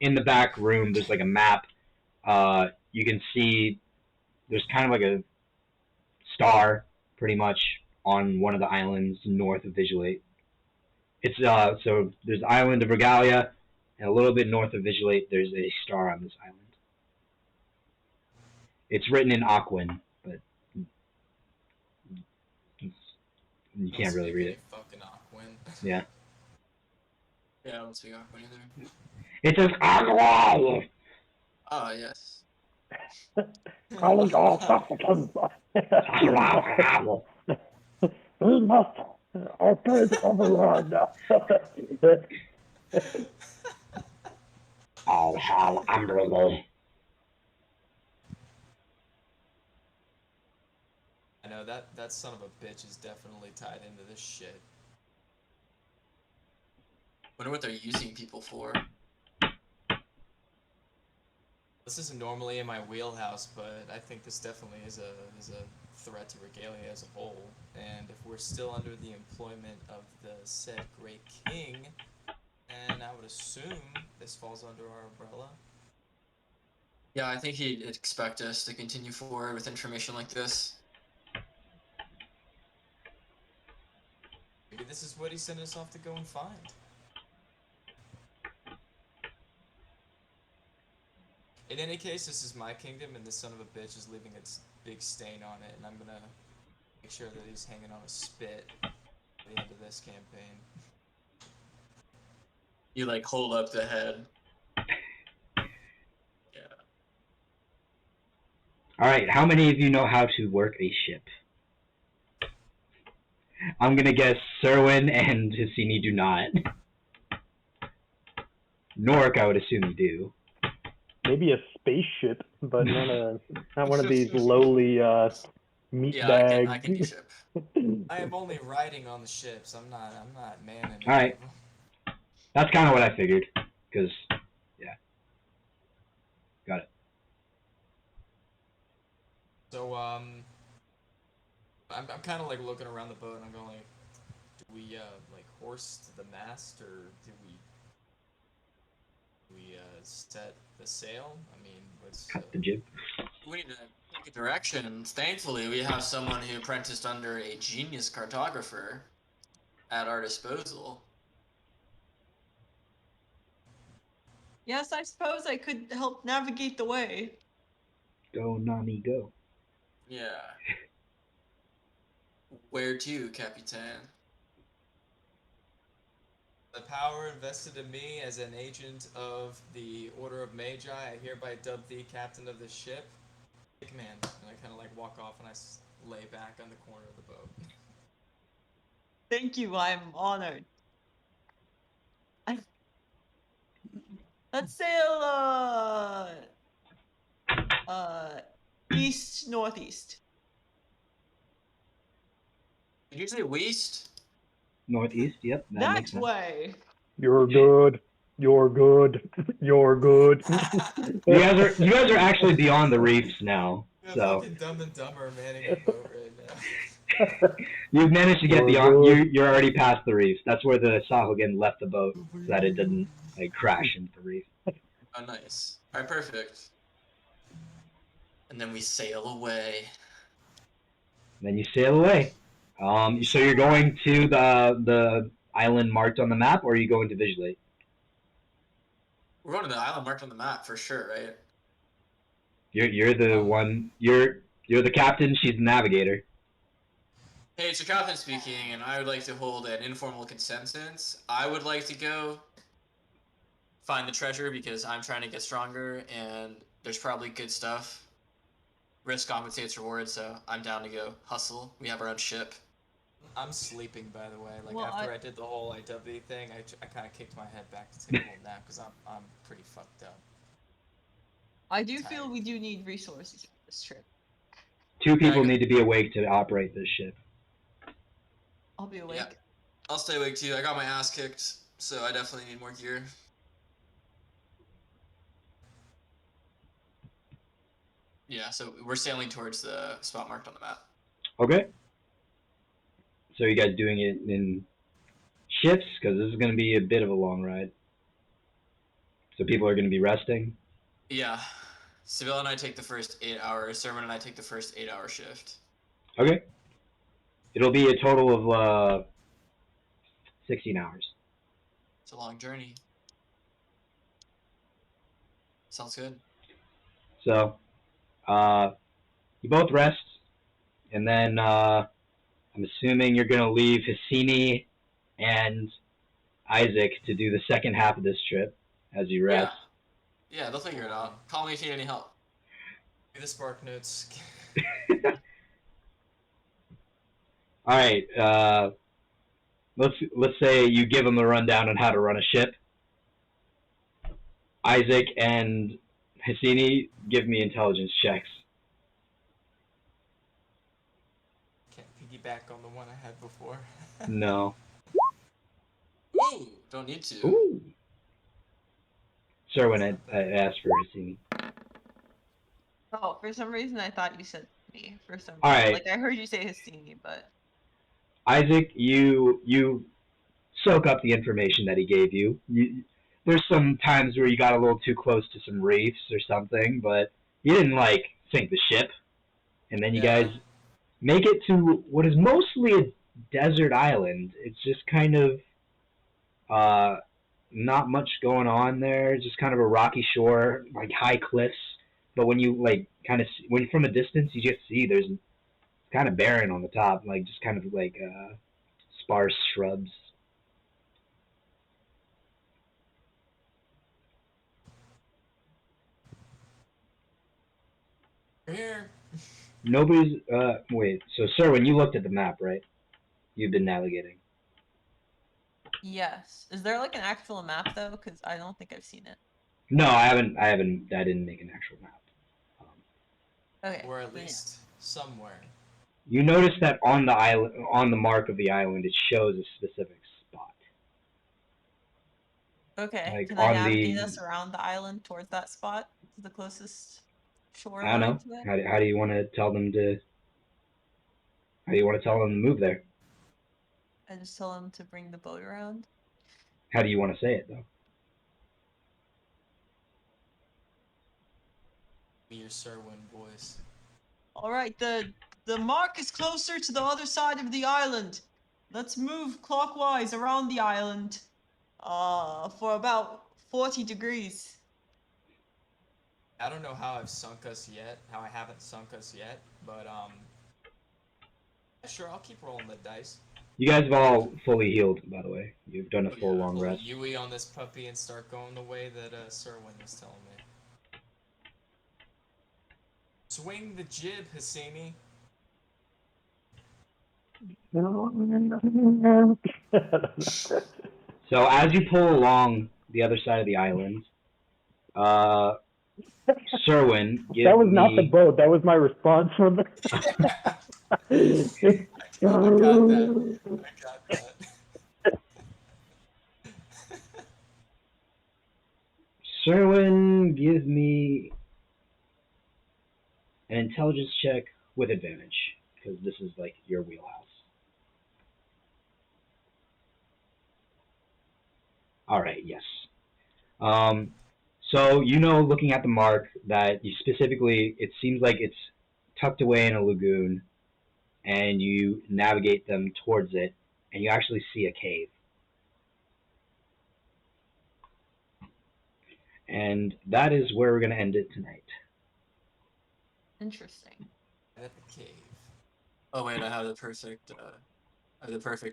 Speaker 1: in the back room, there's like a map. You can see there's kind of like a star, pretty much, on one of the islands north of Vigilate. It's so there's the island of Regalia, and a little bit north of Vigilate, there's a star on this island. It's written in Aquan, but you can't really read it.
Speaker 3: Fucking Aquan.
Speaker 1: Yeah.
Speaker 4: Yeah, I don't speak Aquan either.
Speaker 1: It says Aquan.
Speaker 4: Oh, yes.
Speaker 5: Calling all Sahuagins. We must obey the overlord.
Speaker 1: All hail Amberley.
Speaker 3: I know that son of a bitch is definitely tied into this shit.
Speaker 4: Wonder what they're using people for.
Speaker 3: This isn't normally in my wheelhouse, but I think this definitely is a threat to Regalia as a whole. And if we're still under the employment of the said Great King, and I would assume this falls under our umbrella.
Speaker 4: Yeah, I think he'd expect us to continue forward with information like this.
Speaker 3: Maybe this is what he sent us off to go and find. In any case, this is my kingdom, and this son of a bitch is leaving its big stain on it, and I'm gonna make sure that he's hanging on a spit at the end of this campaign.
Speaker 4: You like hold up the head. Yeah.
Speaker 1: Alright, how many of you know how to work a ship? I'm gonna guess Serwin and Hassini do not. Nork, I would assume you do.
Speaker 5: Maybe a spaceship, but not one of these lowly meat
Speaker 4: Yeah,
Speaker 5: bag.
Speaker 4: I can do ship.
Speaker 3: I am only riding on the ships. I'm not manning it.
Speaker 1: Alright. That's kind of what I figured, because, yeah. Got it.
Speaker 3: So I'm kind of like looking around the boat, and I'm going like, do we like horse to the mast, or do we set the sail? I mean, what's
Speaker 1: Cut the jib.
Speaker 4: We need to take a direction. Thankfully, we have someone who apprenticed under a genius cartographer at our disposal.
Speaker 2: Yes, I suppose I could help navigate the way.
Speaker 1: Go, Nami, go.
Speaker 4: Yeah. Where to, Capitan?
Speaker 3: the power invested in me as an agent of the Order of Magi. I hereby dub thee captain of the ship. Big man. And I kind of like walk off and I lay back on the corner of the boat.
Speaker 2: Thank you, I'm honored. Let's sail, east northeast.
Speaker 4: Did you say west?
Speaker 1: Northeast, yep. That makes
Speaker 2: That
Speaker 1: sense.
Speaker 2: way.
Speaker 5: You're good. You're good. You're good.
Speaker 1: You guys are actually beyond the reefs now.
Speaker 3: Yeah,
Speaker 1: So
Speaker 3: fucking Dumb and Dumber manning the boat right now.
Speaker 1: you've managed to get
Speaker 5: You're
Speaker 1: beyond.
Speaker 5: good.
Speaker 1: You're already past the reefs. That's where the Sahuagin left the boat, so that it didn't like crash into the reef.
Speaker 4: Oh, nice. Alright, perfect. And then we sail away.
Speaker 1: Then you sail away. So you're going to the island marked on the map, or are you going to Vigilate?
Speaker 4: We're going to the island marked on the map for sure, right?
Speaker 1: You're the one. You're the captain. She's the navigator.
Speaker 4: Hey, it's your captain speaking, and I would like to hold an informal consensus. I would like to go find the treasure because I'm trying to get stronger, and there's probably good stuff. Risk compensates reward, so I'm down to go hustle. We have our own ship.
Speaker 3: I'm sleeping, by the way. Like,
Speaker 2: Well,
Speaker 3: after I did the whole IW thing, I kind of kicked my head back to take a little nap because I'm pretty fucked up.
Speaker 2: I do
Speaker 3: Tired.
Speaker 2: feel we do need resources for this trip.
Speaker 1: 2 people need to be awake to operate this ship.
Speaker 2: I'll be awake.
Speaker 4: Yeah. I'll stay awake too. I got my ass kicked, so I definitely need more gear. Yeah, so we're sailing towards the spot marked on the map.
Speaker 1: Okay. So you guys doing it in shifts? Because this is going to be a bit of a long ride. So people are going to be resting.
Speaker 4: Yeah. Seville and I take the first 8 hours. Sermon and I take the first 8-hour shift.
Speaker 1: Okay. It'll be a total of 16 hours.
Speaker 4: It's a long journey. Sounds good.
Speaker 1: So you both rest, and then I'm assuming you're going to leave Hissini and Isaac to do the second half of this trip as you rest.
Speaker 4: Yeah, they'll figure it out. Call me if you need any help.
Speaker 3: Do the spark notes.
Speaker 1: All right. Let's say you give them a rundown on how to run a ship. Isaac and Hissini, give me intelligence checks.
Speaker 3: Can't piggyback on the one I had before.
Speaker 1: No.
Speaker 4: Ooh, don't need to.
Speaker 1: Ooh. Sherwin, I asked for Hissini.
Speaker 2: Oh, for some reason I thought you said me. For some reason.
Speaker 1: All right.
Speaker 2: Like I heard you say Hissini, but
Speaker 1: Isaac, you soak up the information that he gave you. There's some times where you got a little too close to some reefs or something, but you didn't like sink the ship. And then you guys make it to what is mostly a desert island. It's just kind of not much going on there. Just kind of a rocky shore, like high cliffs. But when you like kind of when from a distance, you just see there's kind of barren on the top, like just kind of like sparse shrubs.
Speaker 3: Here.
Speaker 1: Nobody's wait, so sir, when you looked at the map, right? You've been navigating.
Speaker 2: yes. Is there like an actual map though? Because I don't think I've seen it.
Speaker 1: No, I didn't make an actual map.
Speaker 2: Okay.
Speaker 3: Or at
Speaker 2: then
Speaker 3: least somewhere.
Speaker 1: You notice that on the island, on the mark of the island, it shows a specific spot.
Speaker 2: yeah. Okay.
Speaker 1: Like
Speaker 2: Can I
Speaker 1: on
Speaker 2: navigate
Speaker 1: the,
Speaker 2: us around the island towards that spot? To the closest
Speaker 1: I don't
Speaker 2: shoreline
Speaker 1: know.
Speaker 2: to it?
Speaker 1: How do you want to tell them to? How do you want to tell them to move there?
Speaker 2: I just tell them to bring the boat around.
Speaker 1: How do you want to say it though?
Speaker 3: Your Serwin voice.
Speaker 2: All right. The mark is closer to the other side of the island. Let's move clockwise around the island. For about 40 degrees.
Speaker 3: I don't know how I've sunk us yet, how I haven't sunk us yet, but sure, I'll keep rolling the dice.
Speaker 1: You guys have all fully healed, by the way. You've done a full long
Speaker 3: Pull a
Speaker 1: rest.
Speaker 3: Yui on this puppy and start going the way that Serwin was telling me. Swing the jib, Hissini.
Speaker 1: So as you pull along the other side of the island, Serwin, give
Speaker 5: That was
Speaker 1: me...
Speaker 5: not the boat. That was my response from the.
Speaker 3: I got that.
Speaker 1: Serwin, give me an intelligence check with advantage, because this is like your wheelhouse. All right, yes. So you know, looking at the mark, that you specifically, it seems like it's tucked away in a lagoon, and you navigate them towards it, and you actually see a cave. And that is where we're going to end it tonight.
Speaker 2: Interesting.
Speaker 3: At the cave.
Speaker 4: Oh wait, I have the perfect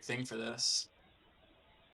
Speaker 4: thing for this.